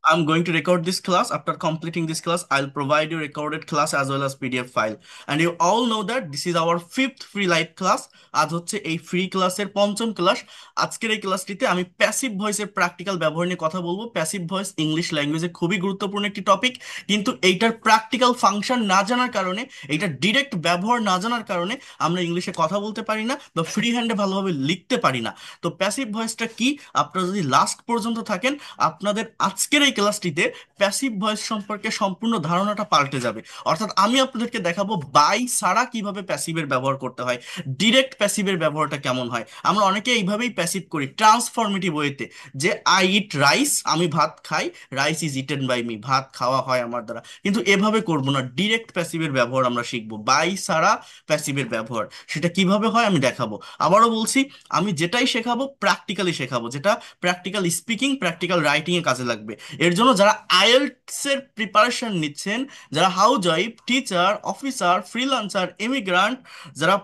I'm going to record this class. After completing this class, I'll provide you recorded class as well as PDF file. And you all know that this is our fifth free live class. আজ হচ্ছে এই free ক্লাসের পঞ্চম class. আজকের এই ক্লাসটিতে আমি passive ভয়েসের practical ব্যবহার নিয়ে কথা বলবো। প্যাসিভ ভয়েস ইংলিশ ল্যাঙ্গুয়েজে খুবই গুরুত্বপূর্ণ একটি টপিক, কিন্তু এইটার প্র্যাকটিক্যাল ফাংশন না জানার কারণে, এইটার ডিরেক্ট ব্যবহার না জানার কারণে আমরা ইংলিশে কথা বলতে পারি না বা ফ্রি হ্যান্ডে ভালোভাবে লিখতে পারি না। তো প্যাসিভ ভয়েসটা কি, আপনারা যদি লাস্ট পর্যন্ত থাকেন, আপনাদের আজকের এই ক্লাসটিতে প্যাসিভ ভয়েস সম্পর্কে সম্পূর্ণ ধারণাটা পাল্টে যাবে। অর্থাৎ আমি আপনাদেরকে দেখাবো বাই ছাড়া কিভাবে প্যাসিভের ব্যবহার করতে হয়, ডিরেক্ট প্যাসিভের ব্যবহারটা কেমন হয়। আমরা অনেকে এইভাবেই প্যাসিভ করি ট্রান্সফরমেটিভ ওয়েতে, যে আই ইট রাইস, আমি ভাত খাই, rice is eaten by me, ভাত খাওয়া হয় আমার দ্বারা। কিন্তু এভাবে করব না, ডিরেক্ট প্যাসিভের ব্যবহার আমরা শিখবো, বাই ছাড়া প্যাসিভের ব্যবহার। সেটা কিভাবে হয় আমি দেখাবো। আবারও বলছি, আমি যেটাই শেখাবো প্র্যাকটিক্যালি শেখাবো, যেটা প্র্যাকটিক্যাল স্পিকিং প্র্যাকটিক্যাল রাইটিং এ কাজে লাগবে। এর জন্য যারা আইএলটিএস এর প্রিপারেশন নিচ্ছেন, যারা house wife, teacher, officer, freelancer, immigrant, যারা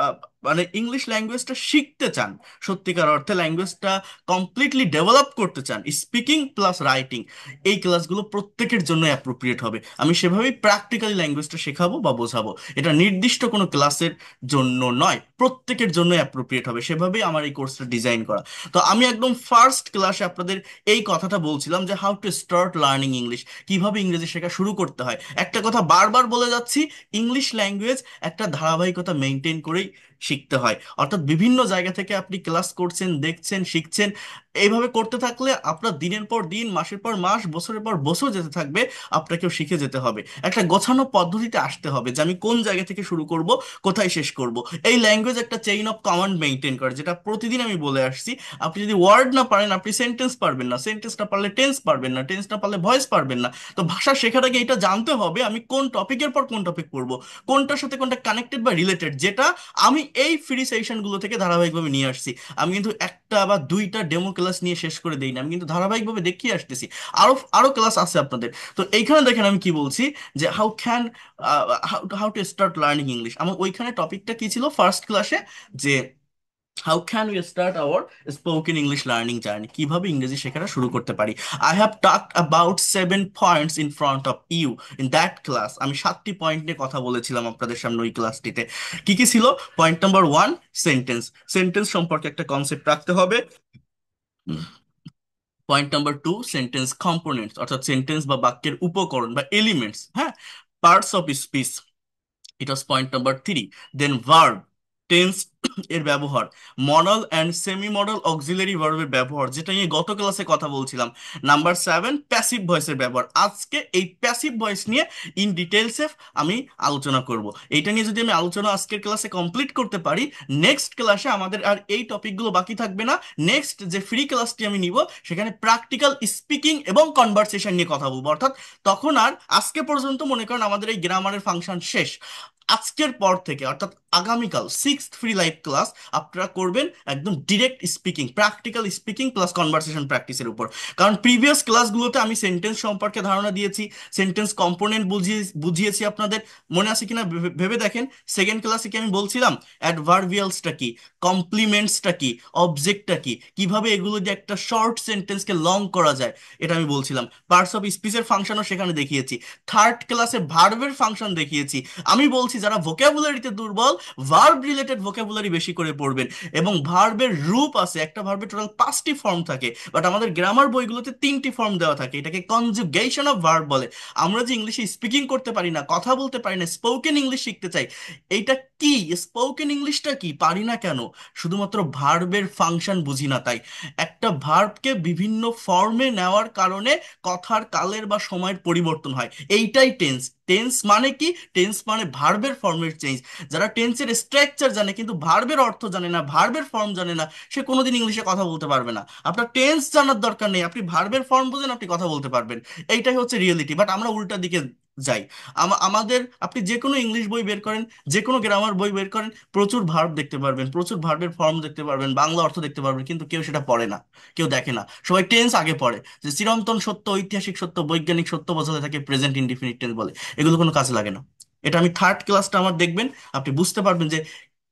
আহ, মানে ইংলিশ ল্যাঙ্গুয়েজটা শিখতে চান, সত্যিকার অর্থে ল্যাঙ্গুয়েজটা কমপ্লিটলি ডেভেলপ করতে চান, স্পিকিং প্লাস রাইটিং, এই ক্লাসগুলো প্রত্যেকের জন্য অ্যাপ্রোপ্রিয়েট হবে। আমি সেভাবেই প্র্যাকটিক্যালি ল্যাঙ্গুয়েজটা শেখাবো বা বোঝাবো। এটা নির্দিষ্ট কোনো ক্লাসের জন্য নয়, প্রত্যেকের জন্য অ্যাপ্রোপ্রিয়েট হবে, সেভাবেই আমার এই কোর্সটা ডিজাইন করা। তো আমি একদম ফার্স্ট ক্লাসে আপনাদের এই কথাটা বলছিলাম যে how to start learning English, কিভাবে ইংরেজি শেখা শুরু করতে হয়। একটা কথা বারবার বলে যাচ্ছি, ইংলিশ ল্যাঙ্গুয়েজ একটা ধারাবাহিকতা মেনটেন করেই শিখতে হয়। অর্থাৎ বিভিন্ন জায়গা থেকে আপনি ক্লাস করছেন, দেখছেন, শিখছেন, এইভাবে করতে থাকলে আপনার দিনের পর দিন, মাসের পর মাস, বছরের পর বছর যেতে থাকবে, আপনাকেও শিখে যেতে হবে। একটা গোছানো পদ্ধতিতে আসতে হবে যে আমি কোন জায়গা থেকে শুরু করব, কোথায় শেষ করব। এই ল্যাঙ্গুয়েজ একটা চেইন অফ কমান্ড মেনটেন করে, যেটা প্রতিদিন আমি বলে আসছি। আপনি যদি ওয়ার্ড না পারেন, আপনি সেন্টেন্স পারবেন না, সেন্টেন্স না পারলে টেন্স পারবেন না, টেন্স না পারলে ভয়েস পারবেন না। তো ভাষা শেখার আগে এটা জানতে হবে আমি কোন টপিকের পর কোন টপিক পড়বো, কোনটার সাথে কোনটা কানেক্টেড বা রিলেটেড, যেটা আমি এই ফ্রি সেশনগুলো থেকে ধারাবাহিকভাবে নিয়ে আসছি। আমি কিন্তু একটা বা দুইটা ডেমো ক্লাস নিয়ে শেষ করে দেই না, আমি কিন্তু ধারাবাহিকভাবে দেখিয়ে আসতেছি। আরো আরো ক্লাস আছে আপনাদের। তো এইখানে দেখেন আমি কি বলছি, যে how can how to start learning English. আমার ওইখানে টপিকটা কি ছিল ফার্স্ট ক্লাসে, যে how can we start our spoken English learning journey, কিভাবে ইংরেজি শেখাটা শুরু করতে পারি। I have talked about 7 points in front of you in that class. আমি 7টি পয়েন্ট নিয়ে কথা বলেছিলাম আপনাদের সামনে ওই ক্লাসটিতে। কি কি ছিল? Point number 1, sentence. সেন্টেন্স সম্পর্কে একটা কনসেপ্ট রাখতে হবে। পয়েন্ট নাম্বার 2, সেন্টেন্স কম্পোনেন্টস, অর্থাৎ সেন্টেন্স বা বাক্যের উপকরণ বা এলিমেন্টস, হ্যাঁ, পার্টস অফ স্পিচ, এটা হচ্ছে point number 3। Then verb, tense এর ব্যবহার, modal and semi modal auxiliary ভার্বের ব্যবহার, যেটা নিয়ে গত ক্লাসে কথা বলছিলাম। নাম্বার 7, প্যাসিভ ভয়েসের ব্যবহার। আজকে এই প্যাসিভ ভয়েস নিয়ে ইন ডিটেলসে আমি আলোচনা করব। এইটা নিয়ে যদি আমি আলোচনা আজকের ক্লাসে কমপ্লিট করতে পারি, নেক্সট ক্লাসে আমাদের আর এই টপিকগুলো বাকি থাকবে না। নেক্সট যে ফ্রি ক্লাসটি আমি নিব, সেখানে প্র্যাকটিক্যাল স্পিকিং এবং কনভারসেশন নিয়ে কথা বলবো। অর্থাৎ তখন আর আজকে পর্যন্ত মনে করেন আমাদের এই গ্রামারের ফাংশন শেষ। আজকের পর থেকে অর্থাৎ আগামীকাল সিক্সথ ফ্রি লাইভ ক্লাস আপনারা করবেন একদম direct speaking, practical speaking plus conversation প্র্যাকটিসের উপর। কারণ প্রিভিয়াস ক্লাসগুলোতে আমি সেন্টেন্স সম্পর্কে ধারণা দিয়েছি, সেন্টেন্স কম্পোনেন্ট বুঝিয়েছি আপনাদের। মনে আছে কিনা ভেবে দেখেন। সেকেন্ড ক্লাসে কি আমি বলছিলাম অ্যাডভার্বিয়ালসটা কি, কমপ্লিমেন্টসটা কি, অবজেক্টটা কি, কিভাবে এগুলো দিয়ে একটা শর্ট সেন্টেন্সকে লং করা যায়, এটা আমি বলছিলাম। পার্টস অফ স্পিচের ফাংশনও সেখানে দেখিয়েছি। থার্ড ক্লাসে ভার্বের ফাংশন দেখিয়েছি। আমি বলছি যারা ভোকাবুলারিতে দুর্বল, ভার্ব রিলেটেড ভোকাবুলারি বেশি করে পড়বেন। এবং ভার্বের রূপ আছে, একটা ভার্বের টোটাল 5টি ফর্ম থাকে, বাট আমাদের গ্রামার বইগুলোতে 3টি ফর্ম দেওয়া থাকে, এটাকে কনজুগেশন অফ ভার্ব বলে। আমরা যে ইংলিশে স্পিকিং করতে পারি না, কথা বলতে পারি না, স্পোকেন ইংলিশ শিখতে চাই, এইটা কি, স্পোকেন ইংলিশটা কি পারি না কেন? শুধুমাত্র ভার্বের ফাংশন বুঝি না তাই। একটা ভার্বকে বিভিন্ন ফর্মে নেওয়ার কারণে কথার কালের বা সময়ের পরিবর্তন হয়, এইটাই টেন্স। টেন্স মানে কি? টেন্স মানে ভার্বের ফর্মের চেঞ্জ। যারা টেন্সের স্ট্রাকচার জানে কিন্তু ভার্বের অর্থ জানে না, ভার্বের ফর্ম জানে না, সে কোনোদিন ইংলিশে কথা বলতে পারবে না। আপনার টেন্স জানার দরকার নেই, আপনি ভার্বের ফর্ম বুঝেন, আপনি কথা বলতে পারবেন। এইটাই হচ্ছে রিয়েলিটি। বাট আমরা উল্টা দিকে যাই। আমাদের, আপনি যে কোনো ইংলিশ বই বের করেন, যে কোনো গ্রামার বই বের করেন, প্রচুর ভার্ব দেখতে পারবেন, প্রচুর ভার্বের ফর্ম দেখতে পারবেন, বাংলা অর্থ দেখতে পারবেন, কিন্তু কেউ সেটা পড়ে না, কেউ দেখে না। সবাই টেন্স আগে পড়ে, যে চিরন্তন সত্য, ঐতিহাসিক সত্য, বৈজ্ঞানিক সত্য বোঝাতে থাকে প্রেজেন্ট ইনডিফিনিট টেন্স বলে। এগুলো কোনো কাজে লাগে না। এটা আমি থার্ড ক্লাসটা আমার দেখবেন, আপনি বুঝতে পারবেন যে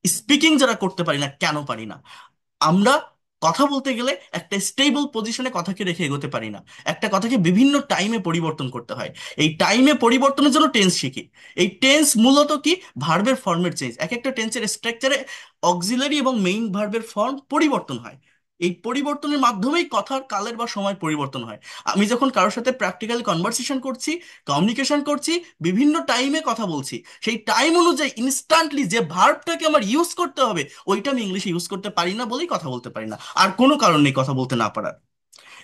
স্পিকিং যারা করতে পারি না, কেন পারি না আমরা। কথা বলতে গেলে একটা স্টেবল পজিশনে কথাকে রেখে এগোতে পারি না, একটা কথাকে বিভিন্ন টাইমে পরিবর্তন করতে হয়। এই টাইমে পরিবর্তনের জন্য টেন্স শিখি। এই টেন্স মূলত কি, ভার্বের ফর্মের চেঞ্জ। এক একটা টেন্সের স্ট্রাকচারে অক্সিলারি এবং মেইন ভার্বের ফর্ম পরিবর্তন হয়। এই পরিবর্তনের মাধ্যমেই কথার কালের বা সময় পরিবর্তন হয়। আমি যখন কারোর সাথে প্র্যাকটিক্যালি কনভারসেশন করছি, কমিউনিকেশন করছি, বিভিন্ন টাইমে কথা বলছি, সেই টাইম অনুযায়ী ইনস্ট্যান্টলি যে ভার্বটাকে আমার ইউজ করতে হবে ওইটা আমি ইংলিশে ইউজ করতে পারি না বলেই কথা বলতে পারি না। আর কোনো কারণ নেই কথা বলতে না পারার।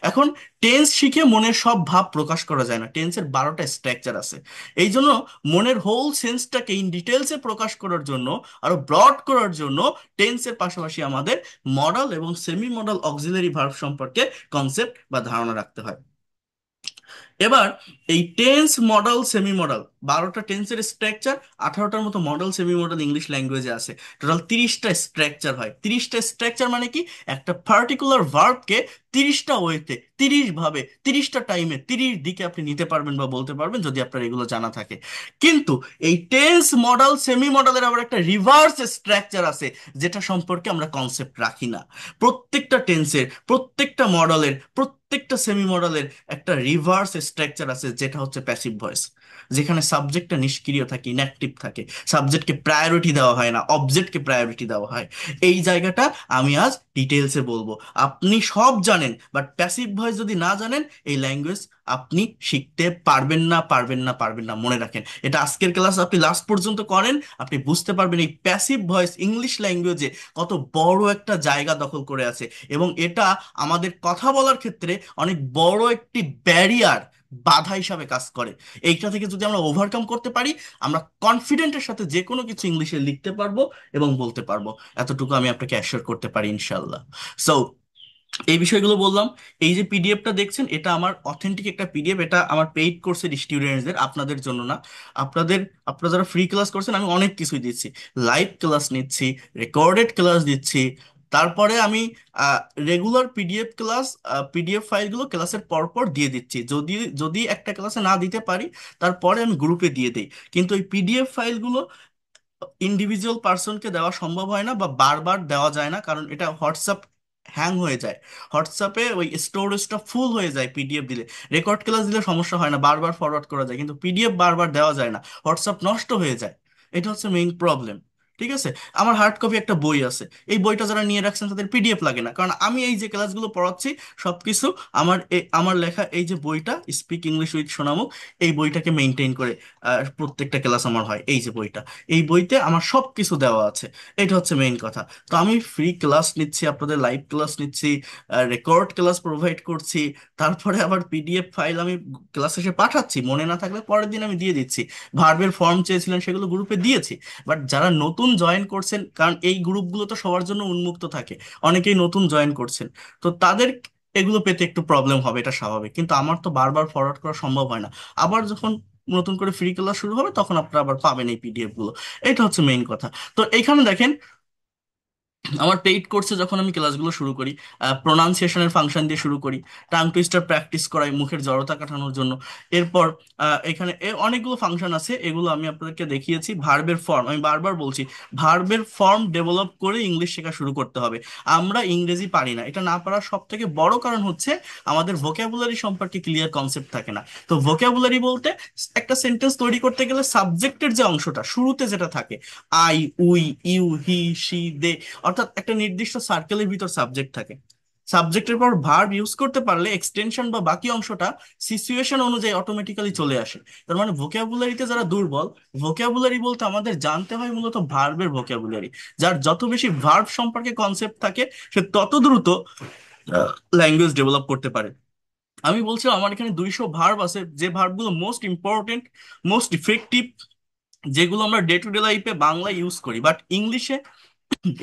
এখন টেন্স শিখে মনের সব ভাব প্রকাশ করা যায় না, টেন্সের 12টা স্ট্রাকচার আছে। এই জন্য মনের হোল সেন্সটাকে ইন ডিটেলসে প্রকাশ করার জন্য, আরো ব্রড করার জন্য, টেন্সের পাশাপাশি আমাদের মডাল এবং সেমি মডাল অক্সিলারি ভার্ব সম্পর্কে কনসেপ্ট বা ধারণা রাখতে হয়। এবার এই টেন্স, মডাল, সেমি মডাল, 12টা টেন্সের স্ট্রাকচার, 18টার মতো মডাল সেমি মডাল ইংলিশ ল্যাঙ্গুয়েজে আছে। টোটাল 30টা স্ট্রাকচার হয়। 30টা স্ট্রাকচার মানে কি, একটা পার্টিকুলার ভার্বকে 30টা ওয়েতে, 30 ভাবে, 30টা টাইমে, 30 দিকে আপনি নিতে পারবেন বা বলতে পারবেন যদি আপনার এগুলো জানা থাকে। কিন্তু এই টেন্স, মডাল, সেমি মডালের আবার একটা রিভার্স স্ট্রাকচার আছে, যেটা সম্পর্কে আমরা কনসেপ্ট রাখি না। প্রত্যেকটা টেন্সের, প্রত্যেকটা মডেলের, প্রত্যেকটা সেমি মডেলের একটা রিভার্স স্ট্রাকচার আছে, যেটা হচ্ছে প্যাসিভ ভয়েস, যেখানে সাবজেক্টটা নিষ্ক্রিয় থাকে, ইনঅ্যাক্টিভ থাকে। সাবজেক্টকে প্রায়োরিটি দেওয়া হয় না, অবজেক্টকে প্রায়োরিটি দেওয়া হয়। এই জায়গাটা আমি আজ ডিটেলসে বলবো। আপনি সব জানেন, বাট প্যাসিভ ভয়েস যদি না জানেন, এই ল্যাঙ্গুয়েজ আপনি শিখতে পারবেন না, পারবেন না, পারবেন না। মনে রাখেন, এটা আজকের ক্লাস আপনি লাস্ট পর্যন্ত করেন, আপনি বুঝতে পারবেন এই প্যাসিভ ভয়েস ইংলিশ ল্যাঙ্গুয়েজে কত বড় একটা জায়গা দখল করে আছে। এবং এটা আমাদের কথা বলার ক্ষেত্রে অনেক বড় একটি ব্যারিয়ার, বাধা হিসাবে কাজ করে। এইটা থেকে যদি আমরা ওভারকাম করতে পারি, আমরা কনফিডেন্টের সাথে যে কোনো কিছু ইংলিশে লিখতে পারবো এবং বলতে পারবো। এতটুকু আমি আপনাকে অ্যাসিওর করতে পারি ইনশাল্লাহ। সো এই বিষয়গুলো বললাম। এই যে পিডিএফটা দেখছেন, এটা আমার অথেন্টিক একটা পিডিএফ। এটা আমার পেইড কোর্সের স্টুডেন্টসদের, আপনাদের জন্য না। আপনাদের, আপনারা যারা ফ্রি ক্লাস করছেন, আমি অনেক কিছুই দিচ্ছি। লাইভ ক্লাস নিচ্ছি, রেকর্ডেড ক্লাস দিচ্ছি। তারপরে আমি রেগুলার পিডিএফ ক্লাস, পিডিএফ ফাইলগুলো ক্লাসের পর পর দিয়ে দিচ্ছি। যদি যদি একটা ক্লাসে না দিতে পারি, তারপরে আমি গ্রুপে দিয়ে দিই। কিন্তু এই পিডিএফ ফাইলগুলো ইন্ডিভিজুয়াল পার্সনকে দেওয়া সম্ভব হয় না বা বারবার দেওয়া যায় না, কারণ এটা হোয়াটসঅ্যাপ হ্যাং হয়ে যায়। হোয়াটসঅ্যাপে ওই স্টোরেজটা ফুল হয়ে যায় পিডিএফ দিলে। রেকর্ড ক্লাস দিলে সমস্যা হয় না, বারবার ফরওয়ার্ড করা যায়, কিন্তু পিডিএফ বারবার দেওয়া যায় না, হোয়াটসঅ্যাপ নষ্ট হয়ে যায়। এটা হচ্ছে মেইন প্রবলেম। ঠিক আছে। আমার হার্ড কপি একটা বই আছে, এই বইটা যারা নিয়ে রাখছেন তাদের পিডিএফ লাগে না, কারণ আমি এই যে ক্লাসগুলো পড়াচ্ছি সবকিছু আমার লেখা এই যে বইটা, স্পিক ইংলিশ উইথ সোনামুখ, এই বইটাকে মেনটেন করে প্রত্যেকটা ক্লাস আমার হয়। এই যে বইটা, এই বইতে আমার সব কিছু দেওয়া আছে। এটা হচ্ছে মেইন কথা। তো আমি ফ্রি ক্লাস নিচ্ছি, আপনাদের লাইভ ক্লাস নিচ্ছি, রেকর্ড ক্লাস প্রোভাইড করছি, তারপরে আবার পিডিএফ ফাইল আমি ক্লাস শেষে পাঠাচ্ছি, মনে না থাকলে পরের দিন আমি দিয়ে দিচ্ছি। ভার্বের ফর্ম চেয়েছিলেন, সেগুলো গ্রুপে দিয়েছি। বাট যারা নতুন জয়েন করছেন, কারণ এই গ্রুপগুলো তো সবার জন্য উন্মুক্ত থাকে, অনেকেই নতুন জয়েন করছেন, তো তাদের এগুলো পেতে একটু প্রবলেম হবে, এটা স্বাভাবিক। কিন্তু আমার তো বারবার ফরওয়ার্ড করা সম্ভব হয় না। আবার যখন নতুন করে ফ্রি ক্লাস শুরু হবে, তখন আপনারা আবার পাবেন এই পিডিএফ গুলো। এটা হচ্ছে মেইন কথা। তো এখানে দেখেন, আমার পেইড কোর্সে যখন আমি ক্লাসগুলো শুরু করি, প্রোনাউন্সিয়েশনের ফাংশন দিয়ে শুরু করি, টাং টুইস্টার প্র্যাকটিস করাই মুখের জড়তা কাটানোর জন্য। এরপর এখানে অনেকগুলো ফাংশন আছে, এগুলো আমি আপনাদেরকে দেখিয়েছি। ভার্বের ফর্ম, আমি বারবার বলছি, ভার্বের ফর্ম ডেভেলপ করে ইংলিশ শেখা শুরু করতে হবে। আমরা ইংরেজি পারি না, এটা না পারার সব থেকে বড় কারণ হচ্ছে আমাদের ভোক্যাবুলারি সম্পর্কে ক্লিয়ার কনসেপ্ট থাকে না। তো ভোক্যাবুলারি বলতে, একটা সেন্টেন্স তৈরি করতে গেলে সাবজেক্টের যে অংশটা শুরুতে যেটা থাকে, I, we, you, he, she, they, অর্থাৎ একটা নির্দিষ্ট সার্কেলের ভিতর সাবজেক্ট থাকে। সাবজেক্টের পর ভার্ব ইউজ করতে পারলে এক্সটেনশন বা বাকি অংশটা সিচুয়েশন অনুযায়ী অটোমেটিক্যালি চলে আসে। তার মানে ভোক্যাবুলারিতে যারা দুর্বল, ভোক্যাবুলারি বলতে আমাদের জানতে হয় মূলত ভার্বের ভোক্যাবুলারি। যার যত বেশি ভার্ব সম্পর্কে কনসেপ্ট থাকে, সে তত দ্রুত ল্যাঙ্গুয়েজ ডেভেলপ করতে পারে। আমি বলছি আমার এখানে 200 ভার্ব আছে, যে ভার্বগুলো মোস্ট ইম্পর্টেন্ট, মোস্ট ইফেক্টিভ, যেগুলো আমরা ডে টু ডে লাইফে বাংলায় ইউজ করি, বাট ইংলিশে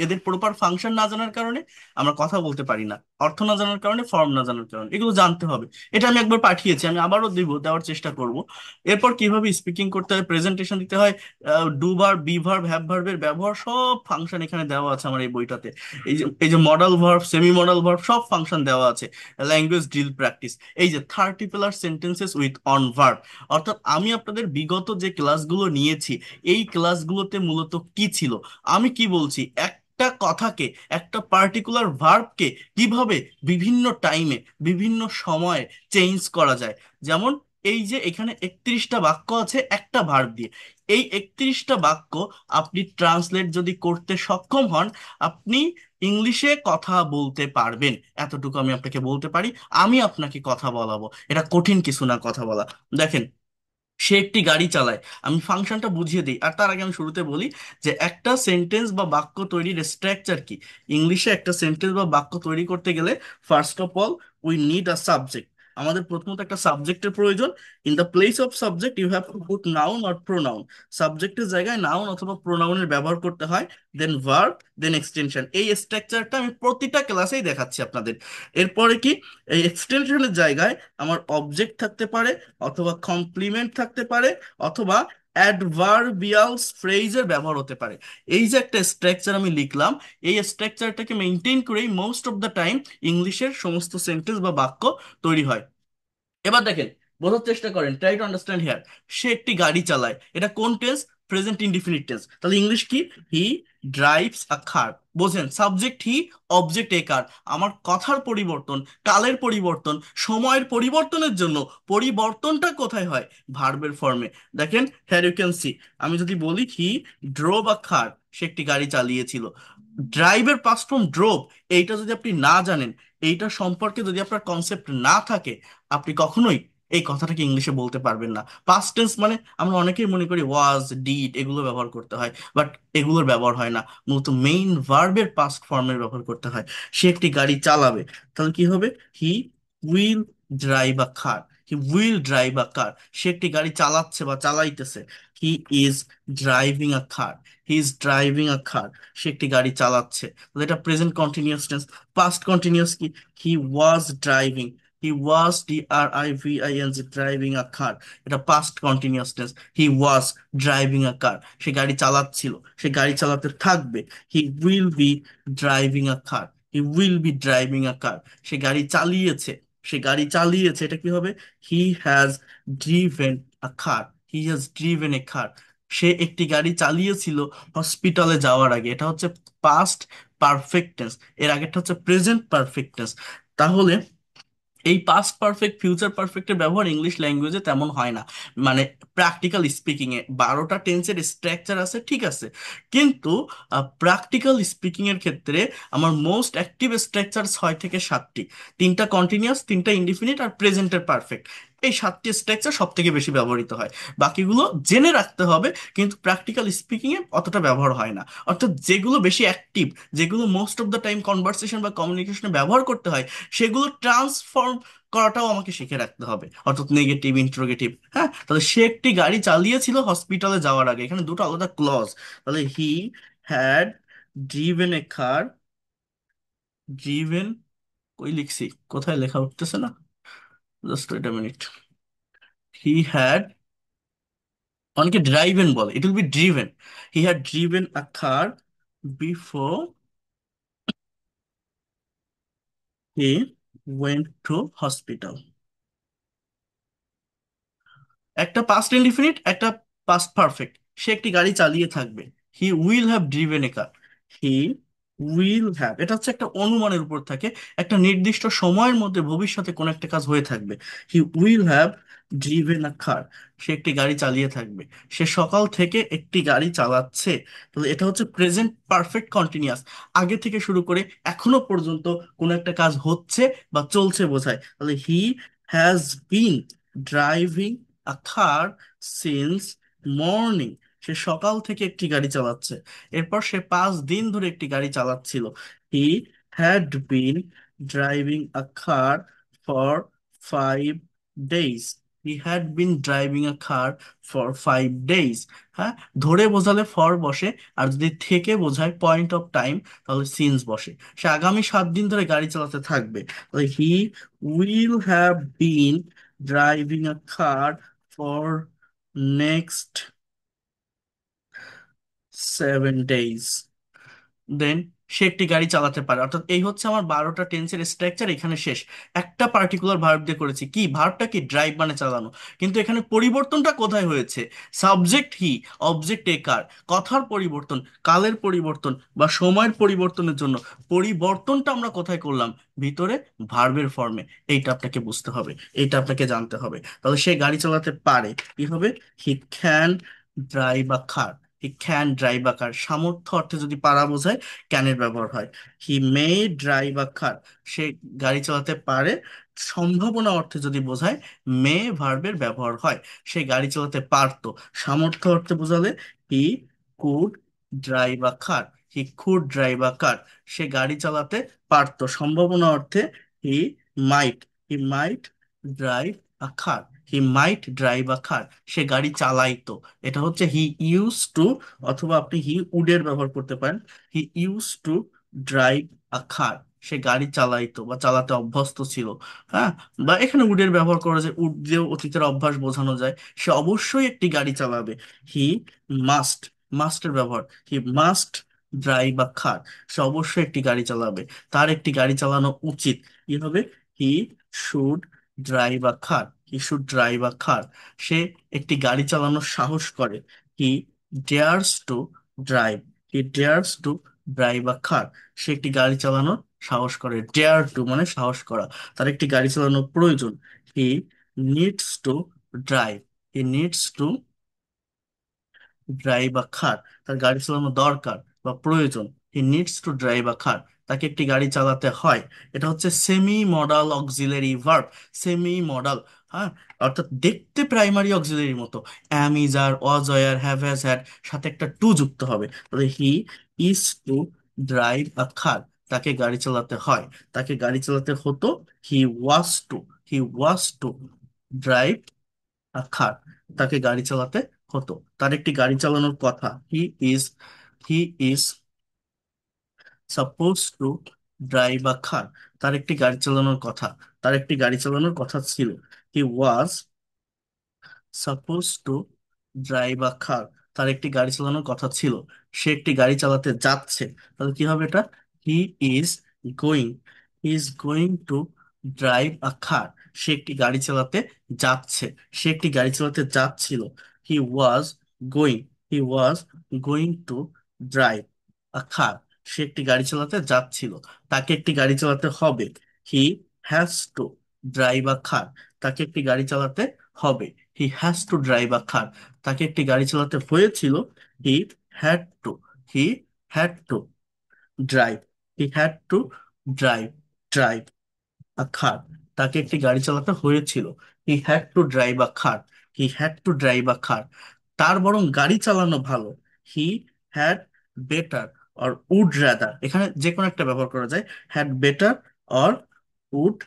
এদের প্রপার ফাংশন না জানার কারণে আমরা কথা বলতে পারি না, অর্থ না জানার কারণে, ফর্ম না জানার কারণে। এগুলো জানতে হবে। এটা আমি একবার পাঠিয়েছি, আমি আবারও দেওয়ার চেষ্টা করব। এরপর কিভাবে স্পিকিং করতে হয়, প্রেজেন্টেশন দিতে হয়, do verb, be verb, have ভার্বের ব্যবহার, সব ফাংশন এখানে দেওয়া আছে আমার এই বইটাতে। এই যে modal verb, semi modal verb, সব ফাংশন দেওয়া আছে। ল্যাঙ্গুয়েজ ড্রিল প্র্যাকটিস, এই যে 30 pillar sentences with on verb. অর্থাৎ আমি আপনাদের বিগত যে ক্লাসগুলো নিয়েছি, এই ক্লাসগুলোতে মূলত কি ছিল, আমি কি বলছি, একটা একটা কথাকে, একটা পার্টিকুলার ভার্বকে কিভাবে বিভিন্ন টাইমে, বিভিন্ন সময়ে চেঞ্জ করা যায়। যেমন এই যে এখানে 31টা বাক্য আছে একটা ভার্ব দিয়ে, এই 31টা বাক্য আপনি ট্রান্সলেট যদি করতে সক্ষম হন, আপনি ইংলিশে কথা বলতে পারবেন। এতটুকু আমি আপনাকে বলতে পারি। আমি আপনাকে কথা বলাবো, এটা কঠিন কিছু না কথা বলা। দেখেন, সে একটি গাড়ি চালায়। আমি ফাংশনটা বুঝিয়ে দিই, আর তার আগে আমি শুরুতে বলি যে একটা সেন্টেন্স বা বাক্য তৈরির স্ট্রাকচার কি। ইংলিশে একটা সেন্টেন্স বা বাক্য তৈরি করতে গেলে first of all we need a subject. আমাদের প্রথমত একটা সাবজেক্টের প্রয়োজন। In the place of subject you have to put noun or pronoun. সাবজেক্টের জায়গায় নাউন অথবা প্রোনাউনের ব্যবহার করতে হয়। Then verb, then extension. এই স্ট্রাকচারটা আমি প্রতিটা ক্লাসেই দেখাচ্ছি আপনাদের। এরপরে কি, এই এক্সটেনশনের জায়গায় আমার অবজেক্ট থাকতে পারে, অথবা কমপ্লিমেন্ট থাকতে পারে, অথবা অ্যাডভার্বিয়ালস ফ্রেজের ব্যবহার হতে পারে। এই যে একটা স্ট্রাকচার আমি লিখলাম, এই স্ট্রাকচারটাকে মেনটেন করেই মোস্ট অফ দ্য টাইম ইংলিশের সমস্ত সেন্টেন্স বা বাক্য তৈরি হয়। এবার দেখেন, বোঝার চেষ্টা করেন, ট্রাই টু আন্ডারস্ট্যান্ড হিয়ার। সে একটি গাড়ি চালায়, এটা কোন টেন্স? Present indefinite tense. তাহলে ইংলিশ কি? হি ড্রাইভস আ কার। বোঝেন, সাবজেক্ট হি, অবজেক্ট এ কার। আমার কথার পরিবর্তন, কালের পরিবর্তন, সময়ের পরিবর্তনের জন্য পরিবর্তনটা কোথায় হয়? ভার্বের ফর্মে। দেখেন, হ্যার ইউ ক্যান সি, আমি যদি বলি হি ড্রোভ আ কার, সে একটি গাড়ি চালিয়েছিল। ড্রাইভের পাস্ট ফর্ম ড্রোভ। এইটা যদি আপনি না জানেন, এইটা সম্পর্কে যদি আপনার কনসেপ্ট না থাকে, আপনি কখনোই এই কথাটাকে ইংলিশে বলতে পারবেন না। পাস্ট টেন্স মানে আমরা অনেকেই মনে করি ওয়াজ, ডিড এগুলো ব্যবহার করতে হয়, বাট এগুলোর ব্যবহার হয় না। মূলত মেইন ভার্বের পাস্ট ফর্মের ব্যবহার করতে হয়। সে একটি গাড়ি চালাবে, তাহলে কি হবে? He will drive a car. He will drive a car. সে একটি গাড়ি চালাচ্ছে বা চালাইতেছে। He is driving a car. He is driving a car. সে একটি গাড়ি চালাচ্ছে। তাহলে এটা present continuous tense. Past continuous কি? He was driving. He was, DRIVING, driving a car. এটা past continuous tense. He was driving a car. সে গাড়ি চালাচ্ছিল, সে গাড়ি চালাতে থাকবে। He will be driving a car. He will be driving a car. সে গাড়ি চালিয়েছে, সে গাড়ি চালিয়েছে। এটা কি হবে? He has driven a car. He has driven a car. সে একটি গাড়ি চালিয়েছিল হসপিটালে যাওয়ার আগে। এটা হচ্ছে পাস্ট পারফেক্ট টেন্স। এর আগেরটা হচ্ছে প্রেজেন্ট পারফেক্ট টেন্স। তাহলে এই পাস্ট পারফেক্ট, ফিউচার পারফেক্টের ব্যবহার ইংলিশ ল্যাঙ্গুয়েজে তেমন হয় না। মানে প্র্যাকটিক্যাল স্পিকিং এ 12টা টেন্সের স্ট্রাকচার আছে, ঠিক আছে, কিন্তু প্র্যাকটিক্যাল স্পিকিং এর ক্ষেত্রে আমার মোস্ট অ্যাক্টিভ স্ট্রাকচার 6 থেকে 7টি। 3টা কন্টিনিউয়াস, 3টা ইনডিফিনিট, আর প্রেজেন্টের পারফেক্ট। এই 7টি স্ট্রাকচার সব থেকে বেশি ব্যবহৃত হয়। বাকিগুলো জেনে রাখতে হবে, কিন্তু প্র্যাকটিক্যাল স্পিকিং এ অতটা ব্যবহার হয় না। অর্থাৎ যেগুলো বেশি অ্যাক্টিভ, যেগুলো most of the time conversation বা কমিউনিকেশনে ব্যবহার করতে হয়, সেগুলো ট্রান্সফর্ম করাটাও আমাকে শিখে রাখতে হবে। অর্থাৎ নেগেটিভ, ইন্ট্রোগেটিভ। হ্যাঁ, তাহলে সে একটি গাড়ি চালিয়েছিল হসপিটালে যাওয়ার আগে, এখানে দুটো আলাদা ক্লজ। তাহলে he had driven a car. Driven, কই লিখছি, কোথায় লেখা উঠতেছে না, just wait a minute. He had, অনেকে ড্রাইভেন বলে, it will be driven. He had driven a car before he went to hospital. একটা পাস্ট ইনডিফিনিট, একটা পাস্ট পারফেক্ট। সে একটি গাড়ি চালিয়ে থাকবে। He will have driven a car. He will have, এটা হচ্ছে একটা অনুমানের উপর থাকে, একটা নির্দিষ্ট সময়ের মধ্যে ভবিষ্যতে কোন একটা কাজ হয়ে থাকবে। He will have driven a car. সে একটি গাড়ি চালিয়ে থাকবে। সে সকাল থেকে একটি গাড়ি চালাচ্ছে। তাহলে এটা হচ্ছে প্রেজেন্ট পারফেক্ট কন্টিনিউয়াস। আগে থেকে শুরু করে এখনো পর্যন্ত কোন একটা কাজ হচ্ছে বা চলছে বোঝায়। তাহলে he has been driving a car since morning. সে সকাল থেকে একটি গাড়ি চালাচ্ছে। এরপর সে 5 দিন ধরে একটি গাড়ি চালাচ্ছিল। He had been driving a car for 5 days. He had been driving a car for 5 days. হ্যাঁ, ধরে বোঝালে ফর বসে, আর যদি থেকে বোঝায় পয়েন্ট অফ টাইম, তাহলে সিন্স বসে। সে আগামী 7 দিন ধরে গাড়ি চালাতে থাকবে। তাহলে হি will have been driving a car for next 7 days. দেন সে একটি গাড়ি চালাতে পারে। অর্থাৎ এই হচ্ছে আমার 12টা টেন্সের স্ট্রাকচার, এখানে শেষ। একটা পার্টিকুলার ভার্ব দিয়ে করেছি, কি ভার্বটা কি, ড্রাইভ মানে চালানো। কিন্তু এখানে পরিবর্তনটা কোথায় হয়েছে? সাবজেক্ট হি, অবজেক্ট এ কার। কথার পরিবর্তন, কালের পরিবর্তন বা সময়ের পরিবর্তনের জন্য পরিবর্তনটা আমরা কোথায় করলাম? ভিতরে, ভার্বের ফর্মে। এইটা আপনাকে বুঝতে হবে, এইটা আপনাকে জানতে হবে। তাহলে সে গাড়ি চালাতে পারে, কি হবে? He can drive a car. He can drive a car, সামর্থ্য অর্থে যদি পারা বোঝায় ক্যানের ব্যবহার হয়। হি মে ড্রাইভ আ কার, সে গাড়ি চালাতে পারে। সম্ভাবনা অর্থে যদি বোঝায় মে ভার্বের ব্যবহার হয়। সে গাড়ি চালাতে পারতো, সামর্থ্য অর্থে বোঝালে he could drive a car. He could drive a car, সে গাড়ি চালাতে পারতো। সম্ভাবনা অর্থে হি মাইট, হি মাইট drive a car. He mite drive a car, সে গাড়ি চালাইতো। এটা হচ্ছে হি ইউজ টু, অথবা আপনি হি উডের ব্যবহার করতে পারেন। He use to drive a car, সে গাড়ি চালাইতো বা চালাতে অভ্যস্ত ছিল। হ্যাঁ, বা এখানে উডের ব্যবহার করা যায়, উড দিয়েও অতীতের অভ্যাস বোঝানো যায়। সে অবশ্যই একটি গাড়ি চালাবে। হি মাস্ট, মাস্টের ব্যবহার, he must drive a car, সে অবশ্যই একটি গাড়ি চালাবে। তার একটি গাড়ি চালানো উচিত, কি হবে? He should drive a car. He should drive a car, সে একটি গাড়ি চালানোর সাহস করে। He dares to drive, he dares to drive a car, সে একটি গাড়ি চালানোর সাহস করে। ডেয়ার টু মানে সাহস করা। তার একটি গাড়ি চালানোর প্রয়োজন। He needs to drive, he needs to drive a car, তার গাড়ি চালানো দরকার বা প্রয়োজন। He needs to drive a car, তাকে একটি গাড়ি চালাতে হয়। এটা হচ্ছে semi modal auxiliary verb. Semi modal, হ্যাঁ, অর্থাৎ দেখতে প্রাইমারি অক্সিলারির মতো। Am, is, are, was, were, have, has, had, সাথে একটা টু যুক্ত হবে। তাহলে he is to drive a car, তাকে গাড়ি চালাতে হয়, তাকে গাড়ি চালাতে হতো। He was to, he was to drive খাট, তাকে গাড়ি চালাতে হতো। তার একটি গাড়ি চালানোর কথা। Is he is suppose to drive a car, তার একটি গাড়ি চালানোর কথা, তার একটি গাড়ি চালানোর কথা ছিল। He was suppose to drive a car, তার একটি গাড়ি চালানোর কথা ছিল। সে একটি গাড়ি চালাতে যাচ্ছে। তাহলে কি হবে এটা? He is going, he is going to drive a car, সে একটি গাড়ি চালাতে যাচ্ছে। সে একটি গাড়ি চালাতে যাচ্ছিল। He was going, he was going to drive a car, সে একটি গাড়ি চালাতে যাচ্ছিল। তাকে একটি গাড়ি চালাতে হবে। He has to drive a car, তাকে একটি গাড়ি চালাতে হবে। He has to drive a car, তাকে একটি গাড়ি চালাতে হয়েছিল। He had to, he had to drive, he had to drive, drive a car, তাকে একটি গাড়ি চালাতে হয়েছিল। He had to drive a car, he had to drive a car, তার বরং গাড়ি চালানো ভালো। He had better or would rather, এখানে যে কোনো একটা ব্যবহার করা যায়। Had better or would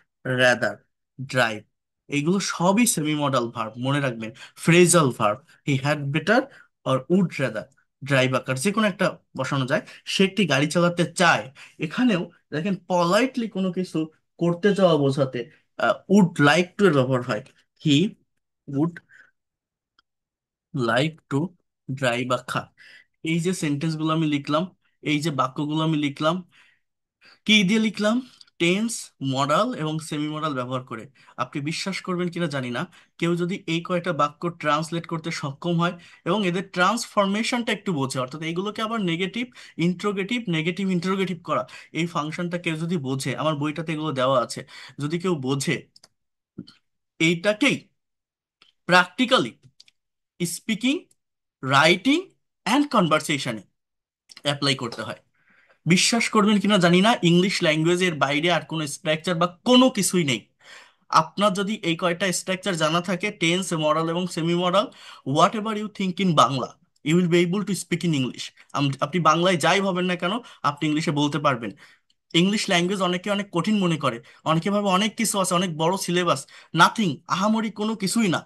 rather drive, এইগুলো সবই সেমি মডাল ভার্ব, মনে রাখবেন। Phrasal verb. He had better or would rather drive a car, যে কোনো একটা বসানো যায়। সে একটি গাড়ি চালাতে চায়। এখানেও দেখেন, পলাইটলি কোনো কিছু করতে চাওয়া বোঝাতে উড লাইক টু এর ব্যবহার হয়। He would like to drive a car. এই যে সেন্টেন্স গুলো আমি লিখলাম, এই যে বাক্যগুলো আমি লিখলাম, কি দিয়ে লিখলাম? টেন্স, মডাল এবং সেমি মডাল ব্যবহার করে। আপনি বিশ্বাস করবেন কিনা জানি না, কেউ যদি এই কয়টা বাক্য ট্রান্সলেট করতে সক্ষম হয় এবং এদের ট্রান্সফরমেশনটা একটু বোঝে, অর্থাৎ এইগুলোকে আবার নেগেটিভ ইন্ট্রোগেটিভ, নেগেটিভ ইন্ট্রোগেটিভ করা, এই ফাংশনটা কেউ যদি বোঝে, আমার বইটাতে এগুলো দেওয়া আছে, যদি কেউ বোঝে, এইটাকেই প্র্যাকটিক্যালি স্পিকিং, রাইটিং অ্যান্ড কনভারসেশনে অ্যাপ্লাই করতে হয়। বিশ্বাস করবেন কিনা জানি না, ইংলিশ ল্যাঙ্গুয়েজের বাইরে আর কোনো স্ট্রাকচার বা কোনো কিছুই নেই। আপনার যদি এই কয়টা স্ট্রাকচার জানা থাকে, টেন্স, মডাল এবং semi modal, whatever you think in Bangla, you will be able to speak in English. আপনি বাংলায় যাই ভাবেন না কেন, আপনি ইংলিশে বলতে পারবেন। ইংলিশ ল্যাঙ্গুয়েজ অনেকে অনেক কঠিন মনে করে, অনেকে ভাবে অনেক কিছু আছে, অনেক বড় সিলেবাস। নাথিং, আহামরি কোনো কিছুই না।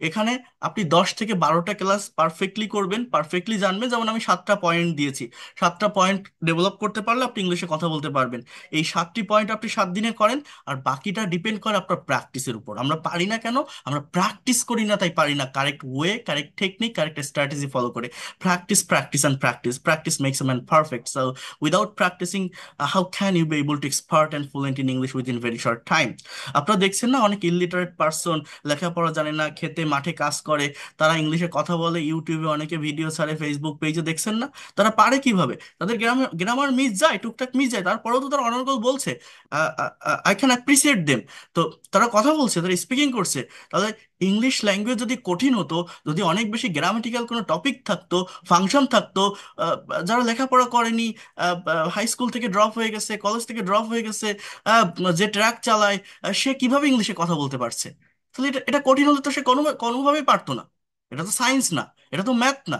এখানে আপনি 10 থেকে 12টা ক্লাস পারফেক্টলি করবেন, পারফেক্টলি জানবেন। যেমন আমি 7টা পয়েন্ট দিয়েছি, 7টা পয়েন্ট ডেভেলপ করতে পারলে আপনি ইংলিশে কথা বলতে পারবেন। এই 7টি পয়েন্ট আপনি 7 দিনে করেন, আর বাকিটা ডিপেন্ড করে আপনার প্র্যাকটিসের উপর। আমরা পারি না কেন? আমরা প্র্যাকটিস করি না, তাই পারি না। Correct way, correct technique, correct strategy follow করে। Practice, practice and practice, practice makes a man perfect. So without practicing, how can you be able to expert and fluent in English within very short time? আপনারা দেখছেন না, অনেক illiterate person, লেখাপড়া জানে না, খেতে মাঠে কাজ করে, তারা ইংলিশে কথা বলে, ইউটিউবে অনেকে ভিডিও ছাড়ে, ফেসবুক পেজে, দেখছেন না? তারা পারে কিভাবে? তাদের গ্রামার গ্রামার মিস যায়, টুকটাক মিস যায়, তারপরেও তো তারা অনর্গল বলছে। I can appreciate them. তো তারা কথা বলছে, তারা স্পিকিং করছে। তাহলে ইংলিশ ল্যাঙ্গুয়েজ যদি কঠিন হতো, যদি অনেক বেশি গ্রামাটিক্যাল কোনো টপিক থাকতো, ফাংশন থাকতো, আহ, যারা লেখাপড়া করেনি, হাই স্কুল থেকে ড্রপ হয়ে গেছে, কলেজ থেকে ড্রপ হয়ে গেছে, আহ, যে ট্র্যাক চালায়, সে কিভাবে ইংলিশে কথা বলতে পারছে? তাহলে এটা এটা কঠিন হলে তো সে কোনোভাবেই পারতো না। এটা তো সায়েন্স না, এটা তো ম্যাথ না।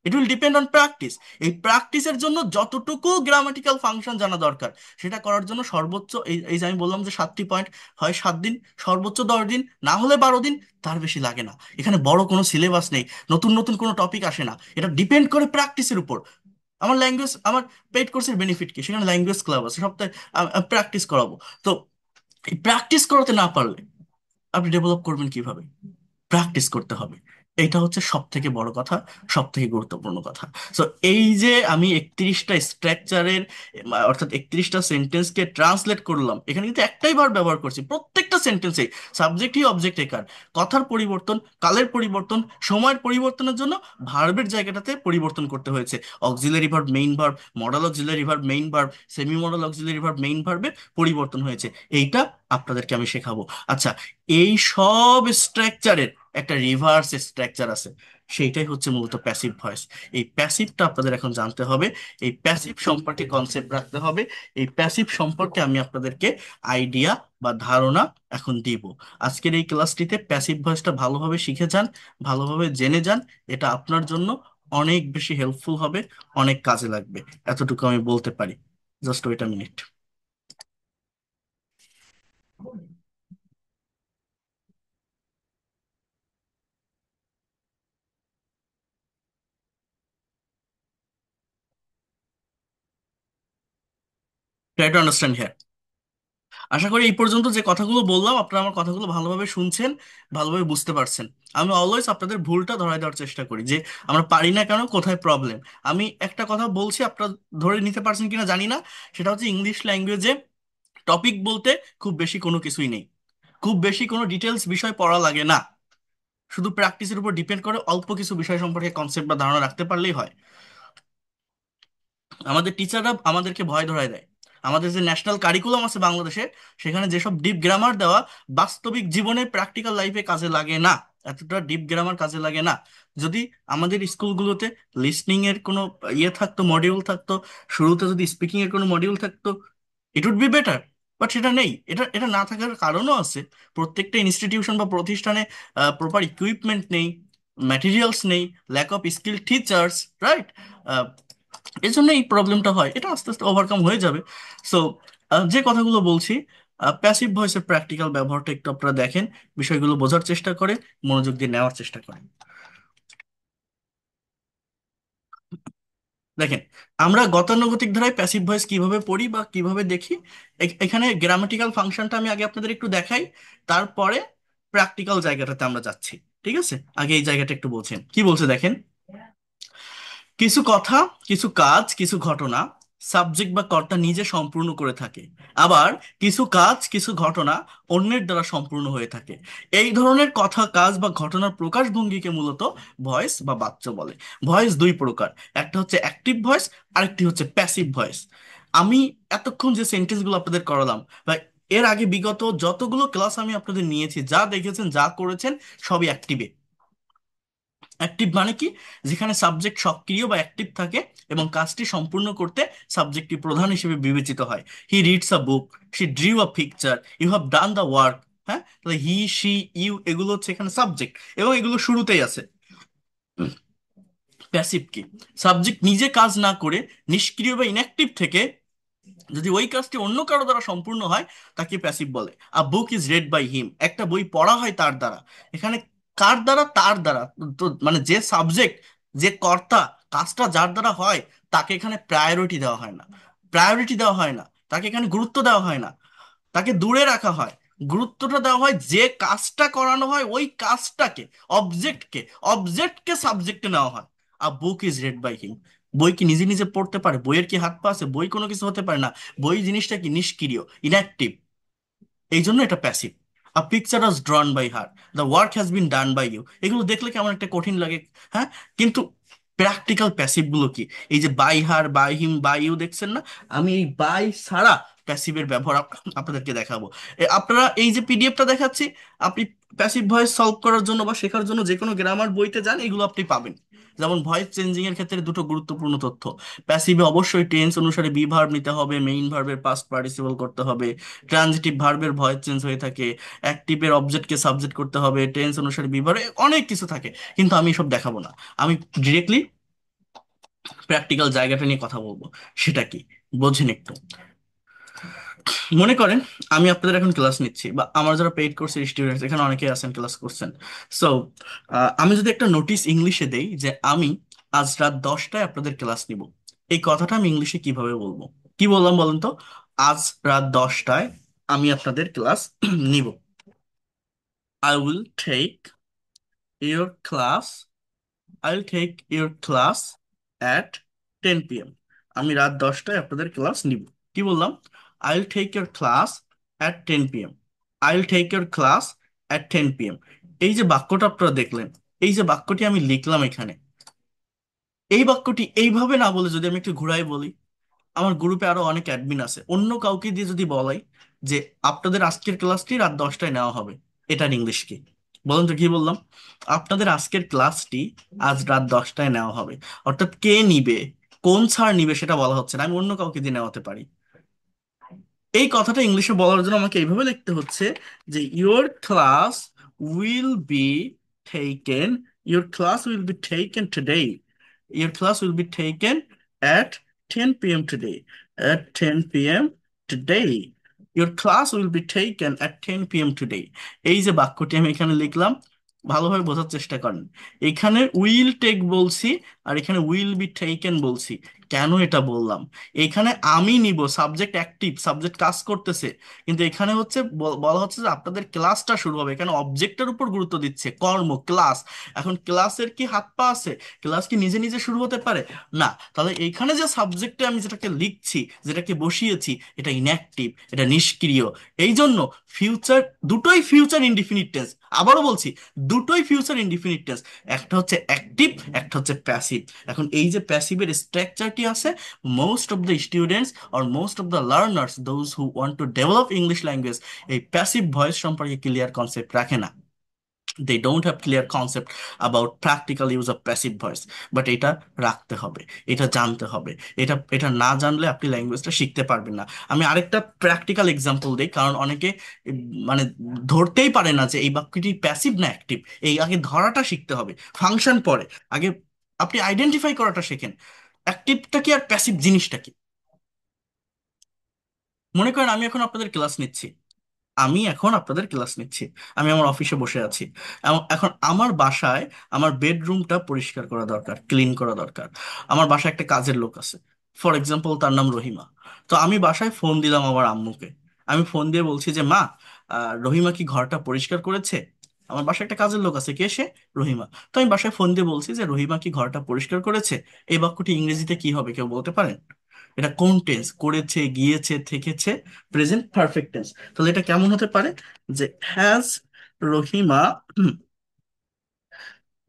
It will depend on practice. এই প্র্যাকটিসের জন্য যতটুকু গ্রামাটিক্যাল ফাংশন জানা দরকার, সেটা করার জন্য সর্বোচ্চ এই যে আমি বললাম যে 7টি পয়েন্ট, হয় 7 দিন, সর্বোচ্চ 10 দিন, না হলে 12 দিন, তার বেশি লাগে না। এখানে বড় কোনো সিলেবাস নেই, নতুন নতুন কোনো টপিক আসে না, এটা ডিপেন্ড করে প্র্যাকটিসের উপর। আমার ল্যাঙ্গুয়েজ, আমার পেইড কোর্সের বেনিফিট কি? সেখানে ল্যাঙ্গুয়েজ ক্লাব আছে, সপ্তাহে প্র্যাকটিস করাবো। তো এই প্র্যাকটিস করাতে না পারলে আপনি ডেভেলপ করবেন কিভাবে? প্র্যাকটিস করতে হবে। এইটা হচ্ছে সব থেকে বড় কথা, সব থেকে গুরুত্বপূর্ণ কথা। সো এই যে আমি 31টা স্ট্রাকচারের, অর্থাৎ 31টা সেন্টেন্সকে ট্রান্সলেট করলাম, এখানে কিন্তু একটাই বার ব্যবহার করছি প্রত্যেকটা সেন্টেন্সে। সাবজেক্টই অবজেক্ট একার, কথার পরিবর্তন, কালের পরিবর্তন, সময়ের পরিবর্তনের জন্য ভার্বের জায়গাটাতে পরিবর্তন করতে হয়েছে। Auxiliary verb, main verb, modal auxiliary verb, main verb, semi modal auxiliary verb, main ভার্বে পরিবর্তন হয়েছে। এইটা আপনাদেরকে আমি শেখাবো। আচ্ছা, এই সব স্ট্রাকচারের একটা রিভার্স স্ট্রাকচার আছে, সেইটাই হচ্ছে মূলত প্যাসিভ ভয়েস। এই প্যাসিভটা আপনাদের এখন জানতে হবে, এই প্যাসিভ সম্পর্কে কনসেপ্ট রাখতে হবে। এই প্যাসিভ সম্পর্কে আমি আপনাদেরকে আইডিয়া বা ধারণা এখন দিব। আজকের এই ক্লাসটিতে প্যাসিভ ভয়েসটা ভালোভাবে শিখে যান, ভালোভাবে জেনে যান। এটা আপনার জন্য অনেক বেশি হেল্পফুল হবে, অনেক কাজে লাগবে, এতটুকু আমি বলতে পারি। Just wait a minute. Try to understand here. আশা করি এই পর্যন্ত যে কথাগুলো বললাম, আপনারা আমার কথাগুলো ভালোভাবে শুনছেন, ভালোভাবে বুঝতে পারছেন। আমি অলওয়েজ আপনাদের ভুলটা ধরায় দেওয়ার চেষ্টা করি, যে আমরা পারি না কেন, কোথায় প্রবলেম। আমি একটা কথা বলছি, আপনারা ধরে নিতে পারছেন কিনা জানি না। সেটা হচ্ছে ইংলিশ ল্যাঙ্গুয়েজে টপিক বলতে খুব বেশি কোনো কিছুই নেই, খুব বেশি কোনো ডিটেলস বিষয় পড়া লাগে না। শুধু প্র্যাকটিসের উপর ডিপেন্ড করে অল্প কিছু বিষয় সম্পর্কে কনসেপ্ট বা ধারণা রাখতে পারলেই হয়। আমাদের টিচাররা আমাদেরকে ভয় ধরায় দেয়। আমাদের যে ন্যাশনাল কারিকুলাম আছে বাংলাদেশে, সেখানে যেসব ডিপ গ্রামার দেওয়া, বাস্তবিক জীবনে প্র্যাকটিক্যাল লাইফে কাজে লাগে না। এতটা ডিপ গ্রামার কাজে লাগে না। যদি আমাদের স্কুলগুলোতে লিসনিং এর কোনো থাকতো, মডিউল থাকতো, শুরুতে যদি স্পিকিং এর কোনো মডিউল থাকতো, it would be better. But সেটা নেই। এটা এটা না থাকার কারণও আছে। প্রত্যেকটা ইনস্টিটিউশন বা প্রতিষ্ঠানে প্রপার ইকুইপমেন্ট নেই, ম্যাটেরিয়ালস নেই, lack of skill teachers, right? এই জন্য এই প্রবলেমটা হয়, এটা আস্তে আস্তে ওভারকাম হয়ে যাবে। সো যে কথাগুলো বলছি, প্যাসিভ ভয়েসের প্র্যাকটিক্যাল ব্যবহারটা একটু আপনারা দেখেন, বিষয়গুলো বোঝার চেষ্টা করে, মনোযোগ দিয়ে নেওয়ার চেষ্টা করেন। দেখেন, আমরা গতানুগতিক ধারায় প্যাসিভ ভয়েস কিভাবে পড়ি বা কিভাবে দেখি। এখানে গ্রামাটিক্যাল ফাংশনটা আমি আগে আপনাদের একটু দেখাই, তারপরে প্র্যাকটিক্যাল জায়গাটাতে আমরা যাচ্ছি। ঠিক আছে, আগে এই জায়গাটা একটু বলছেন, কি বলছে দেখেন। কিছু কথা, কিছু কাজ, কিছু ঘটনা সাবজেক্ট বা কর্তা নিজে সম্পূর্ণ করে থাকে, আবার কিছু কাজ, কিছু ঘটনা অন্যের দ্বারা সম্পূর্ণ হয়ে থাকে। এই ধরনের কথা, কাজ বা ঘটনার প্রকাশভঙ্গিকে মূলত ভয়েস বা বাচ্য বলে। ভয়েস দুই প্রকার, একটা হচ্ছে অ্যাক্টিভ ভয়েস, আরেকটি হচ্ছে প্যাসিভ ভয়েস। আমি এতক্ষণ যে সেন্টেন্সগুলো আপনাদের করালাম, বা এর আগে বিগত যতগুলো ক্লাস আমি আপনাদের নিয়েছি, যা দেখেছেন, যা করেছেন, সবই অ্যাক্টিভে। অ্যাক্টিভ মানে কি? যেখানে সাবজেক্ট সক্রিয় বা অ্যাক্টিভ থাকে এবং কাজটি সম্পূর্ণ করতে সাবজেক্টটি প্রধান হিসেবে বিবেচিত হয়। He reads a book, she drew a picture, you have done the work. হ্যাঁ, তাহলে হি, শি, ইউ এগুলো হচ্ছে এখানে সাবজেক্ট, এবং এগুলো শুরুতেই আছে। প্যাসিভ কি? সাবজেক্ট নিজে কাজ না করে, নিষ্ক্রিয় বা ইনঅ্যাক্টিভ থেকে যদি ওই কাজটি অন্য কারো দ্বারা সম্পূর্ণ হয়, তাকে প্যাসিভ বলে। A book is read by him, একটা বই পড়া হয় তার দ্বারা। এখানে কার দ্বারা? তার দ্বারা। তো মানে যে সাবজেক্ট, যে কর্তা, কাজটা যার দ্বারা হয় তাকে এখানে প্রায়োরিটি দেওয়া হয় না। প্রায়োরিটি দেওয়া হয় না, তাকে এখানে গুরুত্ব দেওয়া হয় না, তাকে দূরে রাখা হয়। গুরুত্বটা দেওয়া হয় যে কাজটা করানো হয় ওই কাজটাকে, অবজেক্টকে। অবজেক্টকে সাবজেক্টে নেওয়া হয়। আর book is read by him. বই কি নিজে নিজে পড়তে পারে? বইয়ের কি হাত পা আছে? বই কোনো কিছু হতে পারে না। বই জিনিসটা কি নিষ্ক্রিয়, ইনঅ্যাক্টিভ। এই জন্য এটা passive. A picture was drawn by her, the work has been done by you, এগুলো দেখলে কেমন একটা কঠিন লাগে। হ্যাঁ, কিন্তু প্র্যাকটিক্যাল প্যাসিভ গুলো কি? এই যে by her, by him, by you দেখছেন না? আমি এই বাই ছাড়া প্যাসিভের ব্যবহার আপনাদেরকে দেখাবো। আপনারা এই যে পিডিএফটা দেখাচ্ছি, আপনি প্যাসিভ ভয়েস সলভ করার জন্য বা শেখার জন্য যে কোনো গ্রামার বইতে যান, এগুলো আপনি পাবেন। যেমন ভয়েস চেঞ্জিং এর ক্ষেত্রে দুটো গুরুত্বপূর্ণ তথ্য: প্যাসিভে অবশ্যই টেন্স অনুসারে বি ভার্ব নিতে হবে, মেইন ভার্বের পাস্ট পার্টিসিপল করতে হবে, ট্রানজিটিভ ভার্বের ভয়েস চেঞ্জ হয়ে থাকে, অ্যাক্টিভের অবজেক্টকে সাবজেক্ট করতে হবে, টেন্স অনুসারে বি ভার্ব, অনেক কিছু থাকে। কিন্তু আমি এসব দেখাবো না, আমি ডিরেক্টলি প্র্যাকটিক্যাল জায়গাটা নিয়ে কথা বলবো। সেটা কি বোঝেন একটু। মনে করেন আমি আপনাদের এখন ক্লাস নিচ্ছি, বা আমার যারা পেইড কোর্সের স্টুডেন্টস এখানে অনেকেই আছেন, ক্লাস করছেন। সো আমি যদি একটা নোটিশ ইংলিশে দেই যে আমি আজ রাত 10টায় আপনাদের ক্লাস নিব, এই কথাটা আমি ইংলিশে কিভাবে বলবো? কি বললাম বলেন তো? আজ রাত 10টায় আমি আপনাদের ক্লাস নিব। I will take your class, I will take your class at 10 p.m. আমি রাত 10টায় আপনাদের ক্লাস নিব। কি বললাম? I will take your class at 10 p.m. I will take your class at 10 p.m. এই যে বাক্যটা আপনারা দেখলেন, এই যে বাক্যটি আমি লিখলাম এখানে, এই বাক্যটি এইভাবে না বলে যদি আমি একটু ঘুরাই বলি, আমার গ্রুপে আরো অনেক অ্যাডমিন আছে, অন্য কাউকে দিয়ে যদি বলাই যে আপনাদের আজকের ক্লাসটি রাত 10টায় নেওয়া হবে, এটার ইংলিশ কি? বলুন তো, কি বললাম? আপনাদের আজকের ক্লাসটি আজ রাত 10টায় নেওয়া হবে। অর্থাৎ কে নিবে, কোন স্যার নিবে সেটা বলা হচ্ছে না, আমি অন্য কাউকে দিয়ে নেওয়াতে পারি। এই কথাটা ইংলিশে বলার জন্য আমাকে এইভাবে লিখতে হচ্ছে যে your class will be taken, your class will be taken today, your class will be taken at 10 p.m. today, at 10 p.m. today, your class will be taken at 10 p.m. today। এই যে বাক্যটি আমি এখানে লিখলাম, ভালোভাবে বোঝার চেষ্টা করেন। এখানে উইল টেক বলছি, আর এখানে উইল বি টেকেন বলছি। কেন এটা বললাম? এখানে আমি নিব, সাবজেক্ট অ্যাক্টিভ, সাবজেক্ট কাজ করতেছে। কিন্তু এখানে হচ্ছে বলা হচ্ছে যে আপনাদের ক্লাসটা শুরু হবে, এখানে অবজেক্টের উপর গুরুত্ব দিচ্ছে, কর্ম, ক্লাস। এখন ক্লাসের কি হাত পা আছে? ক্লাস কি নিজে নিজে শুরু হতে পারে? না। তাহলে এইখানে যে সাবজেক্টে আমি যেটাকে লিখছি, যেটাকে বসিয়েছি, এটা ইনঅ্যাক্টিভ, এটা নিষ্ক্রিয়। এই জন্য ফিউচার, দুটোই ফিউচার ইনডিফিনিট টেন্স। আবারও বলছি, দুটোই ফিউচার ইনডিফিনিট টেন্স। একটা হচ্ছে অ্যাক্টিভ, একটা হচ্ছে প্যাসিভ। এখন এই যে প্যাসিভের স্ট্রাকচারটি আছে, most of the students or most of the learners, those who want to develop English language, এই প্যাসিভ ভয়েস সম্পর্কে ক্লিয়ার কনসেপ্ট রাখে না। they don't have clear concept about practical use of passive voice, but এটা রাখতে হবে, এটা জানতে হবে। এটা এটা না জানলে আপনি ল্যাঙ্গুয়েজটা শিখতে পারবেন না। আমি আরেকটা প্র্যাকটিক্যাল এক্সাম্পল দিই, কারণ অনেকে উম, মানে ধরতেই পারে না যে এই বাক্যটি প্যাসিভ না অ্যাক্টিভ। এই আগে ধরাটা শিখতে হবে, ফাংশন পরে। আগে আপনি আইডেন্টিফাই করাটা শেখেন, অ্যাক্টিভটা কি আর প্যাসিভ জিনিসটা কি। মনে করেন আমি এখন আপনাদের ক্লাস নিচ্ছি, আমি এখন আপনাদের ক্লাস নিচ্ছি, আমি আমার অফিসে বসে আছি। এখন আমার বাসায় আমার বেডরুমটা পরিষ্কার করা দরকার, ক্লিন করা দরকার। আমার বাসায় একটা কাজের লোক আছে, ফর এক্সাম্পল তার নাম রহিমা। তো আমি বাসায় ফোন দিলাম আমার আম্মুকে। আমি ফোন দিয়ে বলছি যে মা, রহিমা কি ঘরটা পরিষ্কার করেছে? আমার বাসায় একটা কাজের লোক আছে, কে সে? রহিমা। তো আমি বাসায় ফোন দিয়ে বলছি যে রহিমা কি ঘরটা পরিষ্কার করেছে। এই বাক্যটি ইংরেজিতে কি হবে, কেউ বলতে পারেন? এটা কোন টেন্স? করেছে, গিয়েছে, থেকেছে, প্রেজেন্ট পারফেক্ট টেন্স। তাহলে এটা কেমন হতে পারে যে has Rahima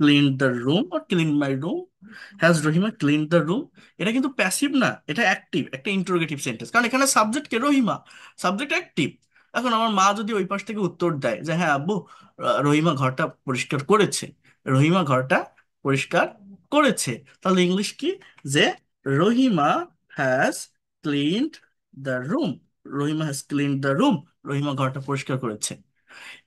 clean the room, or clean my room, has Rahima clean the room. এটা কিন্তু প্যাসিভ না, এটা অ্যাক্টিভ, একটা ইন্টারোগেটিভ সেন্টেন্স, কারণ এখানে সাবজেক্ট কে? রহিমা। Subject active. এখন আমার মা যদি ওই পাশ থেকে উত্তর দেয় যে হ্যাঁ আব্বু, রহিমা ঘরটা পরিষ্কার করেছে, রহিমা ঘরটা পরিষ্কার করেছে, তাহলে ইংলিশ কি? যে Rahima has cleaned the room, Rahima has cleaned the room, Rahima ঘরটা পরিষ্কার করেছে।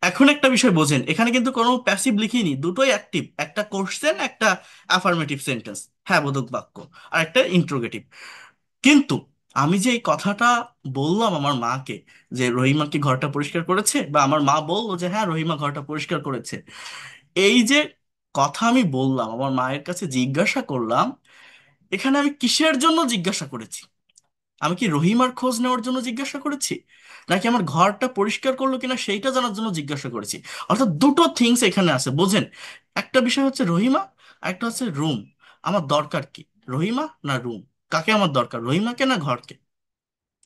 এখন একটা বিষয় বোঝেন, এখানে কিন্তু কোনো প্যাসিভ লিখিনি, দুটোই অ্যাক্টিভ, একটা কোশ্চেন, একটা অ্যাফার্মেটিভ সেন্টেন্স, হ্যাঁ বোধক বাক্য, আর একটা ইন্ট্রোগেটিভ। কিন্তু আমি যে এই কথাটা বললাম আমার মাকে যে রহিমা কি ঘরটা পরিষ্কার করেছে, বা আমার মা বললো যে হ্যাঁ রহিমা ঘরটা পরিষ্কার করেছে, এই যে কথা আমি বললাম, আমার মায়ের কাছে জিজ্ঞাসা করলাম, এখানে আমি কিসের জন্য জিজ্ঞাসা করেছি? আমি কি রহিমার খোঁজ নেওয়ার জন্য জিজ্ঞাসা করেছি, নাকি আমার ঘরটা পরিষ্কার করলো কিনা সেইটা জানার জন্য জিজ্ঞাসা করেছি? অর্থাৎ দুটো থিংস এখানে আছে, বোঝেন? একটা বিষয় হচ্ছে রহিমা, আর একটা হচ্ছে রুম। আমার দরকার কি, রহিমা না রুম? কাকে আমার দরকার, রহিমাকে না ঘরকে?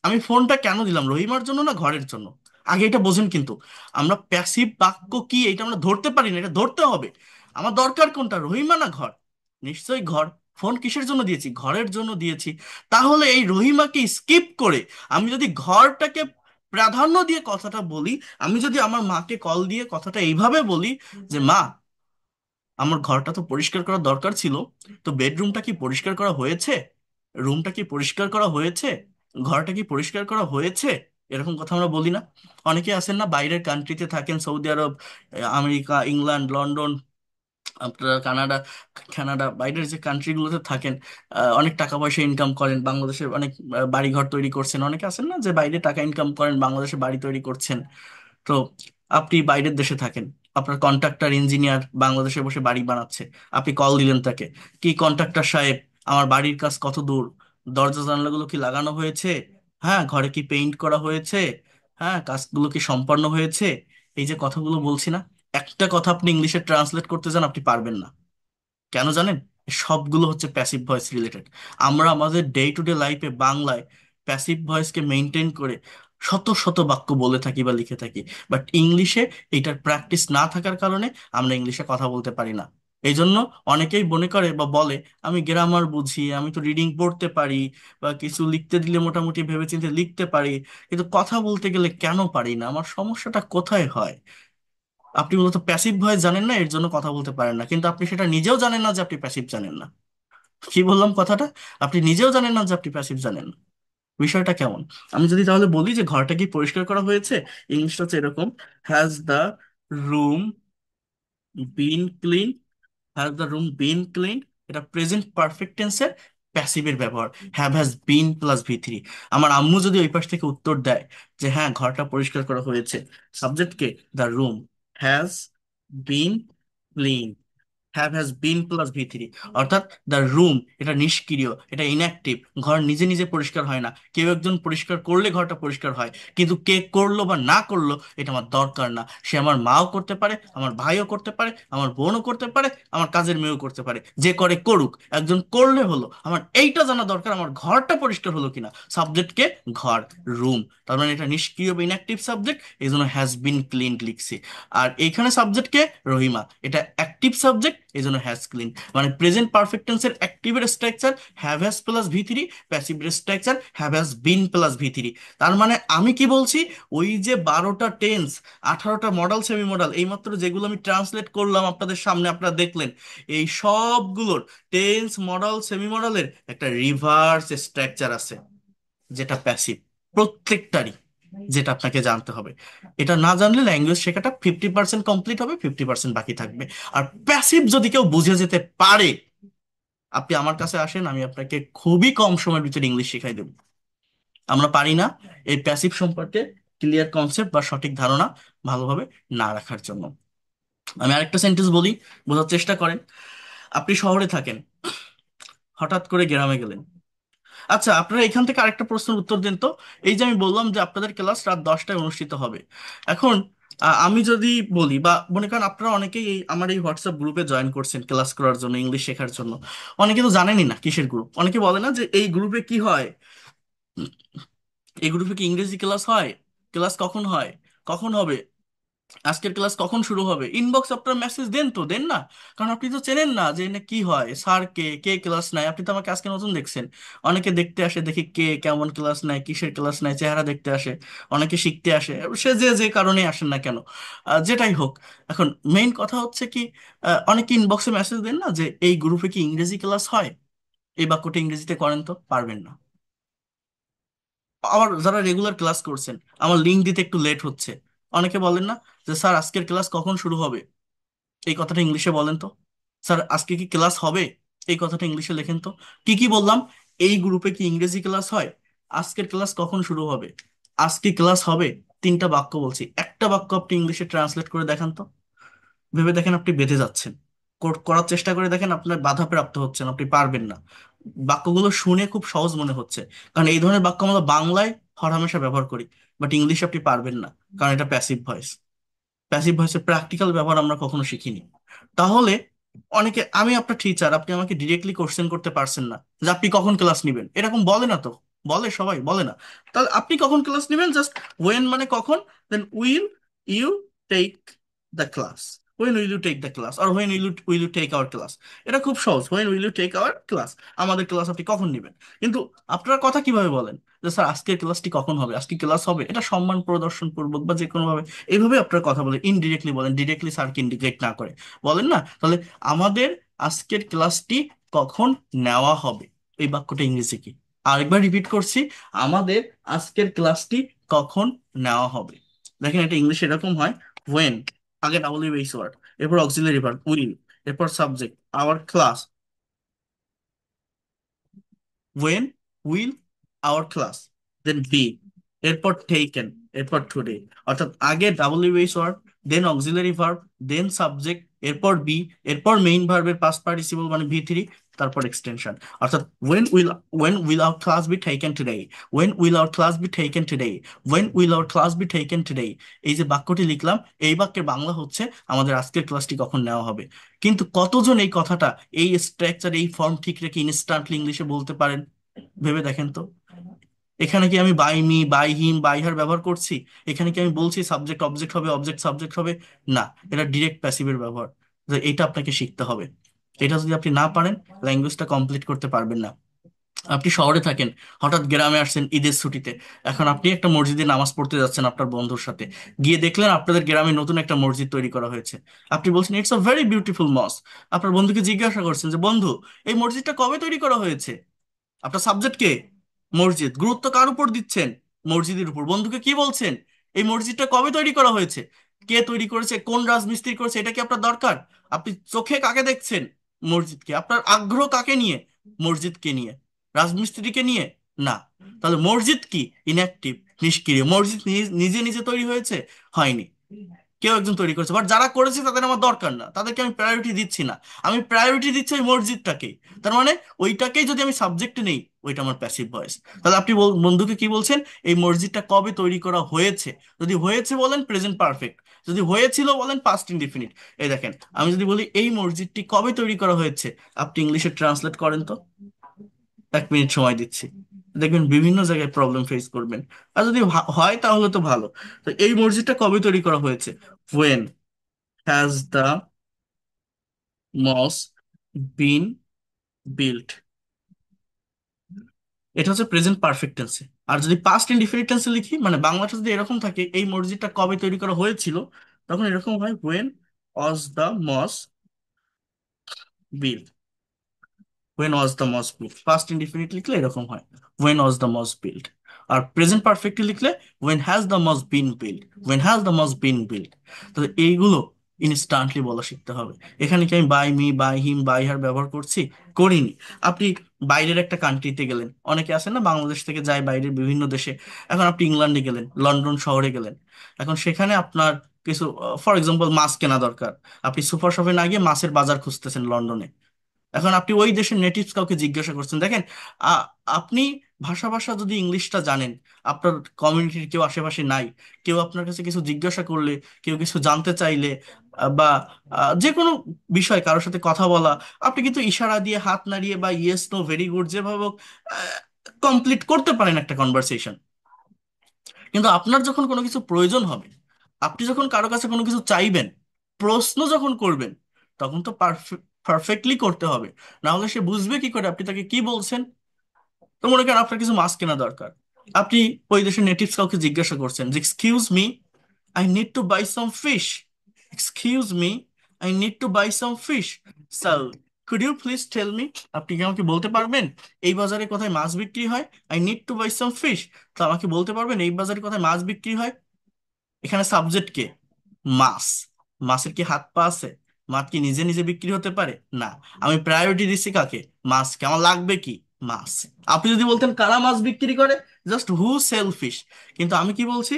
আমি ফোনটা কেন দিলাম, রহিমার জন্য না ঘরের জন্য? আগে এটা বোঝেন কিন্তু। আমরা প্যাসিভ বাক্য কি এটা আমরা ধরতে পারি না, এটা ধরতে হবে। আমার দরকার কোনটা, রহিমা না ঘর? নিশ্চয়ই ঘর। ফোন কিসের জন্য দিয়েছি, ঘরের জন্য দিয়েছি। তাহলে এই রহিমাকে স্কিপ করে আমি যদি ঘরটাকে প্রাধান্য দিয়ে কথাটা বলি, আমি যদি আমার মাকে কল দিয়ে কথাটা এইভাবে বলি যে মা, আমার ঘরটা তো পরিষ্কার করা দরকার ছিল, তো বেডরুমটা কি পরিষ্কার করা হয়েছে, রুমটা কি পরিষ্কার করা হয়েছে, ঘরটা কি পরিষ্কার করা হয়েছে? এরকম কথা আমরা বলি না? অনেকে আছেন না, বাইরের কান্ট্রিতে থাকেন, সৌদি আরব, আমেরিকা, ইংল্যান্ড, লন্ডন, আপনারা কানাডা, কানাডা, বাইরের যে কান্ট্রিগুলোতে থাকেন, অনেক টাকা পয়সা ইনকাম করেন, বাংলাদেশে অনেক বাড়িঘর তৈরি করছেন। অনেকে আছেন না যে বাইরে টাকা ইনকাম করেন, বাংলাদেশে বাড়ি তৈরি করছেন। তো আপনি বাইরের দেশে থাকেন, আপনার কন্ট্রাক্টর ইঞ্জিনিয়ার বাংলাদেশে বসে বাড়ি বানাচ্ছে, আপনি কল দিলেন তাকে, কি কন্ট্রাক্টর সাহেব, আমার বাড়ির কাজ কত দূর, দরজা জানালাগুলো কি লাগানো হয়েছে, হ্যাঁ ঘরে কি পেইন্ট করা হয়েছে, হ্যাঁ কাজগুলো কি সম্পন্ন হয়েছে? এই যে কথাগুলো বলছি না, একটা কথা আপনি ইংলিশে ট্রান্সলেট করতে যান, আপনি পারবেন না। কেন জানেন? সবগুলো হচ্ছে প্যাসিভ ভয়েস রিলেটেড। আমরা আমাদের ডে টু ডে লাইফে বাংলায় প্যাসিভ ভয়েসকে মেনটেন করে শত শত বাক্য বলে থাকি বা লিখে থাকি, বাট ইংলিশে এইটার প্র্যাকটিস না থাকার কারণে আমরা ইংলিশে কথা বলতে পারি না। এই জন্য অনেকেই মনে করে বা বলে আমি গ্রামার বুঝি, আমি তো রিডিং পড়তে পারি, বা কিছু লিখতে দিলে মোটামুটি ভেবেচিন্তে লিখতে পারি, কিন্তু কথা বলতে গেলে কেন পারি না, আমার সমস্যাটা কোথায় হয়? আপনি মূলত প্যাসিভ ভয়েস জানেন না, এর জন্য কথা বলতে পারেন না, কিন্তু আপনি সেটা নিজেও জানেন না যে আপনি প্যাসিভ জানেন না। কি বললাম কথাটা? আপনি নিজেও জানেন না যে আপনি প্যাসিভ জানেন না। বিষয়টা কেমন? আমি যদি তাহলে বলি যে ঘরটা কি পরিষ্কার করা হয়েছে, ইংলিশটা হচ্ছে এরকম: has the room been clean, has the room been clean. এটা প্রেজেন্ট পারফেক্ট টেন্সের প্যাসিভের ব্যবহার, have been plus V three. আমার আম্মু যদি ওই পাশ থেকে উত্তর দেয় যে হ্যাঁ ঘরটা পরিষ্কার করা হয়েছে, সাবজেক্টকে the room, has been clean, has been plus V three. অর্থাৎ দ্য রুম, এটা নিষ্ক্রিয়, এটা ইনঅ্যাক্টিভ। ঘর নিজে নিজে পরিষ্কার হয় না, কেউ একজন পরিষ্কার করলে ঘরটা পরিষ্কার হয়, কিন্তু কে করলো বা না করলো এটা আমার দরকার না। সে আমার মাও করতে পারে, আমার ভাইও করতে পারে, আমার বোনও করতে পারে, আমার কাজের মেয়েও করতে পারে, যে করে করুক, একজন করলে হলো। আমার এইটা জানা দরকার, আমার ঘরটা পরিষ্কার হলো কিনা। সাবজেক্টকে ঘর, রুম, তার মানে এটা নিষ্ক্রিয় বা ইনঅ্যাক্টিভ সাবজেক্ট, এই জন্য হ্যাজ বিন ক্লিন লিখছি। আর এইখানে সাবজেক্টকে রহিমা, এটা অ্যাক্টিভ সাবজেক্ট, এই জন্য হ্যাজ ক্লিন। মানে প্রেজেন্ট পারফেক্ট টেন্সের অ্যাক্টিভের structure have has plus V three, প্যাসিভের structure have has been plus V three. তার মানে আমি কি বলছি, ওই যে 12টা টেন্স, 18টা মডাল সেমি মডাল, এইমাত্র যেগুলো আমি ট্রান্সলেট করলাম আপনাদের সামনে, আপনারা দেখলেন, এই সবগুলোর টেন্স, মডাল, সেমি মডালের একটা রিভার্স স্ট্রাকচার আছে, যেটা প্যাসিভ, প্রত্যেকটারই, যেটা আপনাকে জানতে হবে। এটা না জানলে ল্যাঙ্গুয়েজ শেখাটা 50% কমপ্লিট হবে, 50% বাকি থাকবে। আর প্যাসিভ যদি কেউ বুঝে যেতে পারে, আপনি আমার কাছে আসেন, আমি আপনাকে খুবই কম সময়ের ভিতরে ইংলিশ শেখাই দেবো। আমরা পারি না এই প্যাসিভ সম্পর্কে ক্লিয়ার কনসেপ্ট বা সঠিক ধারণা ভালোভাবে না রাখার জন্য। আমি আরেকটা সেন্টেন্স বলি, বোঝার চেষ্টা করেন। আপনি শহরে থাকেন, হঠাৎ করে গ্রামে গেলেন। আচ্ছা, আপনারা এখান থেকে আরেকটা প্রশ্নের উত্তর দিন তো। এই যে আমি বললাম যে আপনাদের ক্লাস রাত 10টায় অনুষ্ঠিত হবে, এখন আমি যদি বলি, বা মনে করেন আপনারা অনেকেই আমার এই হোয়াটসঅ্যাপ গ্রুপে জয়েন করছেন ক্লাস করার জন্য, ইংলিশ শেখার জন্য। অনেকে তো জানেনই না কিসের গ্রুপ, অনেকে বলে না যে এই গ্রুপে কি হয়, এই গ্রুপে কি ইংরেজি ক্লাস হয়, ক্লাস কখন হয়, কখন হবে, আজকের ক্লাস কখন শুরু হবে। ইনবক্স আপনার মেসেজ দেন তো, দেন না? কারণ আপনি তো চেনেন না যে এনে কি হয়, স্যার কে, কে ক্লাস নেয়। আপনি তো আমাকে আজকে নতুন দেখছেন। অনেকে দেখতে আসে, দেখি কে কেমন ক্লাস নেয়, কিসের ক্লাস নেয়, চেহারা দেখতে আসে। অনেকে শিখতে আসে, সে যে যে কারণে আসেন না কেন, যেটাই হোক। এখন মেইন কথা হচ্ছে কি, অনেকে ইনবক্সে মেসেজ দেন না যে এই গ্রুপে কি ইংরেজি ক্লাস হয়, এই বাক্যটা ইংরেজিতে করেন তো, পারবেন না। আবার যারা রেগুলার ক্লাস করছেন, আমার লিঙ্ক দিতে একটু লেট হচ্ছে, অনেকে বলেন না যে স্যার আজকের ক্লাস কখন শুরু হবে, এই কথাটা ইংলিশে বলেন তো। স্যার আজকে কি ক্লাস হবে, এই কথাটা ইংলিশে লেখেন তো। কি কি বললাম, এই গ্রুপে কি ইংরেজি ক্লাস হয়, আজকের ক্লাস কখন শুরু হবে, আজকে ক্লাস হবে। তিনটা বাক্য বলছি, একটা বাক্য আপনি ইংলিশে ট্রান্সলেট করে দেখান তো। ভেবে দেখেন আপনি বেঁধে যাচ্ছেন, করার চেষ্টা করে দেখেন আপনার বাধাপ্রাপ্ত হচ্ছেন, আপনি পারবেন না। বাক্যগুলো শুনে খুব সহজ মনে হচ্ছে, কারণ এই ধরনের বাক্য আমরা বাংলায় হরহামেশা ব্যবহার করি, বাট ইংলিশে আপনি পারবেন না, কারণ এটা প্যাসিভ ভয়েস। প্যাসিভ ভয়েসের প্র্যাকটিক্যাল ব্যবহার আমরা কখনো শিখিনি। তাহলে অনেকে, আমি আপনার টিচার, আপনি আমাকে ডিরেক্টলি কোশ্চেন করতে পারছেন না যে আপনি কখন ক্লাস নেবেন, এরকম বলে না তো, বলে সবাই বলে না। তাহলে আপনি কখন ক্লাস নেবেন, জাস্ট ওয়েন মানে কখন, then will you take the class, when will you take the class, আর when will you take our class. এটা খুব সহজ, when will you take our class, আমাদের ক্লাস আপনি কখন নেবেন। কিন্তু আপনারা কথা কিভাবে বলেন যে স্যার আজকের ক্লাসটি কখন হবে, আজকে ক্লাস হবে, এটা সম্মান প্রদর্শন পূর্বক বা যে কোনো ভাবে এইভাবে আপনার কথা বলে, ইনডিরেক্টলি বলেন, ডিরেক্টলি স্যারকে ইন্ডিকেট না করে বলেন না। তাহলে আমাদের আজকের ক্লাসটি কখন নেওয়া হবে, এই বাক্যটা ইংরেজি কি? আরেকবার রিপিট করছি, আমাদের আজকের ক্লাসটি কখন নেওয়া হবে। দেখেন এটা ইংলিশে এরকম হয়, ওয়েন, আগে ডাব্লিউ বেস ওয়ার্ড, এরপর অক্সিলারি ভার্ব উইল, এরপর subject our class, when will our class, then be, এরপর taken, এরপর today। অর্থাৎ আগে WH word, then auxiliary verb, then subject, এরপর বি, এরপর মেইন ভার্বের পাস্ট পার্টিসিপল মানে V3, তারপর এক্সটেনশন। অর্থাৎ when will our class be taken today, when will our class be taken today, when will our class be taken today। এই যে বাক্যটি লিখলাম, এই বাক্যের বাংলা হচ্ছে আমাদের আজকের ক্লাসটি কখন নেওয়া হবে। কিন্তু কতজন এই কথাটা, এই স্ট্রাকচার, এই ফর্ম ঠিক রেখে ইনস্ট্যান্টলি ইংলিশে বলতে পারেন? ভেবে দেখেন তো। এখানে কি আমি by me, by him, by her ব্যবহার করছি? এখানে কি আমি বলছি সাবজেক্ট অবজেক্ট হবে, অবজেক্ট সাবজেক্ট হবে? না, এটা ডিরেক্ট প্যাসিভের ব্যবহার। তো এটা আপনাকে শিখতে হবে। এটা যদি আপনি না পারেন, ল্যাঙ্গুয়েজটা কমপ্লিট করতে পারবেন না। আপনি শহরে থাকেন, হঠাৎ গ্রামে আসছেন ঈদের ছুটিতে, এখন আপনি একটা মসজিদে নামাজ পড়তে যাচ্ছেন আপনার বন্ধুর সাথে, গিয়ে দেখলেন আপনাদের গ্রামে নতুন একটা মসজিদ তৈরি করা হয়েছে। আপনি বলছেন ইটস আ ভেরি বিউটিফুল মস। আপনার বন্ধুকে জিজ্ঞাসা করছেন যে বন্ধু, এই মসজিদটা কবে তৈরি করা হয়েছে? আপনার সাবজেক্ট কে? মসজিদ। গুরুত্ব কার উপর দিচ্ছেন? মসজিদের উপর। বন্ধুকে কি বলছেন? এই মসজিদটা কবে তৈরি করা হয়েছে, কে তৈরি করেছে, কোন রাজমিস্ত্রি করেছে, এটা কি আপনার দরকার? আপনি চোখে কাকে দেখছেন? মসজিদকে। আপনার আগ্রহ কাকে নিয়ে? মসজিদকে নিয়ে। রাজমিস্ত্রিকে নিয়ে? না। তাহলে মসজিদ কি? ইনঅ্যাক্টিভ, নিষ্ক্রিয়। মসজিদ নিজে নিজে তৈরি হয়েছে? হয়নি, কেউ একজন তৈরি করেছে, বাট যারা করেছে তাদের আমার দরকার না, তাদেরকে আমি প্রায়োরিটি দিচ্ছি না, আমি প্রায়োরিটি দিচ্ছি ওই মসজিদটাকে। তার মানে ওইটাকেই যদি আমি সাবজেক্টে নেই, ওইটা আমার প্যাসিভ ভয়েস। তাহলে আপনি বন্ধুকে কি বলছেন? এই মসজিদটা কবে তৈরি করা হয়েছে। যদি হয়েছে বলেন প্রেজেন্ট পারফেক্ট, যদি হয়েছিল বলেন পাস্ট ইনডিফিনিট। এই দেখেন, আমি যদি বলি এই মসজিদটি কবে তৈরি করা হয়েছে, আপনি ইংলিশে ট্রান্সলেট করেন তো। 1 মিনিট সময় দিচ্ছি, দেখবেন বিভিন্ন জায়গায় প্রবলেম ফেস করবেন। আর যদি হয় তাহলে তো ভালো। তো এই মসজিদটা কবে তৈরি করা হয়েছে? when has the mosque been built। এটা হচ্ছে প্রেজেন্ট পারফেক্ট টেন্সে। আর যদি পাস্ট ইনডিফিনিট টেন্সে লিখি, মানে বাংলাটা যদি এরকম থাকে, এই মসজিদটা কবে তৈরি করা হয়েছিল, তখন এরকম হয় when was the mosque built। when was the mosque built, first indefinite লিখলে এরকম হয় when was the mosque built। আর প্রেজেন্ট পারফেক্টলি লিখলে when has the mosque been built, when has the mosque been built। তো এইগুলো instantly বলা শিখতে হবে। এখানে কি আমি by me, by him, by her ব্যবহার করছি? করিনি। আপনি বাইরের একটা কান্ট্রিতে গেলেন, অনেকে আছেন না বাংলাদেশ থেকে যায় বাইরের বিভিন্ন দেশে। এখন আপনি ইংল্যান্ডে গেলেন, লন্ডন শহরে গেলেন, এখন সেখানে আপনার কিছু, ফর এক্সাম্পল মাছ কেনা দরকার। আপনি সুপার শপে না গিয়ে মাছের বাজার খুঁজতেছেন লন্ডনে। এখন আপনি ওই দেশের নেটিভস কাউকে জিজ্ঞাসা করছেন, দেখেন, আ- আপনি ভাষা ভাষা যদি ইংলিশটা জানেন, আপনার কমিউনিটির কেউ আশেপাশে নাই, কেউ আপনার কাছে কিছু জিজ্ঞাসা করলে, কেউ কিছু জানতে চাইলে, বা যে কোনো বিষয় কারোর সাথে কথা বলা, আপনি কিন্তু ইশারা দিয়ে, হাত নাড়িয়ে বা ইয়েস নো ভেরি গুড যেভাবে কমপ্লিট করতে পারেন একটা কনভারসেশন। কিন্তু আপনার যখন কোনো কিছু প্রয়োজন হবে, আপনি যখন কারো কাছে কোনো কিছু চাইবেন, প্রশ্ন যখন করবেন, তখন তো পারফেক্টলি করতে হবে, না হলে সে বুঝবে কি করে আপনি তাকে কি বলছেন। তো মনে করেন আপনার কিছু মাছ কেনা দরকার, আপনি ওই দেশের নেটিভস কাউকে জিজ্ঞাসা করছেন যে excuse me, I need to buy some fish. Excuse me, I need to buy some fish, sir could you please tell me, আপনি কি আমাকে বলতে পারবেন এই বাজারে কোথায় মাছ বিক্রি হয়? I need to buy some fish, তো আমাকে বলতে পারবেন এই বাজারে কোথায় মাছ বিক্রি হয়? এখানে সাবজেক্ট কে? মাছ। মাছের কি হাত পা আছে? মাছ কি নিজে নিজে বিক্রি হতে পারে? না। আমি প্রায়োরিটি দিচ্ছি কাকে? মাছকে। আমার লাগবে কি? মাছ। আপনি যদি বলতেন কারা মাছ বিক্রি করে, জাস্ট হু সেল ফিশ, কিন্তু আমি কি বলছি?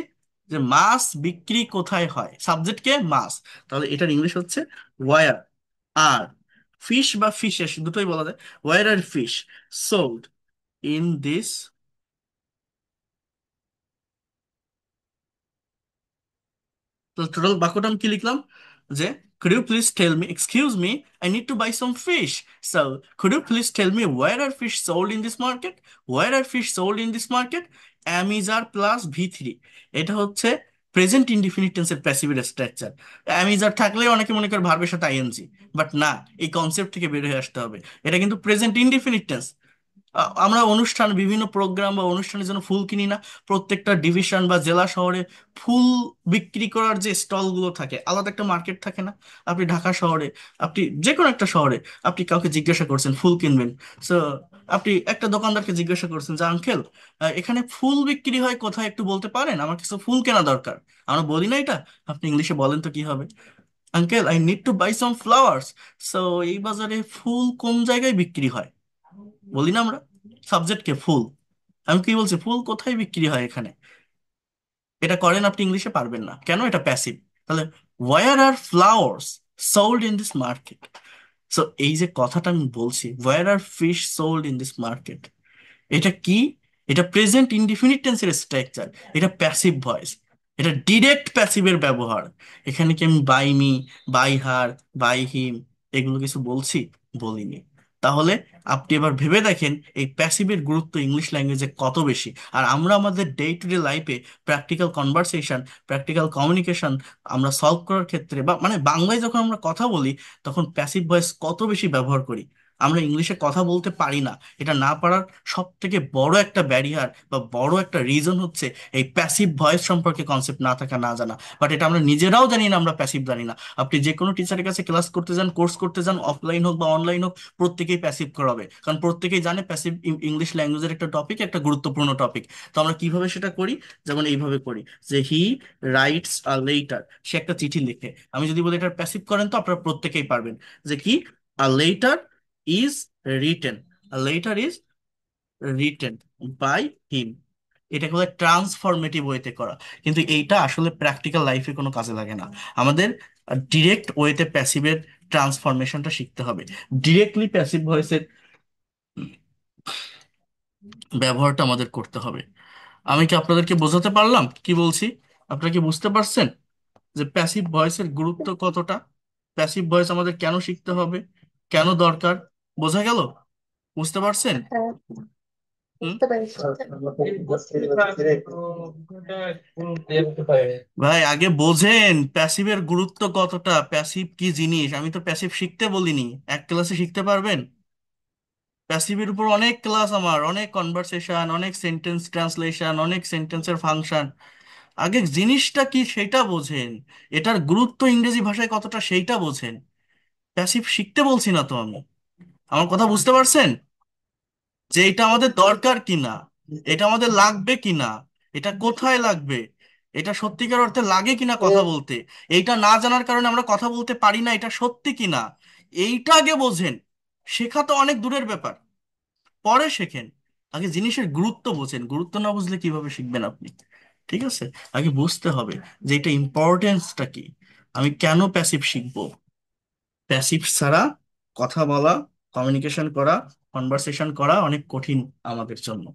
যে মাছ বিক্রি কোথায় হয়, সাবজেক্টকে মাছ, তাহলে এটার ইংলিশ হচ্ছে ওয়ার আর ফিশ বা ফিশেস দুটোই বলা যায়, where are fish sold in this. তো টোটাল বাক্যটা আমি কি লিখলাম, যে could you please tell me, excuse me, I need to buy some fish, so could you please tell me where are fish sold in this market, where are fish sold in this market, am is r plus v3। এটা হচ্ছে present indefinite টেন্সের passive structure. am is r থাকলে অনেকে মনে করে ভার্বের সাথে ING, but না, এই কনসেপ্ট থেকে বের হয়ে আসতে হবে, এটা কিন্তু প্রেজেন্ট ইনডিফিনিট টেন্স। আমরা অনুষ্ঠান, বিভিন্ন প্রোগ্রাম বা অনুষ্ঠানের জন্য ফুল কিনি না, প্রত্যেকটা ডিভিশন বা জেলা শহরে ফুল বিক্রি করার যে স্টলগুলো থাকে, আলাদা একটা মার্কেট থাকে না? আপনি ঢাকা শহরে, আপনি যে কোনো একটা শহরে, আপনি কাউকে জিজ্ঞাসা করছেন ফুল কিনবেন, সো আপনি একটা দোকানদারকে জিজ্ঞাসা করছেন যে আঙ্কেল, এখানে ফুল বিক্রি হয় কোথায়, একটু বলতে পারেন, আমার কিছু ফুল কেনা দরকার। আমরা বলি না এটা? আপনি ইংলিশে বলেন তো কি হবে, uncle I need to buy some flowers, so এই বাজারে ফুল কোন জায়গায় বিক্রি হয়, বলি না আমরা? সাবজেক্টকে ফুল, আমি কি বলছি, ফুল কোথায় বিক্রি হয় এখানে। এটা করেন আপনি ইংলিশে পারবেন না, কেন? এটা প্যাসিভ। তাহলে where are flowers sold in this market, so এই যে কথাটা আমি বলছি, where are fish sold in this market, এটা কি? এটা প্রেজেন্ট ইনডিফিনিট টেন্সের স্ট্রাকচার, এটা প্যাসিভ ভয়েস, এটা ডিরেক্ট প্যাসিভের ব্যবহার। এখানে কি আমি by me, by her, by him এগুলো কিছু বলছি? বলিনি। তাহলে আপনি এবার ভেবে দেখেন এই প্যাসিভের গুরুত্ব ইংলিশ ল্যাঙ্গুয়েজে কত বেশি। আর আমরা আমাদের ডে টু ডে লাইফে প্র্যাকটিক্যাল কনভারসেশন, প্র্যাকটিক্যাল কমিউনিকেশন আমরা সলভ করার ক্ষেত্রে, বা মানে বাংলায় যখন আমরা কথা বলি, তখন প্যাসিভ ভয়েস কত বেশি ব্যবহার করি। আমরা ইংলিশে কথা বলতে পারি না, এটা না পারার সব থেকে বড় একটা ব্যারিয়ার বা বড় একটা রিজন হচ্ছে এই প্যাসিভ ভয়েস সম্পর্কে কনসেপ্ট না থাকা, না জানা। বাট এটা আমরা নিজেরাও জানি না, আমরা প্যাসিভ জানি না। আপনি যে কোনো টিচারের কাছে ক্লাস করতে যান, কোর্স করতে যান, অফলাইন হোক বা অনলাইন হোক, প্রত্যেকেই প্যাসিভ করাবে, কারণ প্রত্যেকেই জানে প্যাসিভ ইংলিশ ল্যাঙ্গুয়েজের একটা টপিক, একটা গুরুত্বপূর্ণ টপিক। তো আমরা কিভাবে সেটা করি? যেমন এইভাবে করি, যে হি রাইটস আ লেটার, সে একটা চিঠি লিখে। আমি যদি বলি এটা প্যাসিভ করেন, তো আপনারা প্রত্যেকেই পারবেন যে কি, a letter is written, a letter is written by him. এটাকে বলে ট্রান্সফরমেটিভ ওয়েতে করা। কিন্তু এইটা আসলে প্র্যাকটিক্যাল লাইফে কোনো কাজে লাগে না। আমাদের ডিরেক্ট ওয়েতে প্যাসিভের ট্রান্সফরমেশনটা শিখতে হবে, ডিরেক্টলি প্যাসিভ ভয়েসের ব্যবহারটা আমাদের করতে হবে। আমি কি আপনাদেরকে বোঝাতে পারলাম কি বলছি? আপনারা কি বুঝতে পারছেন যে প্যাসিভ ভয়েসের গুরুত্ব কতটা, প্যাসিভ ভয়েস আমাদের কেন শিখতে হবে, কেন দরকার? বোঝা গেল? বুঝতে পারছেন? হ্যাঁ, হুম? বুঝতে পেরেছি। ভাই আগে বোঝেন প্যাসিভের গুরুত্ব কতটা, প্যাসিভ কি জিনিস। আমি তো প্যাসিভ শিখতে বলিনি, এক ক্লাসে শিখতে পারবেন? প্যাসিভের উপর অনেক ক্লাস, আমার অনেক কনভারসেশন, অনেক সেন্টেন্স ট্রান্সলেশন, অনেক সেন্টেন্সের ফাংশন। আগে জিনিসটা কি সেটা বোঝেন, এটার গুরুত্ব ইংরেজি ভাষায় কতটা সেইটা বোঝেন। প্যাসিভ শিখতে বলছি না তো আমি। আমার কথা বুঝতে পারছেন? যে এটা আমাদের দরকার কিনা, এটা আমাদের লাগবে কিনা, এটা কোথায় লাগবে, এটা সত্যিকার অর্থে লাগে কিনা কথা বলতে, এইটা না জানার কারণে আমরা কথা বলতে পারি না, এটা সত্যি কিনা, এইটা আগে বোঝেন। শেখা তো অনেক দূরের ব্যাপার, পরে শেখেন। আগে জিনিসের গুরুত্ব বোঝেন, গুরুত্ব না বুঝলে কিভাবে শিখবেন আপনি? ঠিক আছে, আগে বুঝতে হবে যে এটা ইম্পর্টেন্সটা কি, আমি কেন প্যাসিভ শিখবো। প্যাসিভ ছাড়া কথা বলা, কমিউনিকেশন করা, কনভারসেশন করা অনেক কঠিন আমাদের জন্য।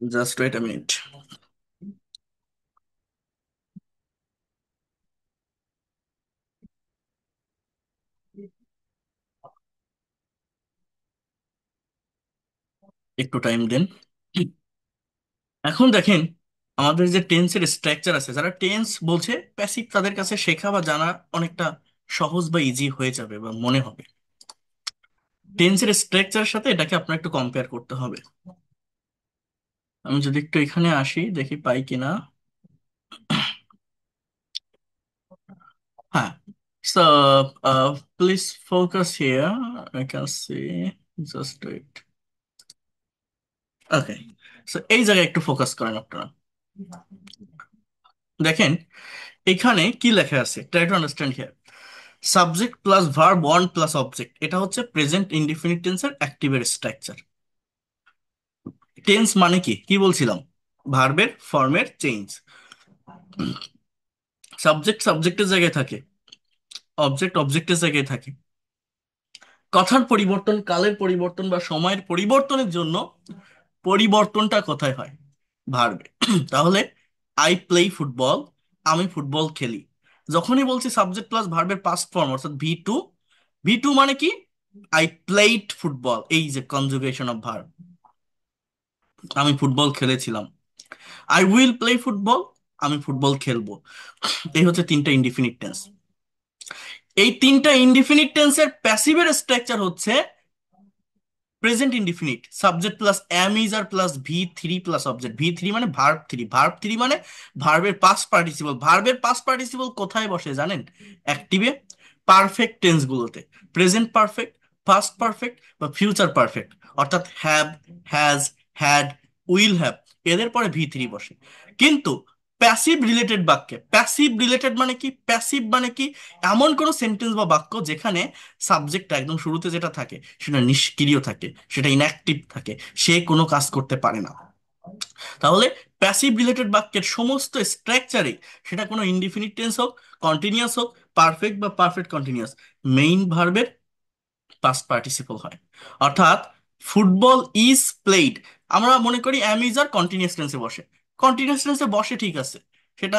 Just wait a minute. একটু টাইম দেন। এখন দেখেন, আমাদের যে টেন্সের স্ট্রাকচার আছে, যারা টেন্স বলছে প্যাসিভ, তাদের কাছে শেখা বা জানা অনেকটা সহজ বা ইজি হয়ে যাবে বা মনে হবে। টেন্সের স্ট্রাকচারের সাথে এটাকে আপনার একটু কম্পেয়ার করতে হবে। আমি যদি একটু এখানে আসি, দেখি পাই কিনা। হ্যাঁ, so please focus here, I can see, just wait, okay. So এই জায়গায় একটু ফোকাস করেন আপনারা। দেখেন এখানে কি লেখা আছে, try to understand here. Subject plus verb one plus object, এটা হচ্ছে প্রেজেন্ট ইনডিফিনিট টেন্সের অ্যাক্টিভের স্ট্রাকচার। টেন্স মানে কি কি বলছিলাম? ভার্বের ফর্মের চেঞ্জ। সাবজেক্ট সাবজেক্টের জায়গায় থাকে, অবজেক্ট অবজেক্টের জায়গায় থাকে। কথার পরিবর্তন, কালের পরিবর্তন বা সময়ের পরিবর্তনের জন্য পরিবর্তনটা কোথায় হয়? ভার্বে। তাহলে আই প্লে ফুটবল, আমি ফুটবল খেলি। যখনই বলছি সাবজেক্ট প্লাস ভার্বের পাস্ট ফর্ম অর্থাৎ ভি টু, ভি টু মানে কি? আই প্লেড ফুটবল, এই যে কনজুগেশন অফ ভার্ব, আমি ফুটবল খেলেছিলাম। আই উইল প্লে ফুটবল, আমি ফুটবল খেলবো। এই হচ্ছে তিনটা ইনডিফিনিট টেন্স। এই তিনটা ইনডিফিনিট টেন্সের প্যাসিভের স্ট্রাকচার হচ্ছে present indefinite, subject plus am is are plus ভি3 প্লাস অবজেক্ট। ভি3 মানে ভার্ব 3, ভার্ব 3 মানে ভার্বের পাস্ট পার্টিসিপল। ভার্বের পাস্ট পার্টিসিপল কোথায় বসে জানেন? অ্যাক্টিভে, পারফেক্ট টেন্স গুলোতে, প্রেজেন্ট পারফেক্ট, পাস্ট পারফেক্ট বা ফিউচার পারফেক্ট। অর্থাৎ have, has, had, will have, এদের পরে ভি3 বসে। কিন্তু প্যাসিভ রিলেটেড বাক্যে, প্যাসিভ রিলেটেড মানে কি? প্যাসিভ মানে কি? এমন কোন সেন্টেন্স বা বাক্য যেখানে সাবজেক্টটা একদম শুরুতে যেটা থাকে সেটা নিষ্ক্রিয় থাকে, সেটা ইনঅ্যাক্টিভ থাকে, সে কোনো কাজ করতে পারে না। তাহলে প্যাসিভ রিলেটেড বাক্যের সমস্ত স্ট্রাকচারে, সেটা কোনো ইনডিফিনিট টেন্স হোক, কন্টিনিউয়াস হোক, পারফেক্ট বা পারফেক্ট কন্টিনিউয়াস, মেইন ভার্বের পাস্ট পার্টিসিপল হয়। অর্থাৎ ফুটবল ইজ প্লেড, আমরা মনে করি অ্যাম ইজ আর কন্টিনিউয়াস টেন্সে বসে। কন্টিনিউয়াস টেন্সে বসে ঠিক আছে, সেটা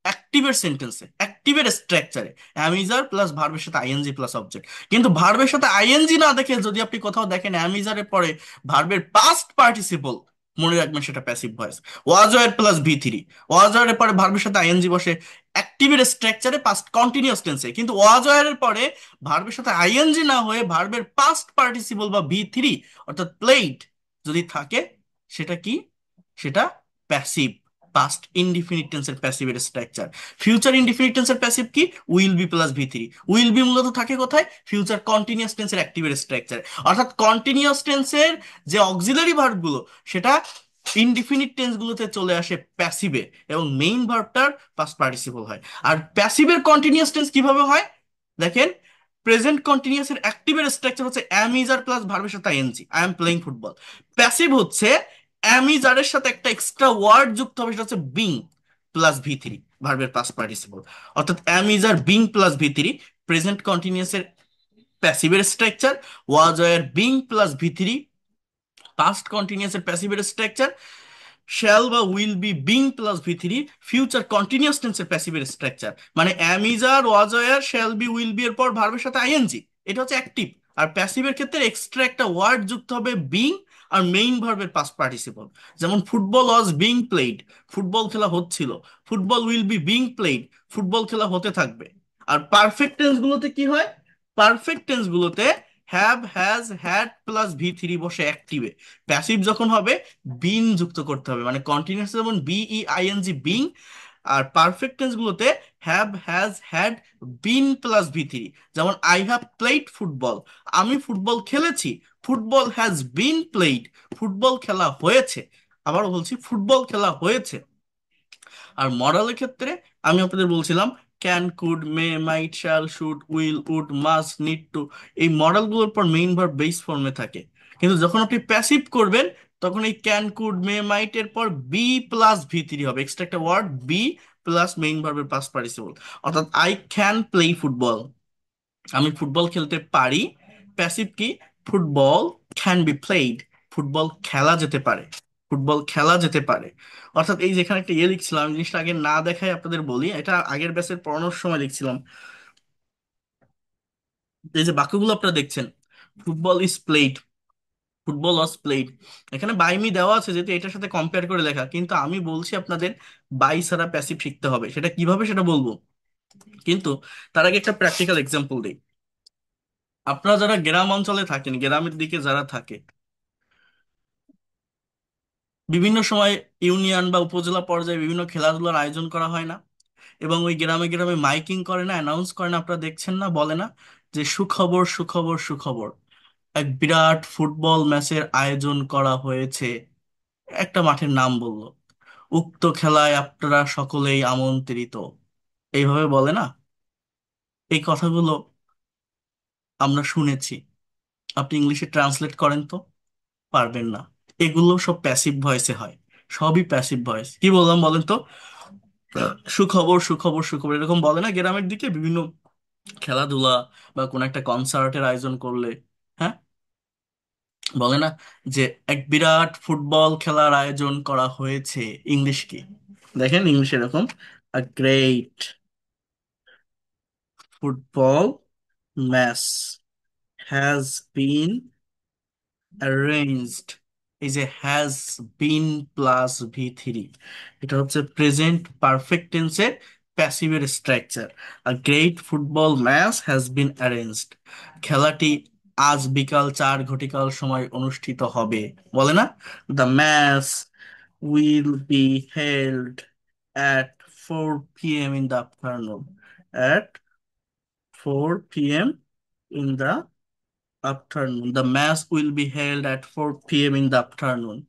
অ্যাক্টিভের সেন্টেন্সে, অ্যাক্টিভের স্ট্রাকচারে অ্যাম ইজ আর প্লাস ভার্বের সাথে আইএনজি প্লাস অবজেক্ট। কিন্তু ভার্বের সাথে আইএনজি না দেখে যদি আপনি কোথাও দেখেন অ্যাম ইজ এর পরে ভার্বের পাস্ট পার্টিসিপল, মনে রাখবেন সেটা passive voice. Was were plus ভি3, ওয়াজ ওয়ার পরে ভার্বের সাথে আইএনজি বসে অ্যাক্টিভের স্ট্রাকচারে পাস্ট কন্টিনিউয়াস টেন্সে। কিন্তু ওয়াজ ওয়ার পরে ভার্বের সাথে আইএনজি না হয়ে ভার্বের পাস্ট পার্টিসিপল বা ভি3 অর্থাৎ প্লেড যদি থাকে, সেটা কি? সেটা প্যাসিভ, পাস্ট ইনডিফিনিট টেন্সের প্যাসিভের স্ট্রাকচার। ফিউচার ইনডিফিনিট টেন্সের প্যাসিভ কি? উইল বি প্লাস ভি3। উইল বি মূলত থাকে কোথায়? ফিউচার কন্টিনিউয়াস টেন্সের অ্যাক্টিভের স্ট্রাকচার। অর্থাৎ কন্টিনিউয়াস টেন্সের যে অক্সিলারি ভার্ব গুলো, সেটা ইনডিফিনিট টেন্স গুলোতে চলে আসে প্যাসিভে, এবং মেইন ভার্বটার পাস্ট পার্টিসিপল হয়। আর প্যাসিভের কন্টিনিউয়াস টেন্স কিভাবে হয় দেখেন। প্রেজেন্ট কন্টিনিউয়াস এর অ্যাক্টিভের স্ট্রাকচার হচ্ছে অ্যাম ইজ আর প্লাস ভার্বের সাথে I N G, I am playing football. Passive হচ্ছে অ্যাম ইজ আর এর সাথে একটা এক্সট্রা ওয়ার্ড যুক্ত হবে, সেটা হচ্ছে বিং প্লাস ভি3, ভার্বের পাস্ট পার্টিসিপল। অর্থাৎ am is are being plus ভি3 প্রেজেন্ট কন্টিনিউয়াস এর প্যাসিভের structure, was were being plus ভি3 পাস্ট কন্টিনিউয়াস এর প্যাসিভের স্ট্রাকচার, শ্যাল বা উইল বি বিং প্লাস ভি3 ফিউচার কন্টিনিউয়াস টেন্সের প্যাসিভের স্ট্রাকচার। মানে am is are, was were, shall be, will be এর পর ভার্বের সাথে আইএনজি, এটা হচ্ছে অ্যাক্টিভ। আর প্যাসিভের ক্ষেত্রে এক্সট্রা একটা ওয়ার্ড যুক্ত হবে বিং আর মেইন ভার্বের পাস্ট পার্টিসিপল। যেমন football was being played, football খেলা হচ্ছিল। Football will be being played, football খেলা হতে থাকবে। আর পারফেক্ট টেন্স গুলোতে কি হয়? পারফেক্ট টেন্স গুলোতে হ্যাভ, হ্যাজ, হ্যাড প্লাস ভি3 বসে অ্যাক্টিভে। প্যাসিভ যখন হবে বিন যুক্ত করতে হবে, মানে কন্টিনিউয়াস যেমন বিই আইএনজি বিং, আর পারফেক্ট টেন্স গুলোতে have, has, had, been plus ভি3। যেমন আই হ্যাভ প্লেড ফুটবল, আমি ফুটবল খেলেছি। Football has been played, football খেলা হয়েছে। আবারও বলছি, ফুটবল খেলা হয়েছে। আর মরালের ক্ষেত্রে আমি আপনাদের বলছিলাম can, could, may, might, shall, should, will, would, must, need to, এই মডেলগুলোর পর মেইন ভার্ব বেস ফর্মে থাকে। কিন্তু যখন আপনি প্যাসিভ করবেন, তখন এই ক্যান, কুড, মে, মাইট এর পর বি প্লাস ভি3 হবে, এক্সট্রা একটা ওয়ার্ড বি প্লাস মেইন ভার্বের পাস্ট পার্টিসিপল। অর্থাৎ আই ক্যান প্লে ফুটবল, আমি ফুটবল খেলতে পারি। প্যাসিভ কি? Football can be played, football খেলা যেতে পারে, ফুটবল খেলা যেতে পারে। অর্থাৎ এই যেখানে একটা ইয়ে লিখছিলাম, আমি জিনিসটা আগে না দেখাই আপনাদের বলি, এটা আগের ব্যাচের পড়ানোর সময় লিখছিলাম। এই যে বাক্যগুলো আপনারা দেখছেন, football is played, football was played, এখানে বাই মি দেওয়া আছে যেহেতু এটার সাথে কম্পেয়ার করে লেখা, কিন্তু আমি বলছি আপনাদের বাই ছাড়া প্যাসিভ শিখতে হবে। সেটা কিভাবে সেটা বলবো, কিন্তু তার আগে একটা প্র্যাকটিক্যাল এক্সাম্পল দিই। আপনারা যারা গ্রাম অঞ্চলে থাকেন, গ্রামের দিকে যারা থাকে, বিভিন্ন সময় ইউনিয়ন বা উপজেলা পর্যায়ে বিভিন্ন খেলাধুলার আয়োজন করা হয় না? এবং ওই গ্রামে গ্রামে মাইকিং করে না, অ্যানাউন্স করে না, আপনারা দেখছেন না, বলে না যে সুখবর, সুখবর, সুখবর, এক বিরাট ফুটবল ম্যাচের আয়োজন করা হয়েছে, একটা মাঠের নাম বললো, উক্ত খেলায় আপনারা সকলেই আমন্ত্রিত, এইভাবে বলে না? এই কথাগুলো আমরা শুনেছি। আপনি ইংলিশে ট্রান্সলেট করেন তো, পারবেন না। এগুলো সব প্যাসিভ ভয়েসে হয়, সবই প্যাসিভ ভয়েস। কি বললাম বলেন তো? সুখবর সুখবর সুখবর এরকম বলে না গ্রামের দিকে বিভিন্ন খেলাধুলা বা কোন একটা কনসার্টের আয়োজন করলে? হ্যাঁ, বলে না যে এক বিরাট ফুটবল খেলার আয়োজন করা হয়েছে। ইংলিশ কি? দেখেন ইংলিশ এরকম: আ great football match has been arranged. এই যে হ্যাজ বিন প্লাস ভি3, এটা হচ্ছে প্রেজেন্ট পারফেক্ট টেন্সের প্যাসিভের structure. A great football match has been arranged, খেলাটি আজ বিকাল 4 ঘটিকার সময় অনুষ্ঠিত হবে। বলে না, the match will be held at 4 p.m. in the afternoon. At 4 p.m. in the afternoon. The match will be held at 4 p.m. in the afternoon.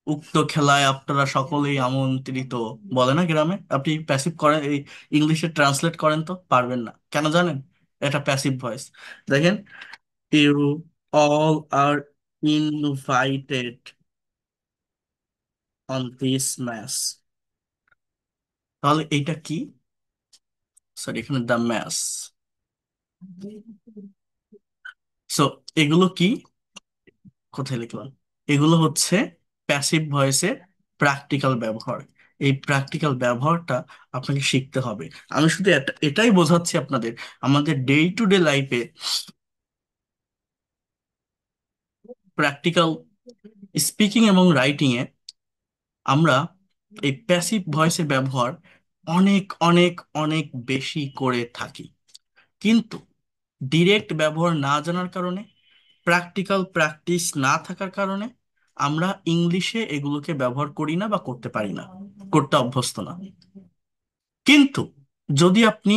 উক্ত খেলায় আপনারা সকলেই আমন্ত্রিত। বলে না গ্রামে? আপনি প্যাসিভ করেন, এই ইংলিশে ট্রান্সলেট করেন তো, পারবেন না। কেন জানেন? এটা প্যাসিভ ভয়েস। দেখেন, you all are invited on this match. তাহলে এইটা কি? সরি, এখানে দ্য ম্যাচ। সো এগুলো কি? কোথায় লিখলাম? এগুলো হচ্ছে প্যাসিভ ভয়েসের প্র্যাকটিক্যাল ব্যবহার। এই প্র্যাকটিক্যাল ব্যবহারটা আপনাকে শিখতে হবে। আমি শুধু এটাই বোঝাচ্ছি আপনাদের, আমাদের ডে টু ডে লাইফে প্র্যাকটিক্যাল স্পিকিং এবং রাইটিং এ আমরা এই প্যাসিভ ভয়েসের ব্যবহার অনেক অনেক অনেক বেশি করে থাকি। কিন্তু ডিরেক্ট ব্যবহার না জানার কারণে, প্র্যাকটিক্যাল প্র্যাকটিস না থাকার কারণে আমরা ইংলিশে এগুলোকে ব্যবহার করি না বা করতে পারি না, করতে অভ্যস্ত না। কিন্তু যদি আপনি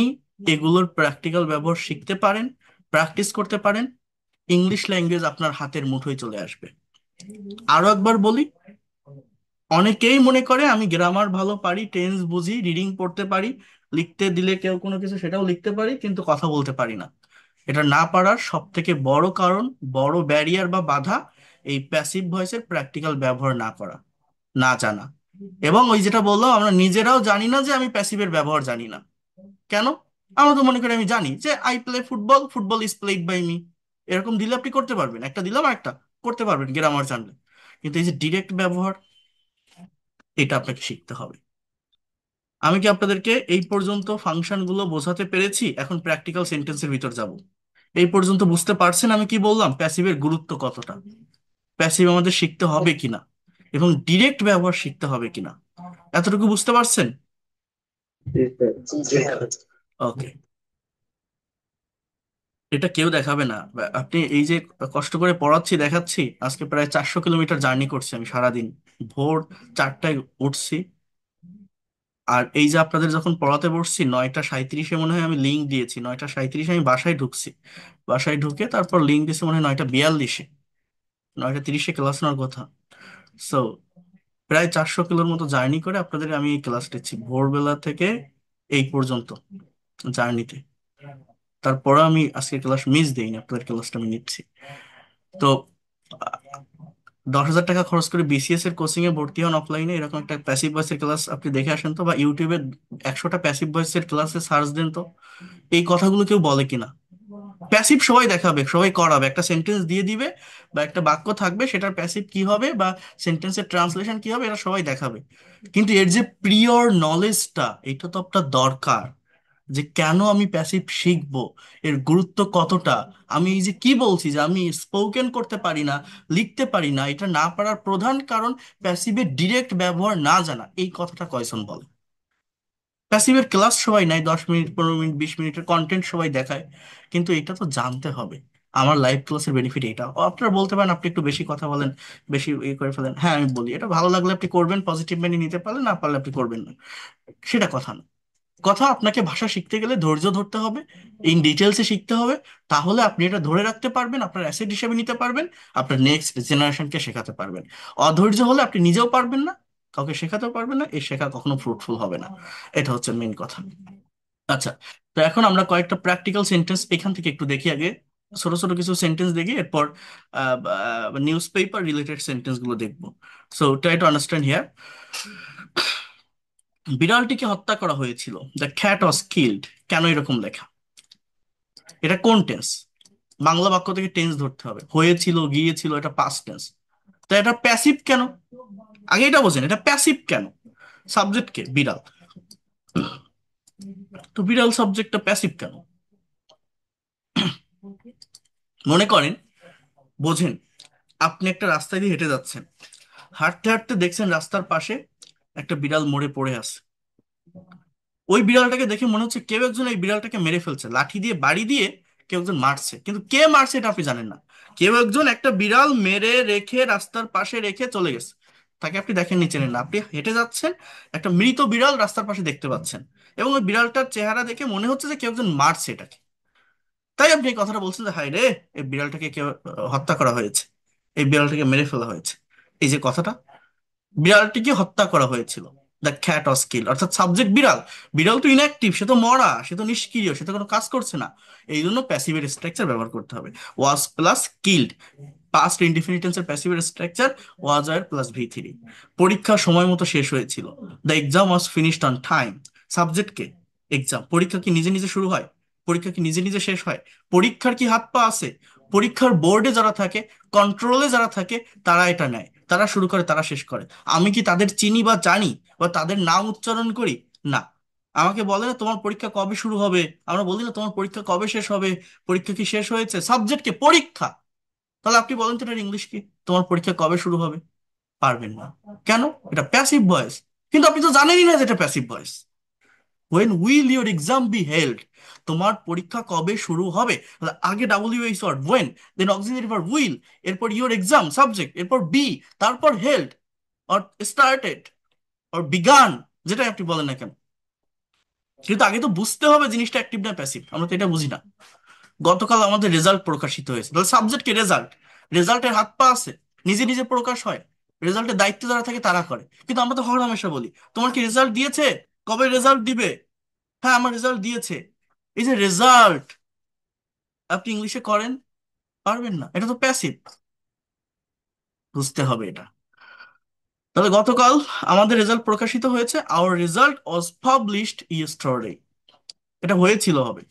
এগুলোর প্র্যাকটিক্যাল ব্যবহার শিখতে পারেন, প্র্যাকটিস করতে পারেন, ইংলিশ ল্যাঙ্গুয়েজ আপনার হাতের মুঠোয় চলে আসবে। আরো একবার বলি, অনেকেই মনে করে আমি গ্রামার ভালো পারি, টেন্স বুঝি, রিডিং পড়তে পারি, লিখতে দিলে কেউ কোনো কিছু সেটাও লিখতে পারি, কিন্তু কথা বলতে পারি না। এটা না পারার সব থেকে বড় কারণ, বড় ব্যারিয়ার বা বাধা, এই প্যাসিভ ভয়েসের প্র্যাকটিক্যাল ব্যবহার না করা, না জানা। এবং ওই যেটা বললাম, আমরা নিজেরাও জানি না যে আমি প্যাসিভের ব্যবহার জানি না। কেন? আমরা তো মনে করি আমি জানি যে I play football, football is played by me. এরকম দিলে আপনি করতে পারবেন, একটা দিলাম আর একটা করতে পারবেন গ্রামার জানলে। কিন্তু এই যে ডিরেক্ট ব্যবহার, এটা আপনাকে শিখতে হবে। আমি কি আপনাদেরকে এই পর্যন্ত ফাংশন গুলো বোঝাতে পেরেছি? এখন প্র্যাকটিক্যাল সেন্টেন্সের ভিতর যাব। এই পর্যন্ত বুঝতে পারছেন আমি কি বললাম, প্যাসিভের গুরুত্ব কতটা, প্যাসিভ আমাদের শিখতে হবে কিনা, এবং ডিরেক্ট ব্যবহার শিখতে হবে কিনা? এতটুকু বুঝতে পারছেন? ওকে। এটা কেউ দেখাবে না। আপনি এই যে কষ্ট করে পড়াচ্ছি দেখাচ্ছি, আজকে প্রায় 400 কিলোমিটার জার্নি করছি আমি সারাদিন। ভোর 4টায় উঠছি, আর এই যে আপনাদের যখন পড়াতে বসছি 9টা 37-এ মনে হয় আমি লিঙ্ক দিয়েছি, 9টা 37-এ আমি বাসায় ঢুকছি। বাসায় ঢুকে তারপর লিঙ্ক দিয়েছি মনে হয় 9টা 42-এ, 9টা 30-এ ক্লাস নেওয়ার কথা। সো প্রায় 400 কিলোর মতো জার্নি করে আপনাদের আমি এই ক্লাস নিচ্ছি ভোরবেলা থেকে এই পর্যন্ত জার্নিতে। তারপরে আমি আজকে ক্লাস মিস দেইনি, আপনাদের ক্লাসটা আমি নিচ্ছি। তো 10,000 টাকা খরচ করে বিসিএস এর কোচিং এ ভর্তি হন অফলাইনে, এরকম একটা প্যাসিভ ভয়েসের ক্লাস আপনি দেখে আসেন তো, বা ইউটিউবে 100টা প্যাসিভ ভয়েসের ক্লাসে সার্চ দেন তো, এই কথাগুলো কেউ বলে কিনা? প্যাসিভ সবাই দেখাবে, সবাই করাবে, একটা সেন্টেন্স দিয়ে দিবে বা একটা বাক্য থাকবে, সেটার প্যাসিভ কি হবে বা সেন্টেন্সের ট্রান্সলেশন কি হবে, এটা সবাই দেখাবে। কিন্তু এর যে প্রিয়র নলেজটা, এটা তো আপনার দরকার। যে কেন আমি প্যাসিভ শিখবো, এর গুরুত্ব কতটা। আমি এই যে কি বলছি যে আমি স্পোকেন করতে পারি না, লিখতে পারি না, এটা না পারার প্রধান কারণ প্যাসিভের ডিরেক্ট ব্যবহার না জানা। এই কথাটা কয়জন বলে? প্যাসিভের ক্লাস সবাই নাই, 10 মিনিট 15 মিনিট 20 মিনিটের কন্টেন্ট সবাই দেখায়, কিন্তু এটা তো জানতে হবে। আমার লাইভ ক্লাসের বেনিফিট এটা। ও, আপনারা বলতে পারেন আপনি একটু বেশি কথা বলেন, বেশি ইয়ে করে ফেলেন। হ্যাঁ, আমি বলি এটা ভালো লাগলে আপনি করবেন, পজিটিভ মেনে নিতে পারলে, না পারলে আপনি করবেন না, সেটা কথা না। কথা, আপনাকে ভাষা শিখতে গেলে ধৈর্য ধরতে হবে, ইন ডিটেলসে শিখতে হবে। তাহলে আপনি এটা ধরে রাখতে পারবেন, আপনার অ্যাসেট হিসেবে নিতে পারবেন, আপনার নেক্সট জেনারেশনকে শেখাতে পারবেন। অধৈর্য হলে আপনি নিজেও পারবেন না, কাউকে শেখাতেও পারবেন না, এই শেখা কখনো ফ্রুটফুল হবে না। এটা হচ্ছে মেইন কথা। আচ্ছা, তো এখন আমরা কয়েকটা প্র্যাকটিক্যাল সেন্টেন্স এখান থেকে একটু দেখি আগে। ছোট ছোট কিছু সেন্টেন্স দেখি, এরপর নিউজ পেপার রিলেটেড সেন্টেন্স গুলো দেখবো। So try to understand here. বিড়ালটিকে হত্যা করা হয়েছিল, দ্য ক্যাট ওয়াজ কিল্ড। কেন এরকম লেখা? এটা কোন টেন্স? বাংলা বাক্য থেকে টেন্স ধরতে হবে। হয়েছিল, গিয়েছিল, এটা পাস্ট টেন্স। তো এটা প্যাসিভ কেন? আগে এটা বোঝেন, এটা প্যাসিভ কেন? সাবজেক্ট কে? বিড়াল। তো বিড়াল সাবজেক্টটা প্যাসিভ কেন? মনে করেন, বোঝেন, আপনি একটা রাস্তা দিয়ে হেঁটে যাচ্ছেন, হাঁটতে হাঁটতে দেখছেন রাস্তার পাশে একটা বিড়াল মরে পড়ে আছে। ওই বিড়ালটাকে দেখে মনে হচ্ছে কেউ একজন এই বিড়ালটাকে মেরে ফেলছে, লাঠি দিয়ে, বাড়ি দিয়ে কেউ একজন মারছে, কিন্তু কে মারছে এটা আপনি জানেন না। কেউ একজন একটা বিড়াল মেরে রেখে রাস্তার পাশে রেখে চলে গেছে। তাকে আপনি দেখেননি, চেনেন না, আপনি হেঁটে যাচ্ছেন, একটা মৃত বিড়াল রাস্তার পাশে দেখতে পাচ্ছেন, এবং ওই বিড়ালটার চেহারা দেখে মনে হচ্ছে যে কেউ একজন মারছে এটাকে। তাই আপনি এই কথাটা বলছেন যে হায় রে, এই বিড়ালটাকে কেউ হত্যা করা হয়েছে, এই বিড়ালটাকে মেরে ফেলা হয়েছে। এই যে কথাটা, বিড়ালটিকে হত্যা করা হয়েছিল, দ্য ক্যাট ওয়াজ কিল্ড, অর্থাৎ সাবজেক্ট বিড়াল। বিড়াল তো ইনঅ্যাক্টিভ, সে তো মরা, সে তো নিষ্ক্রিয়, সে তো কোনো কাজ করছে না। এই জন্য প্যাসিভের স্ট্রাকচার ব্যবহার করতে হবে। ওয়াজ প্লাস কিল্ড, পাস্ট ইনডিফিনিট টেন্সের প্যাসিভের স্ট্রাকচার ওয়াজ আর প্লাস ভি3। পরীক্ষা সময় মতো শেষ হয়েছিল, the exam was finished on time. Subject K? Exam. পরীক্ষা কি নিজে নিজে শুরু হয়? পরীক্ষা কি নিজে নিজে শেষ হয়? পরীক্ষার কি হাত পা আছে? পরীক্ষার বোর্ডে যারা থাকে, কন্ট্রোলে যারা থাকে, তারা এটা নেয়, তারা শুরু করে, তারা শেষ করে। আমি কি তাদের চিনি বা জানি বা তাদের নাম উচ্চারণ করি? না। আমাকে বলে না তোমার পরীক্ষা কবে শুরু হবে, আমরা বলি না তোমার পরীক্ষা কবে শেষ হবে, পরীক্ষা কি শেষ হয়েছে? সাবজেক্টকে, পরীক্ষা। তাহলে আপনি বলেন তো এটার ইংলিশ কি? তোমার পরীক্ষা কবে শুরু হবে? পারবেন না। কেন? এটা প্যাসিভ ভয়েস। কিন্তু আপনি তো জানেনই না যে এটা passive voice. When will your exam be held, তোমার পরীক্ষা কবে শুরু হবে, তাহলে আগে W H word when, then auxiliary verb will, এরপর ইউর এক্সাম সাবজেক্ট, এরপর বি, তারপর held or started or began, যেটাই আপনি বলেন না কেন। কিন্তু আগে তো বুঝতে হবে জিনিসটা অ্যাক্টিভ না প্যাসিভ, আমরা তো এটা বুঝি না। গতকাল আমাদের রেজাল্ট প্রকাশিত হয়েছে, তাহলে সাবজেক্ট কি? রেজাল্ট। রেজাল্টের হাত পা আছে? নিজে নিজে প্রকাশ হয়? রেজাল্টের দায়িত্ব যারা থাকে তারা করে। কিন্তু আমরা তো হর হামেশা বলি তোমার কি রেজাল্ট দিয়েছে, কবে রেজাল্ট দিবে? হ্যাঁ, আমার রেজাল্ট দিয়েছে। এই যে রেজাল্ট, আপনি ইংলিশে করেন, পারবেন না, এটা তো প্যাসিভ। বুঝতে হবে এটা। তাহলে গতকাল আমাদের রেজাল্ট প্রকাশিত হয়েছে, our result was published yesterday, এটা হয়েছিল হবে।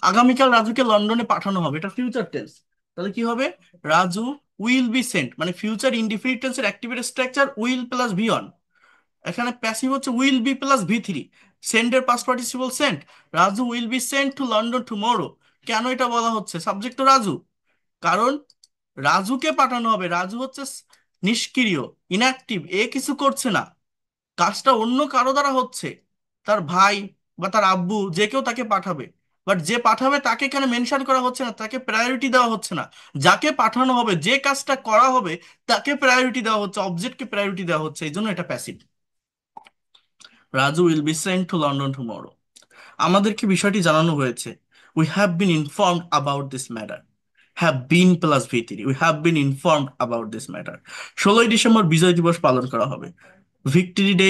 আগামীকাল রাজুকে লন্ডনে পাঠানো হবে, এটা ফিউচার টেন্স। তাহলে কি হবে? রাজু উইল বি সেন্ট, মানে ফিউচার ইনডিফিনিট টেন্সের অ্যাক্টিভের structure will plus V one. এখানে প্যাসিভ হচ্ছে উইল বি প্লাস ভি3। সেন্ডের past participle sent. Raju will be sent to London tomorrow. কেন এটা বলা হচ্ছে? সাবজেক্ট তো রাজু। কারণ রাজুকে পাঠানো হবে, রাজু হচ্ছে নিষ্ক্রিয়, ইনঅ্যাক্টিভ, এ কিছু করছে না, কাজটা অন্য কারো দ্বারা হচ্ছে, তার ভাই বা তার আব্বু, যে কেউ তাকে পাঠাবে। বাট যে পাঠাবে তাকে এখানে মেনশন করা হচ্ছে না, তাকে প্রায়োরিটি দেওয়া হচ্ছে না। যাকে পাঠানো হবে, যে কাজটা করা হবে, তাকে প্রায়োরিটি দেওয়া হচ্ছে, অবজেক্টকে প্রায়োরিটি দেওয়া হচ্ছে, এই জন্য এটা passive. Raju will be sent to London tomorrow. আমাদেরকে বিষয়টি জানানো হয়েছে, we have been informed about this matter. Have been plus ভি3, we have been informed about this matter. 16ই ডিসেম্বর বিজয় দিবস পালন করা হবে। Victory day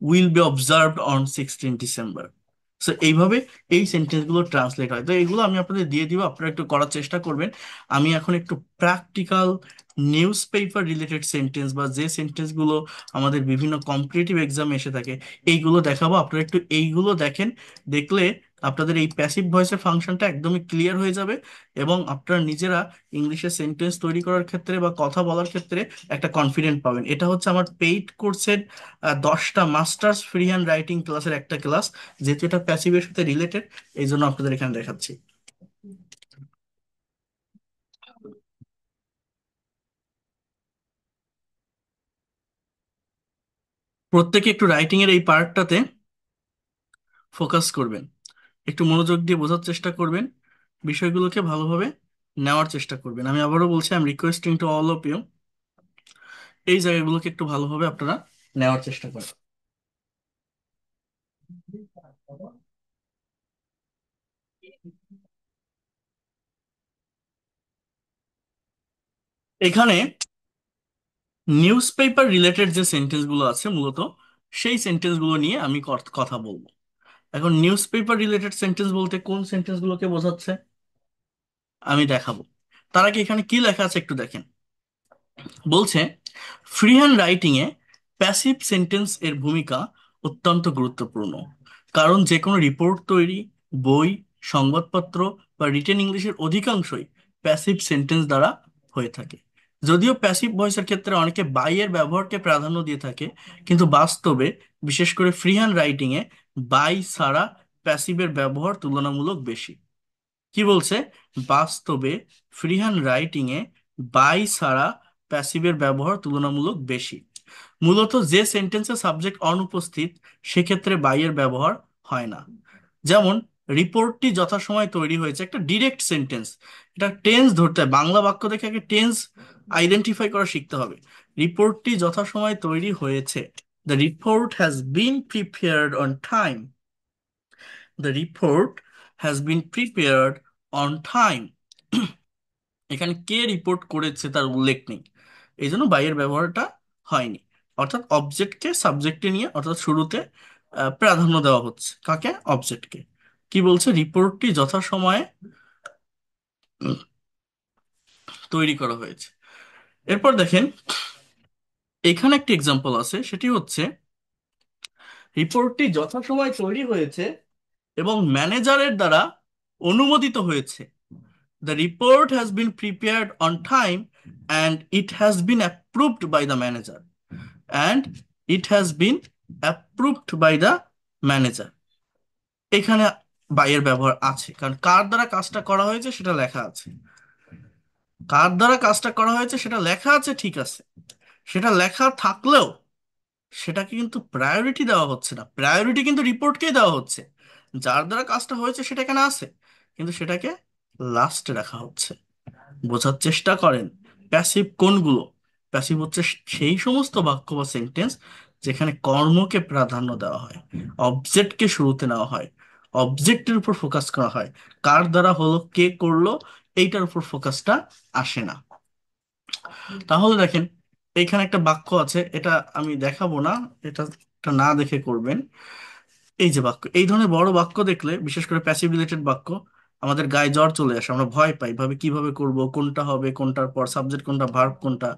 will be observed on 16 December. So এইভাবে এই সেন্টেন্সগুলো ট্রান্সলেট হয়। তো এগুলো আমি আপনাদের দিয়ে দিব, আপনারা একটু করার চেষ্টা করবেন। আমি এখন একটু practical news paper related sentence, বা যে সেন্টেন্সগুলো আমাদের বিভিন্ন কম্পিটিটিভ এক্সামে এসে থাকে, এইগুলো দেখাবো। আপনারা একটু এইগুলো দেখেন, দেখলে আপনাদের এই প্যাসিভ ভয়েসের ফাংশনটা একদমই ক্লিয়ার হয়ে যাবে, এবং আপনারা নিজেরা ইংলিশে সেন্টেন্স তৈরি করার ক্ষেত্রে বা কথা বলার ক্ষেত্রে একটা কনফিডেন্ট পাবেন। এটা হচ্ছে আমার পেইড কোর্সের 10টা মাস্টার্স ফ্রি হ্যান্ড রাইটিং ক্লাসের একটা ক্লাস। যেহেতু এটা প্যাসিভের সাথে রিলেটেড, এই জন্য আপনাদের এখানে দেখাচ্ছি। প্রত্যেকে একটু রাইটিং এর এই পার্টটাতে ফোকাস করবেন, একটু মনোযোগ দিয়ে বোঝার চেষ্টা করবেন, বিষয়গুলোকে ভালোভাবে নেওয়ার চেষ্টা করবেন। আমি আবারও বলছি, I am requesting to all of you, এই জায়গাগুলোকে একটু ভালোভাবে আপনারা নেওয়ার চেষ্টা করেন। এখানে নিউজ পেপার রিলেটেড যে সেন্টেন্সগুলো আছে মূলত, সেই সেন্টেন্সগুলো নিয়ে আমি কথা বলবো। এখন নিউজ পেপার রিলেটেড সেন্টেন্স বলতে কোন সেন্টেন্স গুলোকে বোঝাচ্ছে আমি দেখাবো। তার আগে এখানে কি লেখা আছে একটু দেখেন। বলছে ফ্রি হ্যান্ড রাইটিং এ প্যাসিভ সেন্টেন্স এর ভূমিকা অত্যন্ত গুরুত্বপূর্ণ, কারণ যে কোনো রিপোর্ট তৈরি, বই, সংবাদপত্র বা রিটেন ইংলিশের অধিকাংশই প্যাসিভ সেন্টেন্স দ্বারা হয়ে থাকে। যদিও প্যাসিভ ভয়েসের ক্ষেত্রে অনেকে বাই এর ব্যবহারকে প্রাধান্য দিয়ে থাকে, কিন্তু বাস্তবে বিশেষ করে ফ্রি হ্যান্ড রাইটিং এ বাই ছাড়া প্যাসিভের ব্যবহার তুলনামূলক বেশি। কি বলছে? বাস্তবে ফ্রিহ্যান্ড রাইটিং এ বাই ছাড়া প্যাসিভের ব্যবহার তুলনামূলক বেশি। মূলত যে সেন্টেন্সে সাবজেক্ট অনুপস্থিত সেক্ষেত্রে বাই এর ব্যবহার হয় না। যেমন রিপোর্টটি যথাসময়ে তৈরি হয়েছে, একটা ডিরেক্ট সেন্টেন্স। এটা টেন্স ধরতে হয়, বাংলা বাক্য দেখে আগে টেন্স আইডেন্টিফাই করা শিখতে হবে। রিপোর্টটি যথাসময়ে তৈরি হয়েছে, the report has been prepared on time. The report has been prepared on time. এখানে কে রিপোর্ট করেছে তার উল্লেখ নেই, এই জন্য বাইয়ের ব্যবহারটা হয়নি। অর্থাৎ অবজেক্টকে সাবজেক্টে নিয়ে, অর্থাৎ শুরুতে প্রাধান্য দেওয়া হচ্ছে কাকে? অবজেক্টকে। কি বলছে? রিপোর্টটি যথাসময়ে উম, তৈরি করা হয়েছে। এরপর দেখেন এখানে একটি এক্সাম্পল আছে, সেটি হচ্ছে রিপোর্টটি যথাসময়ে তৈরি হয়েছে এবং ম্যানেজারের দ্বারা অনুমোদিত হয়েছে। The report has been prepared on time and it has been approved by the manager. And it has been approved by the manager. এখানে বাইয়ের ব্যবহার আছে, কারণ কার দ্বারা কাজটা করা হয়েছে সেটা লেখা আছে। কার দ্বারা কাজটা করা হয়েছে সেটা লেখা আছে, ঠিক আছে। সেটা লেখা থাকলেও সেটাকে কিন্তু প্রায়োরিটি দেওয়া হচ্ছে না, প্রায়োরিটি কিন্তু রিপোর্টকেই দেওয়া হচ্ছে। যার দ্বারা কাজটা হয়েছে সেটা এখানে আছে, কিন্তু সেটাকে লাস্টে রাখা হচ্ছে। বোঝার চেষ্টা করেন প্যাসিভ কোনগুলো। প্যাসিভ হচ্ছে সেই সমস্ত বাক্য বা সেন্টেন্স যেখানে কর্মকে প্রাধান্য দেওয়া হয়, অবজেক্টকে শুরুতে নেওয়া হয়, অবজেক্টের উপর ফোকাস করা হয়। কার দ্বারা হলো, কে করলো, এইটার উপর ফোকাসটা আসে না। তাহলে দেখেন এইখানে একটা বাক্য আছে, এটা আমি দেখাবো না, এটা এটা না দেখে করবেন। এই যে বাক্য, এই ধরনের বড় বাক্য দেখলে, বিশেষ করে প্যাসিভ রিলেটেড বাক্য, আমাদের গায়ে জ্বর চলে আসে, আমরা ভয় পাই, ভাবে কিভাবে করব, কোনটা হবে, কোনটার পর সাবজেক্ট কোনটা, ভার্ব কোনটা।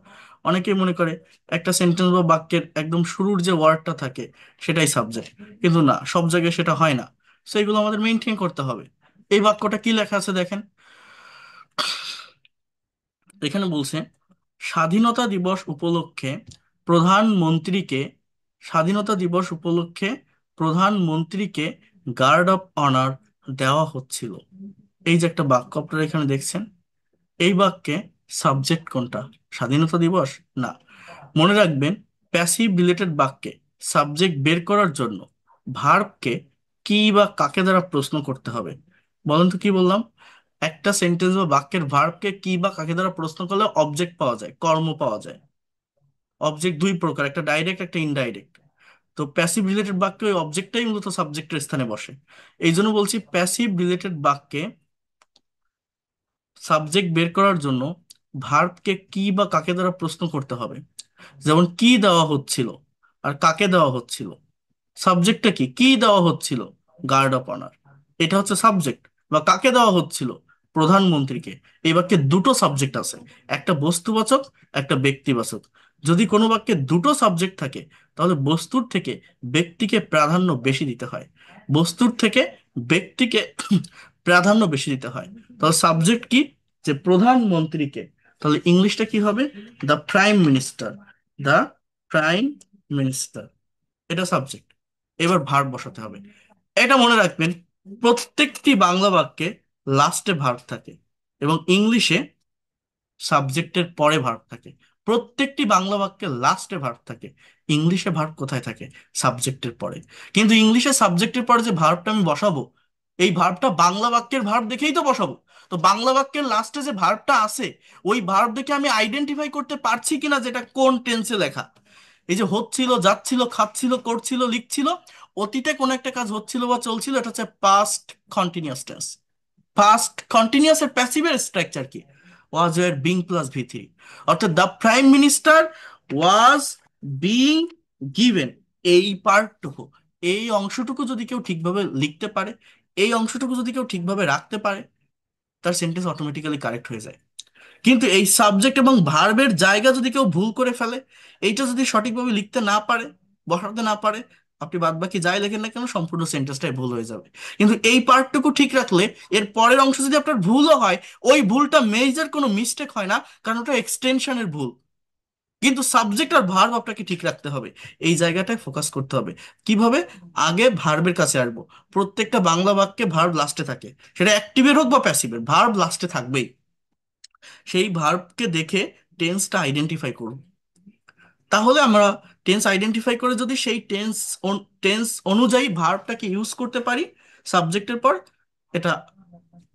অনেকেই মনে করে একটা সেন্টেন্স বা বাক্যের একদম শুরুর যে ওয়ার্ডটা থাকে সেটাই সাবজেক্ট, কিন্তু না, সব জায়গায় সেটা হয় না। সো এগুলো আমাদের মেনটেন করতে হবে। এই বাক্যটা কি লেখা আছে দেখেন। এখানে বলছে স্বাধীনতা দিবস উপলক্ষে প্রধানমন্ত্রীকে স্বাধীনতা দিবস উপলক্ষে প্রধানমন্ত্রীকে গার্ড অফ অনার দেওয়া হচ্ছিল। এই যে একটা বাক্য আপনারা এখানে দেখছেন, এই বাক্যে সাবজেক্ট কোনটা? স্বাধীনতা দিবস? না। মনে রাখবেন প্যাসিভ রিলেটেড বাক্যে সাবজেক্ট বের করার জন্য ভার্বকে কি বা কাকে দ্বারা প্রশ্ন করতে হবে। বলেন তো কি বললাম? একটা সেন্টেন্স বা বাক্যের ভার্বকে কি বা কাকে দ্বারা প্রশ্ন করলে অবজেক্ট পাওয়া যায়, কর্ম পাওয়া যায়। অবজেক্ট দুই প্রকার, একটা ডাইরেক্ট, একটা ইনডাইরেক্ট। তো প্যাসিভ রিলেটেড বাক্যে ওই অবজেক্টটাই মূলত সাবজেক্টের স্থানে বসে। এই জন্য বলছি প্যাসিভ রিলেটেড বাক্যে সাবজেক্ট বের করার জন্য ভার্বকে কি বা কাকে দ্বারা প্রশ্ন করতে হবে। যেমন কি দেওয়া হচ্ছিল আর কাকে দেওয়া হচ্ছিল। সাবজেক্টটা কি? কি দেওয়া হচ্ছিল? Guard of honour. এটা হচ্ছে সাবজেক্ট। বা কাকে দেওয়া হচ্ছিল? প্রধানমন্ত্রীকে। এই বাক্যে দুটো সাবজেক্ট আছে, একটা বস্তুবাচক, একটা ব্যক্তিবাচক। যদি কোনো বাক্যে দুটো সাবজেক্ট থাকে তাহলে বস্তুর থেকে ব্যক্তিকে প্রাধান্য বেশি দিতে হয়, বস্তুর থেকে ব্যক্তিকে প্রাধান্য বেশি দিতে হয়। তাহলে সাবজেক্ট কি? যে প্রধানমন্ত্রীকে। তাহলে ইংলিশটা কি হবে? The prime minister. The prime minister, এটা সাবজেক্ট। এবার ভার্ব বসাতে হবে। এটা মনে রাখবেন, প্রত্যেকটি বাংলা বাক্যে লাস্টে ভার্ব থাকে এবং ইংলিশে সাবজেক্টের পরে ভার্ব থাকে। প্রত্যেকটি বাংলা বাক্যে লাস্টে ভার্ব থাকে, ইংলিশে ভার্ব কোথায় থাকে? সাবজেক্টের পরে। কিন্তু ইংলিশে সাবজেক্টের পরে যে ভার্বটা আমি বসাবো, এই ভার্বটা বাংলা বাক্যের ভার্ব দেখেই তো বসাবো। তো বাংলা বাক্যের লাস্টে যে ভার্বটা আছে, ওই ভার্ব দেখে আমি আইডেন্টিফাই করতে পারছি কিনা যেটা কোন টেন্সে লেখা। এই যে হচ্ছিল, যাচ্ছিল, খাচ্ছিল, করছিল, লিখছিল, অতীতে কোনো একটা কাজ হচ্ছিল বা চলছিল, এটা হচ্ছে past continuous tense. Past continuous এর প্যাসিভের স্ট্রাকচার কি? Was were being plus V three. অর্থাৎ the prime minister was being given, এই পার্টটুকু, এই অংশটুকু যদি কেউ ঠিকভাবে লিখতে পারে, এই অংশটুকু যদি কেউ ঠিকভাবে রাখতে পারে, তার সেন্টেন্স অটোমেটিক্যালি কারেক্ট হয়ে যায়। কিন্তু এই সাবজেক্ট এবং ভার্বের জায়গা যদি কেউ ভুল করে ফেলে, এইটা যদি সঠিকভাবে লিখতে না পারে, বসাতে না পারে, আপনি বাদ বাকি যাই লেখেন না কেন সম্পূর্ণ সেন্টেন্সটাই ভুল হয়ে যাবে। কিন্তু এই পার্টটুকু ঠিক রাখলে এর পরের অংশ যদি আপনার ভুলও হয়, ওই ভুলটা মেজর কোনো মিস্টেক হয় না, কারণ ওটা এক্সটেনশনের ভুল। কিন্তু সাবজেক্ট আর ভার্ব আপনাকে ঠিক রাখতে হবে, এই জায়গাটায় ফোকাস করতে হবে। কিভাবে? আগে ভার্বের কাছে আসবো। প্রত্যেকটা বাংলা বাক্যে ভার্ব লাস্টে থাকে, সেটা অ্যাক্টিভের হোক বা প্যাসিভের, ভার্ব লাস্টে থাকবেই। সেই ভার্বকে দেখে টেন্সটা আইডেন্টিফাই করুন। তাহলে আমরা টেন্স আইডেন্টিফাই করে যদি সেই টেন্স অনুযায়ী ভার্বটাকে ইউজ করতে পারি সাবজেক্টের পর, এটা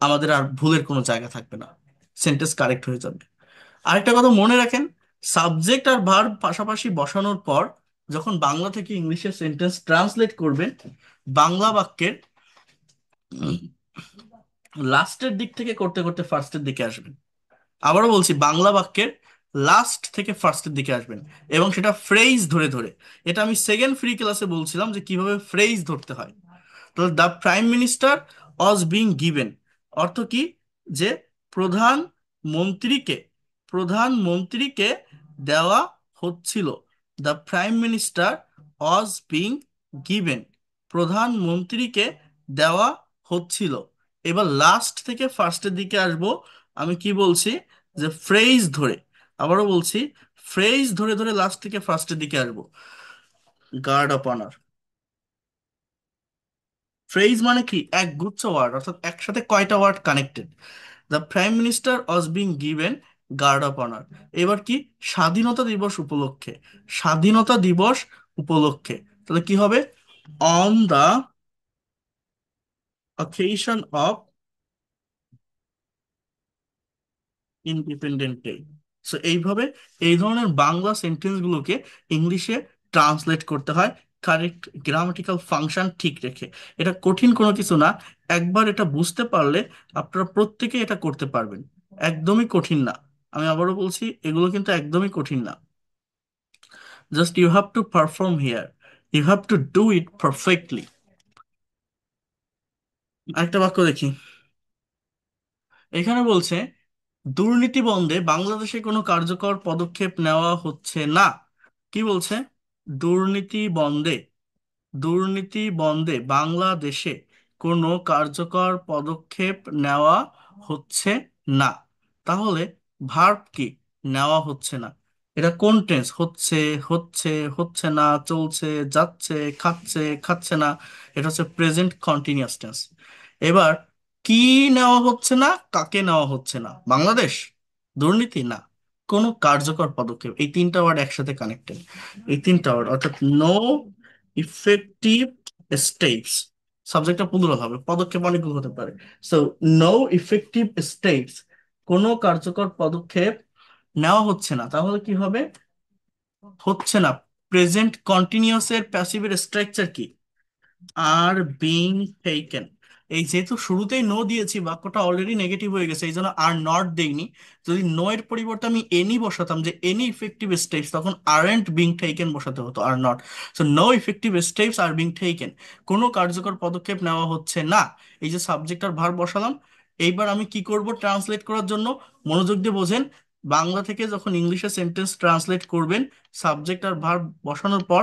আমাদের আর ভুলের কোনো জায়গা থাকবে না, সেন্টেন্স কারেক্ট হয়ে যাবে। আরেকটা কথা মনে রাখেন, সাবজেক্ট আর ভার্ব পাশাপাশি বসানোর পর যখন বাংলা থেকে ইংলিশে সেন্টেন্স ট্রান্সলেট করবেন, বাংলা বাক্যের লাস্টের দিক থেকে করতে করতে ফার্স্টের দিকে আসবেন। আবারও বলছি, বাংলা বাক্যের লাস্ট থেকে ফার্স্টের দিকে আসবেন, এবং সেটা ফ্রেজ ধরে ধরে। এটা আমি সেকেন্ড ফ্রি ক্লাসে বলছিলাম যে কিভাবে ফ্রেজ ধরতে হয়। তো the prime minister was being given অর্থ কি? যে প্রধান মন্ত্রীকে, প্রধানমন্ত্রীকে দেওয়া হচ্ছিল। The prime minister was being given, প্রধানমন্ত্রীকে দেওয়া হচ্ছিল। এবার লাস্ট থেকে ফার্স্টের দিকে আসবো। আমি কি বলছি? যে ফ্রেজ ধরে। আবারও বলছি, ফ্রেজ ধরে ধরে লাস্ট থেকে ফার্স্টের দিকে আসবো। গার্ড অফ অনার, ফ্রেজ মানে কি? এক গুচ্ছ ওয়ার্ড, অর্থাৎ একসাথে কয়টা word connected. The prime minister was being given guard of honour. এবার কি? স্বাধীনতা দিবস উপলক্ষে, স্বাধীনতা দিবস উপলক্ষে। তাহলে কি হবে? On the occasion of independent day. So এইভাবে এই ধরনের বাংলা সেন্টেন্সগুলোকে ইংলিশে ট্রান্সলেট করতে হয়, কারেক্ট গ্রামাটিক্যাল ফাংশন ঠিক রেখে। এটা কঠিন কোনো কিছু না, একবার এটা বুঝতে পারলে আপনারা প্রত্যেকে এটা করতে পারবেন। একদমই কঠিন না। আমি আবারও বলছি, এগুলো কিন্তু একদমই কঠিন না। Just you have to perform here, you have to do it perfectly. আরেকটা বাক্য দেখি। এখানে বলছে দুর্নীতি বন্ধে বাংলাদেশে কোনো কার্যকর পদক্ষেপ নেওয়া হচ্ছে না। কি বলছে? দুর্নীতি বন্ধে, দুর্নীতি বন্ধে বাংলাদেশে কোনো কার্যকর পদক্ষেপ নেওয়া হচ্ছে না। তাহলে ভার্ব কি? নেওয়া হচ্ছে না। এটা কোন টেন্স? হচ্ছে, হচ্ছে, হচ্ছে না, চলছে, যাচ্ছে, খাচ্ছে, খাচ্ছে না। এটা হচ্ছে প্রেজেন্ট কন্টিনিউয়াস টেন্স। এবার কি নেওয়া হচ্ছে না? কাকে নেওয়া হচ্ছে না? বাংলাদেশ? দুর্নীতি না, কোনো কার্যকর পদক্ষেপ। এই তিনটা ওয়ার্ড একসাথে কানেক্টেড। এই তিনটা ওয়ার্ড অর্থাৎ নো ইফেক্টিভ স্টেপস, সাবজেক্টটা প্লুরাল হবে, পদক্ষেপ অনেকগুলো হতে পারে। সো নো ইফেক্টিভ স্টেপস, কোনো কার্যকর পদক্ষেপ নেওয়া হচ্ছে না। তাহলে কি হবে? হচ্ছে না। প্রেজেন্ট কন্টিনিউয়াস এর প্যাসিভের স্ট্রাকচার কি? আর বিং টেকেন। এই যেহেতু শুরুতেই নো দিয়েছি, বাক্যটা অলরেডি নেগেটিভ হয়ে গেছে, এই জন্য আর নট দেইনি। যদি নো এর পরিবর্তে আমি এনি বসাতাম, যে এনি ইফেক্টিভ স্টেপস, তখন আরএন্ট বিং টেকেন বসাতে হতো, are not. So no effective steps are being taken, কোনো কার্যকর পদক্ষেপ নেওয়া হচ্ছে না। এই যে সাবজেক্ট আর ভার্ব বসালাম। এইবার আমি কি করব ট্রান্সলেট করার জন্য? মনোযোগ দিয়ে বোঝেন। বাংলা থেকে যখন ইংলিশে সেন্টেন্স ট্রান্সলেট করবেন, সাবজেক্ট আর ভার্ব বসানোর পর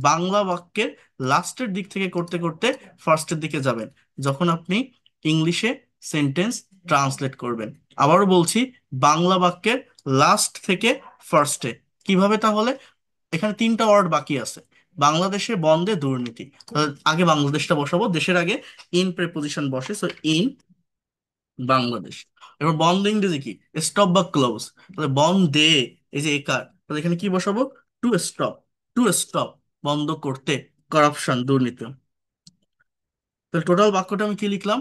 বাংলা বাক্যের লাস্টের দিক থেকে করতে করতে ফার্স্টের দিকে যাবেন, যখন আপনি ইংলিশে সেন্টেন্স ট্রান্সলেট করবেন। আবারও বলছি, বাংলা বাক্যের লাস্ট থেকে ফার্স্টে। কিভাবে তাহলে? এখানে তিনটা ওয়ার্ড বাকি আছে। বাংলাদেশে বন্ধে দুর্নীতি, আগে বাংলাদেশটা বসাবো, দেশের আগে ইন প্রেপোজিশন বসে, সো ইন বাংলাদেশ। এবার বন্ধ ইংরেজি কি? স্টপ বা ক্লোজ। তাহলে বন্ধে, এই যে একার, তাহলে এখানে কি বসাবো? টু স্টপ, টু স্টপ, বন্ধ করতে করাপশন, দুর্নীতি। তাহলে টোটাল বাক্যটা আমি কি লিখলাম?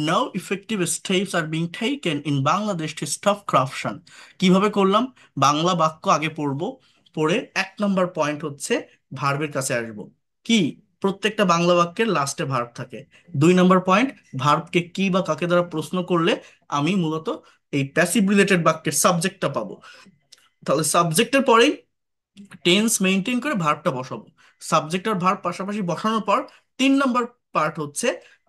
No effective steps are being taken in Bangladesh to stop corruption. কিভাবে করলাম? বাংলা বাক্য আগে পড়বো, পড়ে 1 নম্বর পয়েন্ট হচ্ছে ভার্বের কাছে আসবো। কি? প্রত্যেকটা বাংলা বাক্যের লাস্টে ভার্ব থাকে। 2 নম্বর পয়েন্ট, ভার্বকে কি বা কাকে দ্বারা প্রশ্ন করলে আমি মূলত এই প্যাসিভ রিলেটেড বাক্যের সাবজেক্টটা পাবো। তাহলে সাবজেক্টের পরেই টেন্স মেনটেন করে ভার্বটা বসাবো। সাবজেক্ট আর ভার্ব পাশাপাশি বসানোর পর 3 নম্বর পার্ট হচ্ছে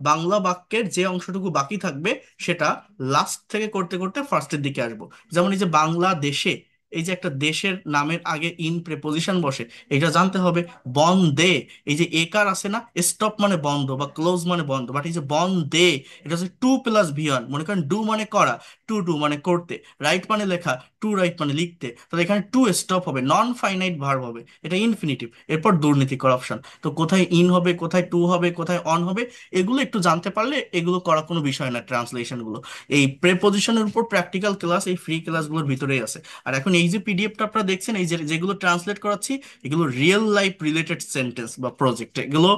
বাংলা বাক্যের যে অংশটুকু বাকি থাকবে সেটা লাস্ট থেকে করতে করতে ফার্স্টের দিকে আসবো। যেমন এই যে বাংলাদেশে, এই যে একটা দেশের নামের আগে ইন প্রেপোজিশন বসে, এটা জানতে হবে। বন্দে, এই যে একার আছে না, স্টপ মানে বন্ধ বা ক্লোজ মানে বন্ধ, বাট এই যে বন্দে, এটা হচ্ছে টু প্লাস ভি ওয়ান। মনে করেন ডু মানে করা, টু ডু মানে করতে, রাইট মানে লেখা, টু রাইট মানে লিখতে, তাহলে এখানে টু স্টপ হবে, নন ফাইনাইট ভার্ব হবে, এটা ইনফিনিটিভ। এরপর দুর্নীতি, করাপশন। তো কোথায় ইন হবে, কোথায় টু হবে, কোথায় অন হবে, এগুলো একটু জানতে পারলে এগুলো করা কোনো বিষয় না। ট্রান্সলেশন গুলো, এই প্রেপোজিশনের উপর প্র্যাকটিক্যাল ক্লাস এই ফ্রি ক্লাসগুলোর ভিতরেই আছে। আর এখন এই যে পিডিএফটা আপনারা দেখছেন, এই যে যেগুলো ট্রান্সলেট করাচ্ছি, এগুলো রিয়েল লাইফ রিলেটেড সেন্টেন্স বা প্রজেক্ট। এগুলো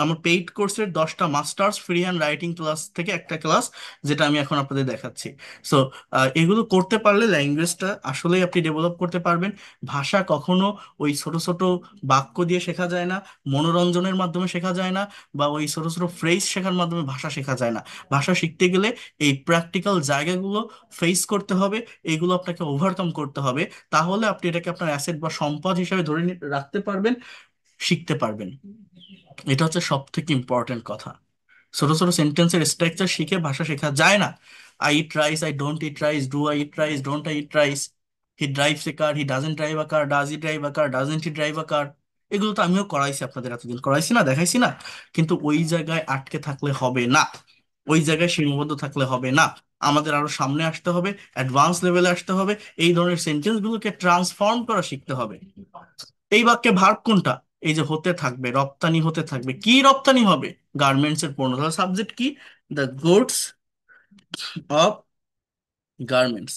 আমার পেইড কোর্সের 10টা masters free hand writing class থেকে একটা ক্লাস, যেটা আমি এখন আপনাদের দেখাচ্ছি। সো এগুলো করতে পারলে ল্যাঙ্গুয়েজটা আসলেই আপনি ডেভেলপ করতে পারবেন। ভাষা কখনো ওই ছোট ছোট বাক্য দিয়ে শেখা যায় না, মনোরঞ্জনের মাধ্যমে শেখা যায় না, বা ওই ছোট ছোট ফ্রেজ শেখার মাধ্যমে ভাষা শেখা যায় না। ভাষা শিখতে গেলে এই প্র্যাকটিক্যাল জায়গাগুলো ফেস করতে হবে, এইগুলো আপনাকে ওভারকাম করতে হবে। তাহলে আপনি এটাকে আপনার অ্যাসেট বা সম্পদ হিসেবে ধরে রাখতে পারবেন, শিখতে পারবেন। এটা হচ্ছে সব থেকে ইম্পর্টেন্ট কথা। ছোট ছোট সেন্টেন্সের স্ট্রাকচার শিখে ভাষা শেখা যায় না। I eat rice, I don't eat rice, do I eat rice, don't I eat rice, he drives a car, he doesn't drive a car, does he drive a car, doesn't he drive a car. এগুলো তো আমিও করাইছি আপনাদের, এতদিন করাইছি না, দেখাইছি না? কিন্তু ওই জায়গায় আটকে থাকলে হবে না, ওই জায়গায় সীমাবদ্ধ থাকলে হবে না। আমাদের আরো সামনে আসতে হবে, অ্যাডভান্স লেভেলে আসতে হবে, এই ধরনের সেন্টেন্স গুলোকে ট্রান্সফর্ম করা শিখতে হবে। এই বাক্যে ভার্ব কোনটা? এই যে হতে থাকবে, রপ্তানি হতে থাকবে। কি রপ্তানি হবে? গার্মেন্টস এর পণ্য। তাহলে সাবজেক্ট কি? The goods of garments,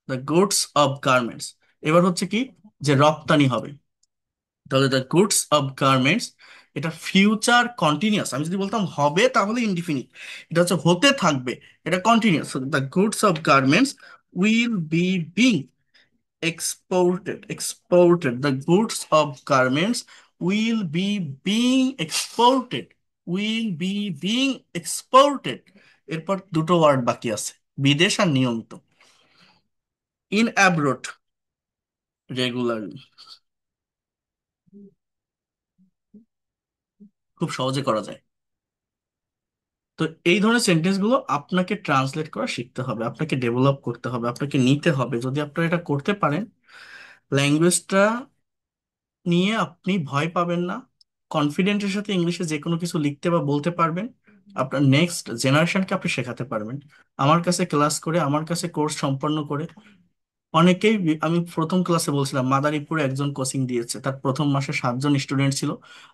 the goods of garments. এবার হচ্ছে কি, যে রপ্তানি হবে। তাহলে দ্য গুডস অফ গার্মেন্টস, এটা ফিউচার কন্টিনিউয়াস। আমি যদি বলতাম হবে তাহলে ইনডিফিনিট, এটা হচ্ছে হতে থাকবে, এটা continuous. The goods of garments will be being exported, the goods of garments will be being exported, will be being exported। এরপর দুটো ওয়ার্ড বাকি আছে, বিদেশ আর নিয়মিত। ইন অ্যাব্রোড, রেগুলারলি, খুব সহজে করা যায়। তো এই ধরনের সেন্টেন্স গুলো আপনাকে ট্রান্সলেট করা শিখতে হবে, আপনাকে ডেভেলপ করতে হবে, আপনাকে নিতে হবে। যদি আপনারা এটা করতে পারেন, ল্যাঙ্গুয়েজটা নিয়ে আপনি ভয় পাবেন না, কনফিডেন্টের সাথে ইংলিশে যে কোনো কিছু লিখতে বা বলতে পারবেন। আপনার নেক্সট জেনারেশনকে আপনি শেখাতে পারবেন। আমার কাছে ক্লাস করে, আমার কাছে কোর্স সম্পন্ন করে অনেকেই আমি প্রথম ক্লাসে বলছিলাম, মাদারীপুরে একজন কোচিং দিয়েছে, তার প্রথম মাসে 7জন স্টুডেন্ট ছিল।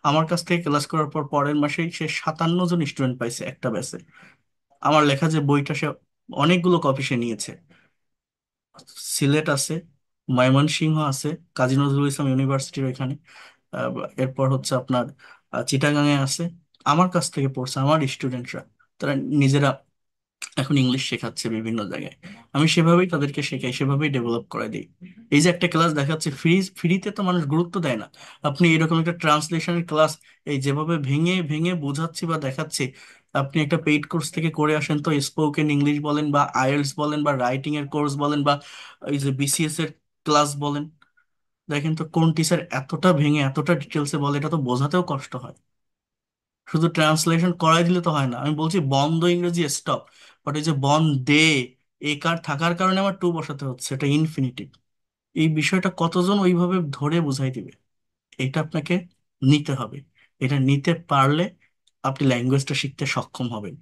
আমার কাছ থেকে ক্লাস করার পর পরের মাসেই সে 57জন স্টুডেন্ট পাইছে একটা ব্যাচে। আমার লেখা যে বইটা সে অনেকগুলো কপি সে নিয়েছে। সিলেট আছে, ময়মনসিংহ আছে, কাজী নজরুল ইসলাম ইউনিভার্সিটির ওইখানে। আহ, এরপর হচ্ছে আপনার চিটাগাঙে আছে। আমার কাছ থেকে পড়ছে আমার স্টুডেন্টরা, তারা নিজেরা এখন ইংলিশ শেখাচ্ছে বিভিন্ন জায়গায়। আমি সেভাবেই তাদেরকে শেখাই, সেভাবেই ডেভেলপ করে দিই। এই যে একটা ক্লাস দেখাচ্ছে ফ্রি, ফ্রিতে তো মানুষ গুরুত্ব দেয় না। আপনি এরকম একটা ট্রান্সলেশনের ক্লাস এই যেভাবে ভেঙে ভেঙে বোঝাচ্ছি বা দেখাচ্ছি, আপনি একটা পেইড কোর্স থেকে করে আসেন তো, স্পোকেন ইংলিশ বলেন বা আইএলটিএস বলেন বা রাইটিং এর কোর্স বলেন বা এই যে বিসিএস এর ক্লাস বলেন, দেখেন তো কোন টিচার এতটা ভেঙে এতটা ডিটেলসে বলে, এটা তো বোঝাতেও কষ্ট হয়। শুধু ট্রান্সলেশন করাই দিলে তো হয় না। আমি বলছি বন্ধ ইংরেজি স্টপ, বাট এই যে বন্ধে, এ কার থাকার কারণে আমার টু বসাতে হচ্ছে, এটা ইনফিনিটিভ। এই বিষয়টা কতজন ওইভাবে ধরে বুঝাই দিবে? এটা আপনাকে নিতে হবে। এটা নিতে পারলে আপনি ল্যাঙ্গুয়েজটা শিখতে সক্ষম হবেন।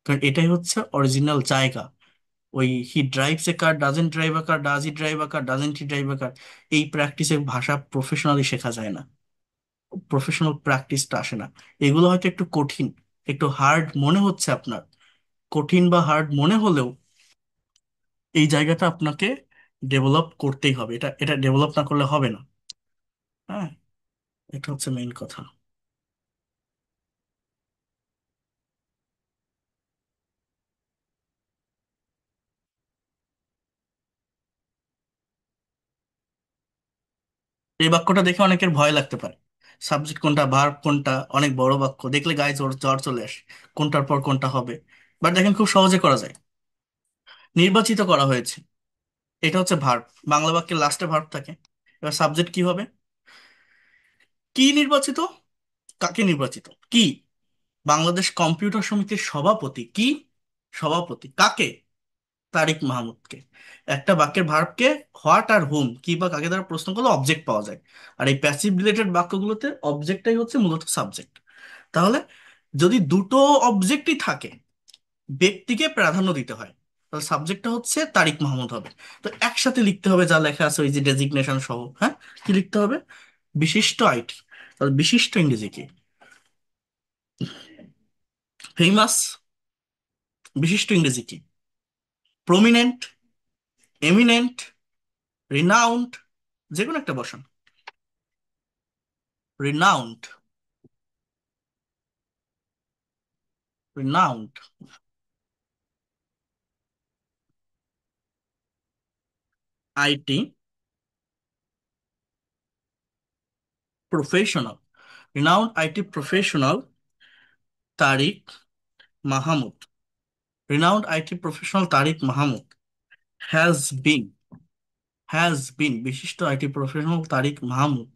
কারণ এটাই হচ্ছে অরিজিনাল জায়গা। ওই he drives a car, doesn't drive a car, does he drive a car, doesn't he drive a car, এই প্র্যাকটিসে ভাষা প্রফেশনালি শেখা যায় না, প্রফেশনাল প্র্যাকটিসটা আসে না। এগুলো হয়তো একটু কঠিন, একটু হার্ড মনে হচ্ছে আপনার, কঠিন বা হার্ড মনে হলেও এই জায়গাটা আপনাকে ডেভেলপ করতেই হবে। এটা এটা ডেভেলপ না করলে হবে না। হ্যাঁ, এটা হচ্ছে মেইন কথা। এই বাক্যটা দেখে অনেকের ভয় লাগতে পারে, সাবজেক্ট কোনটা, ভার্ব কোনটা, অনেক বড় বাক্য দেখলে গায়ে জ্বর জ্বর চলে আসে, কোনটার পর কোনটা হবে। বাট দেখেন খুব সহজে করা যায়। নির্বাচিত করা হয়েছে, এটা হচ্ছে ভার্ব। বাংলা বাক্যের লাস্টে ভার্ব থাকে। এবার সাবজেক্ট কি হবে? কি নির্বাচিত, কাকে নির্বাচিত, কি? বাংলাদেশ কম্পিউটার সমিতির সভাপতি কি? সভাপতি কাকে? তারিক মাহমুদকে। একটা বাক্যের ভার্বকে হোয়াট আর হুম কি বা কাকে দ্বারা প্রশ্ন করলে অবজেক্ট পাওয়া যায়। আর এই প্যাসিভ রিলেটেড বাক্যগুলোতে অবজেক্টটাই হচ্ছে মূলত সাবজেক্ট। তাহলে যদি দুটো অবজেক্টই থাকে, ব্যক্তিকে প্রাধান্য দিতে হয়, তাহলে সাবজেক্টটা হচ্ছে তারিক মাহমুদ হবে। তো একসাথে লিখতে হবে যা লেখা আছে ওই যে ডেজিগনেশন সহ, হ্যাঁ। কি লিখতে হবে? বিশিষ্ট আইটি। তাহলে বিশিষ্ট ইংরেজি কি? ফেমাস। বিশিষ্ট ইংরেজি কি? প্রমিনেন্ট, এমিনেন্ট, রিনাউন্ড, যে কোনো একটা বসান। Renowned, renowned. IT professional. Renowned IT professional Tariq Mahmud. Renowned IT professional Tariq Mahmud has been, has been, বিশিষ্ট IT professional Tariq Mahmud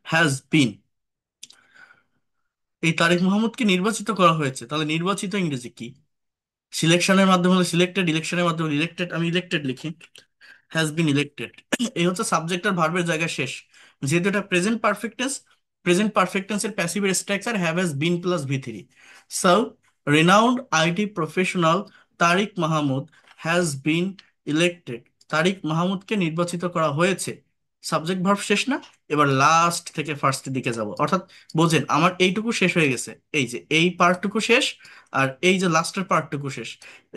has been, এই তারিক মাহমুদকে নির্বাচিত করা হয়েছে। তাহলে নির্বাচিত ইংরেজি কি? সিলেকশনের মাধ্যমে হলে সিলেক্টেড, ইলেকশনের মাধ্যমে ইলেক্টেড, আমি ইলেক্টেড লিখি। Has been elected. এই হচ্ছে সাবজেক্ট আর ভার্বের জায়গা শেষ। যেহেতু এটা present perfect tense, present perfect টেন্সের প্যাসিভের structure have has been plus ভি3। So renowned IT professional Tariq Mahmud has been elected. Tariq মাহমুদকে নির্বাচিত করা হয়েছে। সাবজেক্ট ভার্ব শেষ না? এবার লাস্ট থেকে ফার্স্টের দিকে যাব, অর্থাৎ বোঝেন আমার এইটুকু শেষ হয়ে গেছে, এই যে এই পার্টটুকু শেষ, আর এই যে লাস্টের পার্টটুকু শেষ।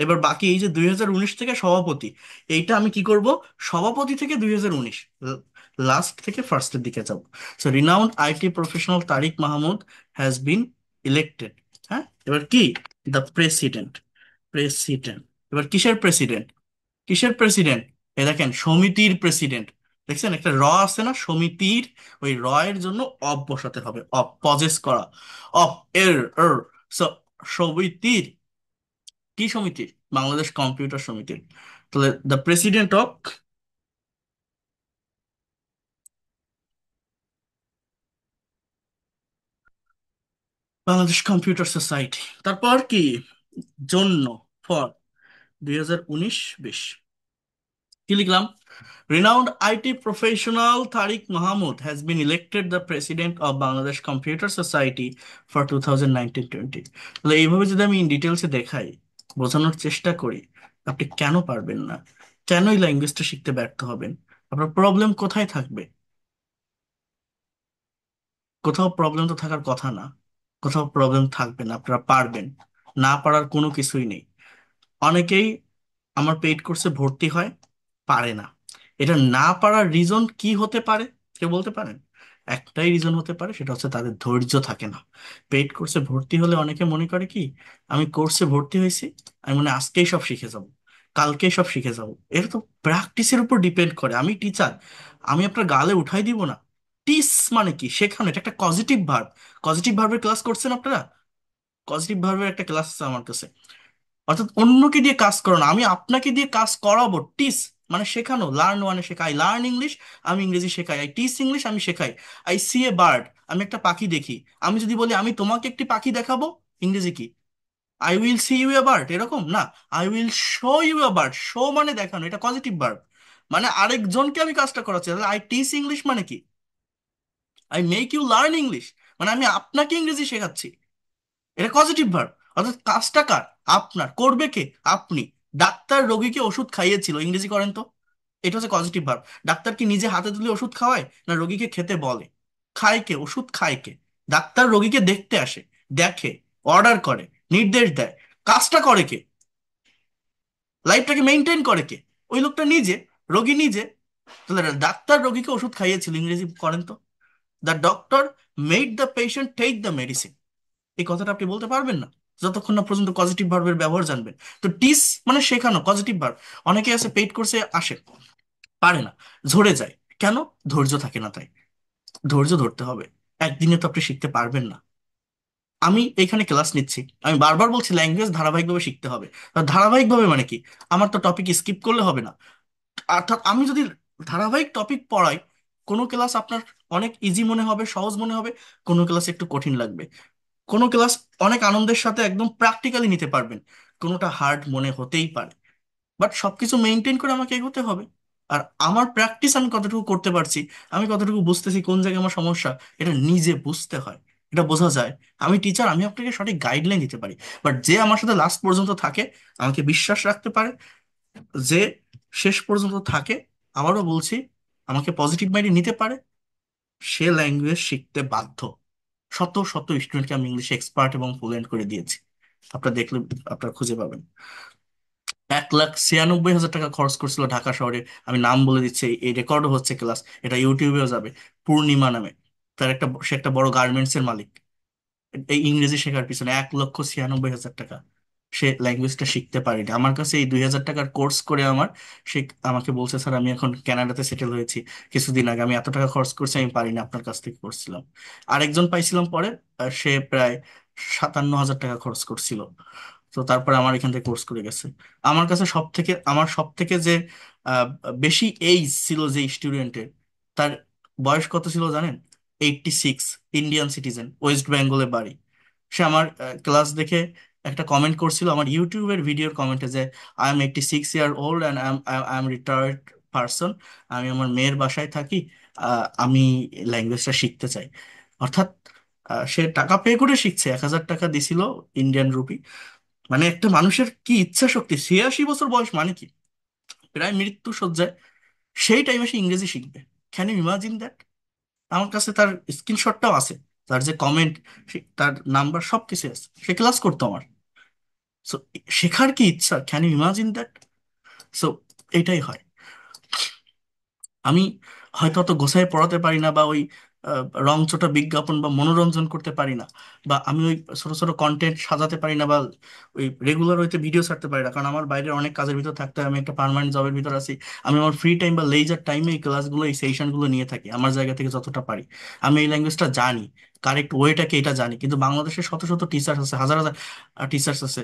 এবার বাকি এই যে 2019 থেকে সভাপতি, এইটা আমি কি করব? সভাপতি থেকে 2019 লাস্ট থেকে ফার্স্টের দিকে যাব। So renowned IT professional Tariq Mahmud has been elected. হ্যাঁ, এবার কি? The president. প্রেসিডেন্ট। এবার কিসের প্রেসিডেন্ট? কিসের প্রেসিডেন্ট? এ দেখেন সমিতির প্রেসিডেন্ট। দেখছেন একটা র আছে না সমিতির, ওই র এর জন্য অব বসাতে হবে, অব পজেস করা। অব এর এর সো সমিতির। কি সমিতির? বাংলাদেশ কম্পিউটার সমিতির। তাহলে the president of Bangladesh computer society. তারপর কি? জন্য, ফর 2019-20। কি লিখলাম? Renowned IT professional Tariq Mahmood has been elected the president of Bangladesh Computer Society for 2019-20। তাহলে এইভাবে যদি আমি ইন ডিটেলসে দেখাই, বোঝানোর চেষ্টা করি, আপনি কেন পারবেন না? কেন এই ল্যাঙ্গুয়েজটা শিখতে ব্যর্থ হবেন? আপনার প্রবলেম কোথায় থাকবে? কোথাও প্রবলেম তো থাকার কথা না। কোথাও প্রবলেম থাকবে না, আপনারা পারবেন। না পারার কোনো কিছুই নেই। অনেকেই আমার পেইড কোর্সে ভর্তি হয়, পারে না। এটা না পারার রিজন কি হতে পারে? কেউ বলতে পারেন? একটাই রিজন হতে পারে, সেটা হচ্ছে তাদের ধৈর্য থাকে না। পেইড কোর্সে ভর্তি হলে অনেকে মনে করে কি, আমি কোর্সে ভর্তি হয়েছি, আমি মনে হয় আজকেই সব শিখে যাব, কালকেই সব শিখে যাব। এটা তো প্র্যাকটিসের উপর ডিপেন্ড করে। আমি টিচার, আমি আপনার গালে উঠাই দিব না। টিস মানে কি? শেখানো। এটা একটা পজিটিভ ভার্ব। পজিটিভ ভার্বের ক্লাস করছেন আপনারা? পজিটিভ ভার্বের একটা ক্লাস আছে আমার কাছে। অর্থাৎ অন্যকে দিয়ে কাজ করানো, আমি আপনাকে দিয়ে কাজ করাবো। টিস মানে শেখানো। লার্ন মানে শেখাই, আই লার্ন ইংলিশ, আমি ইংরেজি শেখাই। আই টিচ ইংলিশ, আমি শেখাই। আই সি এ বার্ড, আমি একটা পাখি দেখি। আমি যদি বলি আমি তোমাকে একটি পাখি দেখাবো, ইংরেজি কি? I will see you a bird, এরকম না। I will show you a bird. Show মানে দেখানো, এটা পজিটিভ ভার্ব। মানে আরেকজনকে আমি কাজটা করাচ্ছি। তাহলে আই টিচ ইংলিশ মানে কি? I make you learn English, মানে আমি আপনাকে ইংরেজি শেখাচ্ছি। এটা পজিটিভ ভার্ব। অর্থাৎ কাজটা কার? আপনার। করবে কে? আপনি। ডাক্তার রোগীকে ওষুধ খাইয়েছিল, ইংরেজি করেন তো। এটা হচ্ছে পজিটিভ ভার্ব। ডাক্তার কি নিজে হাতে তুলে ওষুধ খাওয়ায়, না রোগীকে খেতে বলে? খায় কে? ওষুধ খায় কে? ডাক্তার রোগীকে দেখতে আসে, দেখে, অর্ডার করে, নির্দেশ দেয়। কাজটা করে কে? লাইফটাকে মেনটেন করে কে? ওই লোকটা নিজে, রোগী নিজে। তাহলে ডাক্তার রোগীকে ওষুধ খাইয়েছিল, ইংরেজি করেন তো। The doctor made the patient take the medicine. এই কথাটা আপনি বলতে পারবেন না যতক্ষণ না পর্যন্ত পজিটিভ ভার্বের ব্যবহার জানবেন। তো টিস মানে শেখানো, পজিটিভ ভার্ব। অনেকে আছে পেইড কোর্সে আসে, পারে না, ঝরে যায়। কেন? ধৈর্য থাকে না তাই। ধৈর্য ধরতে হবে। একদিনে তো আপনি শিখতে পারবেন না। আমি এখানে ক্লাস নিচ্ছি, আমি বারবার বলছি ল্যাঙ্গুয়েজ ধারাবাহিকভাবে শিখতে হবে। আর ধারাবাহিকভাবে মানে কি? আমার তো টপিক স্কিপ করলে হবে না। অর্থাৎ আমি যদি ধারাবাহিক টপিক পড়াই, কোনো ক্লাস আপনার অনেক ইজি মনে হবে, সহজ মনে হবে, কোনো ক্লাস একটু কঠিন লাগবে। কোনো ক্লাস অনেক আনন্দের সাথে একদম প্র্যাকটিক্যালি নিতে পারবেন, কোনোটা হার্ড মনে হতেই পারে, বাট সবকিছু মেনটেন করে আমাকে এগোতে হবে। আর আমার প্র্যাকটিস আমি কতটুকু করতে পারছি, আমি কতটুকু বুঝতেছি কোন জায়গায় আমার সমস্যা, এটা নিজে বুঝতে হয়, এটা বোঝা যায়। আমি টিচার, আমি আপনাকে সঠিক গাইডলাইন দিতে পারি, বাট যে আমার সাথে লাস্ট পর্যন্ত থাকে, আমাকে বিশ্বাস রাখতে পারে, যে শেষ পর্যন্ত থাকে, আবারও বলছি, আমাকে পজিটিভ মাইন্ডে নিতে পারে, সে ল্যাঙ্গুয়েজ শিখতে বাধ্য। শত শত স্টুডেন্টকে আমি ইংলিশে এক্সপার্ট এবং ফ্লুয়েন্ট করে দিয়েছি, আপনারা দেখলে আপনারা খুঁজে পাবেন। 1,96,500 টাকা খরচ করছিল ঢাকা শহরে। আমি নাম বলে দিচ্ছি, এই রেকর্ডও হচ্ছে ক্লাস, এটা ইউটিউবেও যাবে। পূর্ণিমা নামে, সে একটা বড় গার্মেন্টস এর মালিক। এই ইংরেজি শেখার পিছনে 1,96,500 টাকা, সে ল্যাঙ্গুয়েজটা শিখতে পারেনি। আমার কাছে এই 2,000 টাকার কোর্স করে সে আমাকে বলছে, স্যার আমি এখন কানাডাতে সেটেল হয়েছি, কিছুদিন আগে আমি এত টাকা খরচ করছি, আমি পারিনি, আপনার কাছ থেকে করছিলাম। আরেকজন পাইছিলাম পরে, সে প্রায় 57,000 টাকা খরচ করছিল, তো তারপরে আমার এখান থেকে কোর্স করে গেছে। আমার সব থেকে যে আহ, বেশি এইজ ছিল যে স্টুডেন্টের, তার বয়স কত ছিল জানেন? 86, ইন্ডিয়ান সিটিজেন, ওয়েস্ট বেঙ্গলে বাড়ি। সে আমার ক্লাস দেখে একটা কমেন্ট করছিল আমার ইউটিউবের ভিডিওর কমেন্টে, যে I am 86 year old and I am retired person, আমি আমার মেয়ের বাসায় থাকি, আমি ল্যাঙ্গুয়েজটা শিখতে চাই। অর্থাৎ সে টাকা পে করে শিখছে, 1,000 টাকা দিছিল, ইন্ডিয়ান রুপি। মানে একটা মানুষের কি ইচ্ছা শক্তি, 86 বছর বয়স মানে কি, প্রায় মৃত্যু সজ্জায়, সেই টাইমে সে ইংরেজি শিখবে। Can you imagine that? আমার কাছে তার স্ক্রিনশটটাও আছে, তার যে কমেন্ট, তার নাম্বার সব কিছু আছে, সে ক্লাস করতো আমার। সো শেখার কি ইচ্ছা, can you imagine that? So এটাই হয়। আমি হয়তো অত গোছায় পড়াতে পারি না, বা ওই রংচটা বিজ্ঞাপন বা মনোরঞ্জন করতে পারি না, বা আমি ওই ছোট ছোট কন্টেন্ট সাজাতে পারি না, বা ওই রেগুলার হইতে ভিডিও ছাড়তে পারি না, কারণ আমার বাইরের অনেক কাজের ভিতর থাকতে হয়, আমি একটা পার্মানেন্ট জবের ভিতর আছি। আমি আমার ফ্রি টাইম বা লেজার টাইমে এই ক্লাসগুলো, এই সেশনগুলো নিয়ে থাকি আমার জায়গা থেকে যতটা পারি। আমি এই ল্যাঙ্গুয়েজটা জানি, কারেক্ট ওয়েটাকে এটা জানি, কিন্তু বাংলাদেশে শত শত টিচার্স আছে, হাজার হাজার টিচার্স আছে,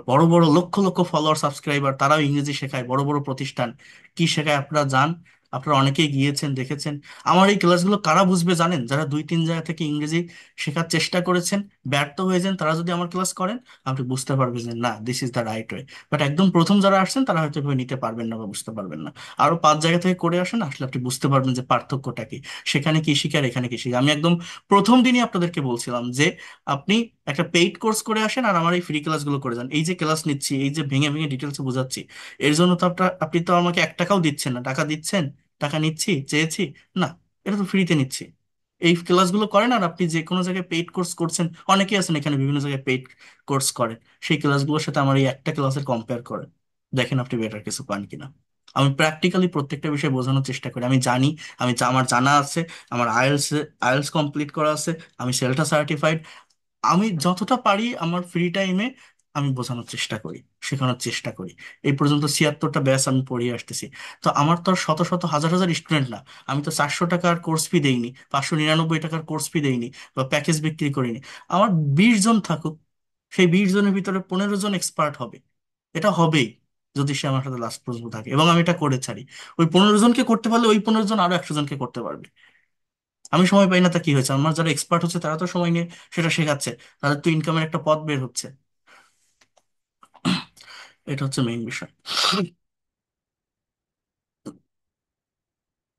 বড় বড় লক্ষ লক্ষ ফলোয়ার সাবস্ক্রাইবার, তারাও ইংরেজি শেখায়, বড় বড় প্রতিষ্ঠান। কি শেখায় আপনারা জান, আপনারা অনেকেই গিয়েছেন, দেখেছেন। আমার এই ক্লাসগুলো কারা বুঝবে জানেন? যারা 2-3 জায়গা থেকে ইংরেজি শেখার চেষ্টা করেছেন, ব্যর্থ হয়েছেন, তারা যদি আমার ক্লাস করেন, আপনি বুঝতে পারবেন যে না, this is the right way. But একদম প্রথম যারা আসছেন, তারা হয়তো এভাবে নিতে পারবেন না বা বুঝতে পারবেন না। আরো 5 জায়গা থেকে করে আসেন, আসলে আপনি বুঝতে পারবেন যে পার্থক্যটা কি, সেখানে কি শিখে আর এখানে কি শিখে। আমি একদম প্রথম দিনই আপনাদেরকে বলছিলাম যে আপনি একটা পেইড কোর্স করে আসেন, আর আমার এই ফ্রি ক্লাসগুলো করে যান। এই যে ক্লাস নিচ্ছি, এই যে ভেঙে ভেঙে ডিটেলসে বোঝাচ্ছি, এর জন্য তো আপনি তো আমাকে 1 টাকাও দিচ্ছেন না। টাকা দিচ্ছেন, টাকা নিচ্ছি চেয়েছি? না, এটা তো ফ্রিতে নিচ্ছি। এই ক্লাসগুলো করেন, আর আপনি যে কোনো জায়গায় পেইড কোর্স করছেন, অনেকেই আছেন এখানে বিভিন্ন জায়গায় পেইড কোর্স করেন, সেই ক্লাসগুলোর সাথে আমার এই একটা ক্লাসের কম্পেয়ার করেন, দেখেন আপনি বেটার কিছু পান কিনা। আমি প্র্যাকটিক্যালি প্রত্যেকটা বিষয় বোঝানোর চেষ্টা করি, আমি জানি, আমার জানা আছে, আমার আইএলস আইএলস কমপ্লিট করা আছে, আমি সেলটা সার্টিফাইড। আমি যতটা পারি আমার ফ্রি টাইমে আমি বোঝানোর চেষ্টা করি, শেখানোর চেষ্টা করি। এই পর্যন্ত 76টা ব্যাচ আমি পড়িয়ে আসতেছি। তো আমার তো আর শত শত হাজার হাজার স্টুডেন্ট না। আমি তো 400 টাকার কোর্স ফি দেইনি, 599 টাকার কোর্স ফি দেইনি, বা প্যাকেজ বিক্রি করিনি। আমার 20 জন থাকুক, সেই 20 জনের ভিতরে 15 জন এক্সপার্ট হবে, এটা হবেই, যদি সে আমার সাথে লাস্ট পর্যন্ত থাকে এবং আমি এটা করে ছাড়ি। ওই 15 জনকে করতে পারলে ওই 15 জন আরো 100 জনকে করতে পারবে। আমি সময় পাই না তা কি হয়েছে, আমার যারা এক্সপার্ট হচ্ছে তারা তো সময় নিয়ে সেটা শেখাচ্ছে, তাদের তো ইনকামের একটা পথ বের হচ্ছে। এটা হচ্ছে মেইন বিষয়।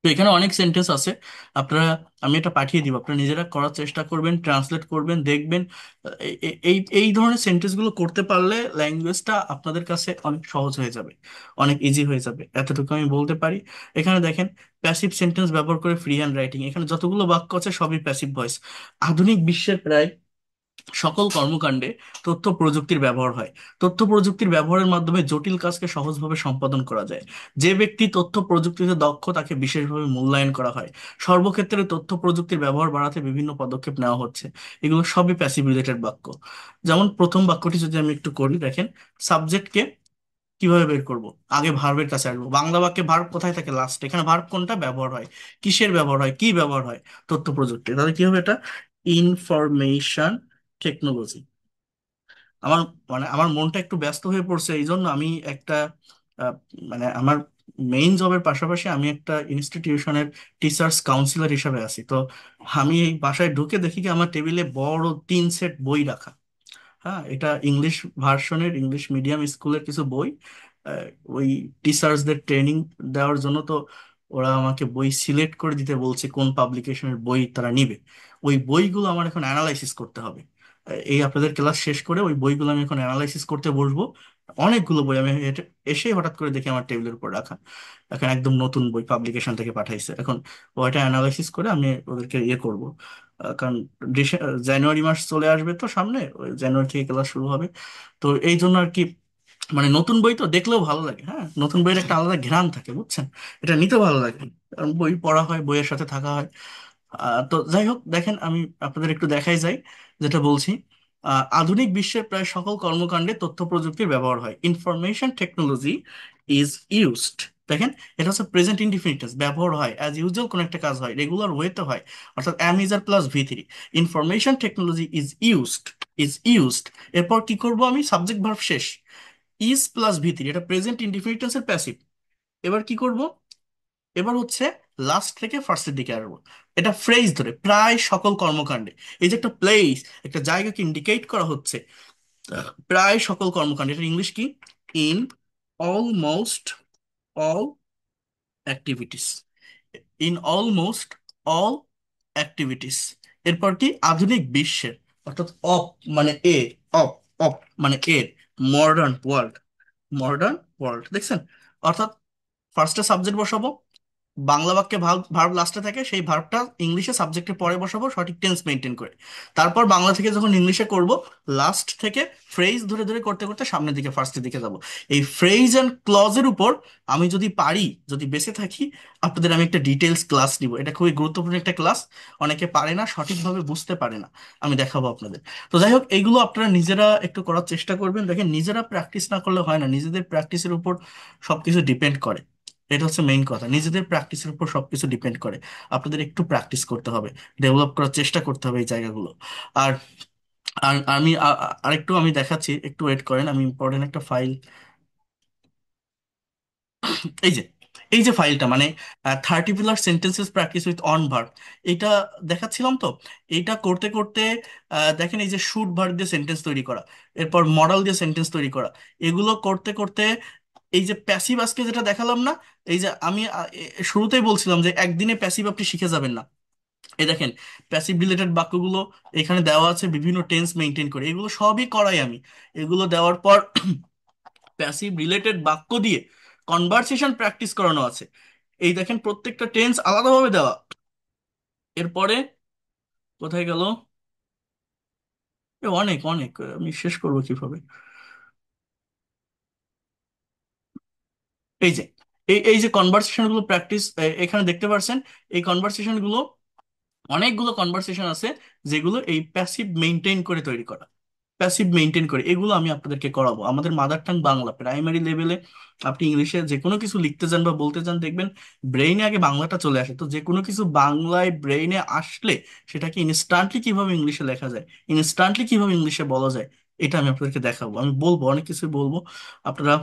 তো এখানে অনেক সেন্টেন্স আছে, আপনারা, আমি এটা পাঠিয়ে দিব, আপনারা নিজেরা করার চেষ্টা করবেন, ট্রান্সলেট করবেন, দেখবেন। এই এই ধরনের সেন্টেন্স গুলো করতে পারলে ল্যাঙ্গুয়েজটা আপনাদের কাছে অনেক সহজ হয়ে যাবে, অনেক ইজি হয়ে যাবে, এতটুকু আমি বলতে পারি। এখানে দেখেন, প্যাসিভ সেন্টেন্স ব্যবহার করে ফ্রি হ্যান্ড রাইটিং, এখানে যতগুলো বাক্য আছে সবই প্যাসিভ ভয়েস। আধুনিক বিশ্বের প্রায় সকল কর্মকাণ্ডে তথ্য প্রযুক্তির ব্যবহার হয়। তথ্য প্রযুক্তির ব্যবহারের মাধ্যমে জটিল কাজকে সহজভাবে সম্পাদন করা যায়। যে ব্যক্তি তথ্য প্রযুক্তিতে দক্ষ তাকে বিশেষভাবে মূল্যায়ন করা হয়। সর্বক্ষেত্রে তথ্য প্রযুক্তির ব্যবহার বাড়াতে বিভিন্ন পদক্ষেপ নেওয়া হচ্ছে। এগুলো সবই প্যাসিভ রিলেটেড বাক্য। যেমন প্রথম বাক্যটি যদি আমি একটু করি, দেখেন, সাবজেক্টকে কিভাবে বের করব? আগে ভার্বের কাছে আসবো। বাংলা বাক্যে ভার্ব কোথায় থাকে? লাস্ট। এখানে ভার্ব কোনটা ব্যবহার হয়, কিসের ব্যবহার হয়, কি ব্যবহার হয়? তথ্য প্রযুক্তি। তাহলে কি হবে এটা? Information technology. আমার, মানে আমার মনটা একটু ব্যস্ত হয়ে পড়ছে, এই জন্য আমি একটা আহ, মানে আমার মেইন জবের পাশাপাশি আমি একটা ইনস্টিটিউশনের টিচার্স কাউন্সিলর হিসাবে আছি। তো আমি এই বাসায় ঢুকে দেখি কি আমার টেবিলে বড় 3 সেট বই রাখা। হ্যাঁ, এটা ইংলিশ ভার্সনের ইংলিশ মিডিয়াম স্কুলের কিছু বই। আহ, ওই টিচার্সদের ট্রেনিং দেওয়ার জন্য তো ওরা আমাকে বই সিলেক্ট করে দিতে বলছে কোন পাবলিকেশনের বই তারা নিবে। ওই বইগুলো আমার এখন অ্যানালাইসিস করতে হবে। এই আপনাদের ক্লাস শেষ করে ওই বইগুলো আমি এখন অ্যানালাইসিস করতে বসবো। অনেকগুলো বই আমি এসে হঠাৎ করে দেখি আমার টেবিলের উপর রাখা। এখন একদম নতুন বই পাবলিকেশন থেকে পাঠাইছে। এখন ওইটা অ্যানালাইসিস করে আমি ওদেরকে ইয়ে করব। কারণ জানুয়ারি মাস চলে আসবে তো সামনে, ওই জানুয়ারি থেকে ক্লাস শুরু হবে। তো এই জন্য আর কি, মানে নতুন বই তো দেখলেও ভালো লাগে। হ্যাঁ, নতুন বইয়ের একটা আলাদা ঘ্রাণ থাকে, বুঝছেন? এটা নিতে ভালো লাগে, কারণ বই পড়া হয়, বইয়ের সাথে থাকা হয়। তো যাই হোক, দেখেন আমি আপনাদের একটু দেখাই যাই যেটা বলছি। আধুনিক বিশ্বের প্রায় সকল কর্মকাণ্ডে তথ্য প্রযুক্তির ব্যবহার হয়। Information technology is used. দেখেন, এটা হচ্ছে প্রেজেন্ট ইনডিফিনিটেন্স, ব্যবহার হয় অ্যাজ ইউজুয়াল, কোন একটা কাজ হয় রেগুলার ওয়েতে হয়, অর্থাৎ এম ইজার প্লাস ভি3। Information technology is used. এরপর কি করব আমি? সাবজেক্ট ভার্ব শেষ, ইজ প্লাস ভি3, এটা প্রেজেন্ট ইনডিফিনিটেন্সের প্যাসিভ। এবার কি করব? এবার হচ্ছে লাস্ট থেকে ফার্স্টের দিকে আসবো। এটা ফ্রেজ ধরে প্রায় সকল কর্মকাণ্ডে, এই যে একটা প্লেস, একটা জায়গাকে ইন্ডিকেট করা হচ্ছে। প্রায় সকল কর্মকাণ্ডে, এটা ইংলিশ কি? In almost all activities. In almost all activities. এরপর কি? আধুনিক বিশ্বের, অর্থাৎ অফ মানে এ, অফ, অফ মানে এর, মডার্ন ওয়ার্ল্ড, মডার্ন ওয়ার্ল্ড, দেখছেন? অর্থাৎ ফার্স্টে সাবজেক্ট বসাবো, বাংলা বাক্যে ভার্ব লাস্টে থাকে, সেই ভার্বটা ইংলিশে সাবজেক্টে পরে বসাবো সঠিক টেন্স মেনটেন করে। তারপর বাংলা থেকে যখন ইংলিশে করব, লাস্ট থেকে ফ্রেজ ধরে ধরে করতে করতে সামনের দিকে ফার্স্টের দিকে যাব। এই ফ্রেজ অ্যান্ড ক্লজের উপর আমি যদি পারি, যদি বেঁচে থাকি, আপনাদের আমি একটা ডিটেলস ক্লাস নিব। এটা খুবই গুরুত্বপূর্ণ একটা ক্লাস। অনেকে পারে না, সঠিকভাবে বুঝতে পারে না, আমি দেখাবো আপনাদের। তো যাই হোক, এইগুলো আপনারা নিজেরা একটু করার চেষ্টা করবেন। দেখেন, নিজেরা প্র্যাকটিস না করলে হয় না, নিজেদের প্র্যাকটিসের উপর সবকিছু ডিপেন্ড করে। এটা হচ্ছে মেইন কথা, নিজেদের প্র্যাকটিসের উপর সবকিছু ডিপেন্ড করে। আপনাদের একটু প্র্যাকটিস করতে হবে, ডেভেলপ করার চেষ্টা করতে হবে এই জায়গাগুলো। আর আর আমি আরেকটু আমি দেখাচ্ছি, একটু ওয়েট করেন, আমি ইম্পর্টেন্ট একটা ফাইল, এই যে, এই যে ফাইলটা, মানে 30 pillar sentences practice with on verb, এটা দেখাচ্ছিলাম তো। এইটা করতে করতে দেখেন, এই যে শুড ভার্ব দিয়ে সেন্টেন্স তৈরি করা, এরপর মডেল দিয়ে সেন্টেন্স তৈরি করা, এগুলো করতে করতে এই যে প্যাসিভ আজকে যেটা দেখালাম না, এই যে আমি শুরুতেই বলছিলাম যে একদিনে প্যাসিভ আপনি শিখে যাবেন না। এই দেখেন, প্যাসিভ রিলেটেড বাক্যগুলো এখানে দেওয়া আছে বিভিন্ন টেন্স মেনটেন করে, এগুলো সবই করাই আমি। এগুলো দেওয়ার পর প্যাসিভ রিলেটেড বাক্য দিয়ে কনভারসেশন প্র্যাকটিস করানো আছে। এই দেখেন, প্রত্যেকটা টেন্স আলাদাভাবে দেওয়া। এরপরে কোথায় গেল? অনেক অনেক, আমি শেষ করবো কিভাবে? এই যে, এই যে কনভারসেশন গুলো প্র্যাকটিস এখানে দেখতে পাচ্ছেন। এই কনভারসেশন গুলো, অনেকগুলো কনভারসেশন আছে যেগুলো এই প্যাসিভ মেনটেন করে তৈরি করা। প্যাসিভ মেনটেন করে এগুলো আমি আপনাদেরকে করাবো। আমাদের মাদার টাং বাংলা, প্রাইমারি লেভেলে আপনি ইংলিশে যে কোনো কিছু লিখতে যান বা বলতে যান, দেখবেন ব্রেইনে আগে বাংলাটা চলে আসে। তো যে কোনো কিছু বাংলায় ব্রেইনে আসলে সেটাকে ইনস্ট্যান্টলি কিভাবে ইংলিশে লেখা যায়, ইনস্ট্যান্টলি কিভাবে ইংলিশে বলা যায়, এটা আমি আপনাদেরকে দেখাবো। আমি বলবো, অনেক কিছু বলবো। আপনারা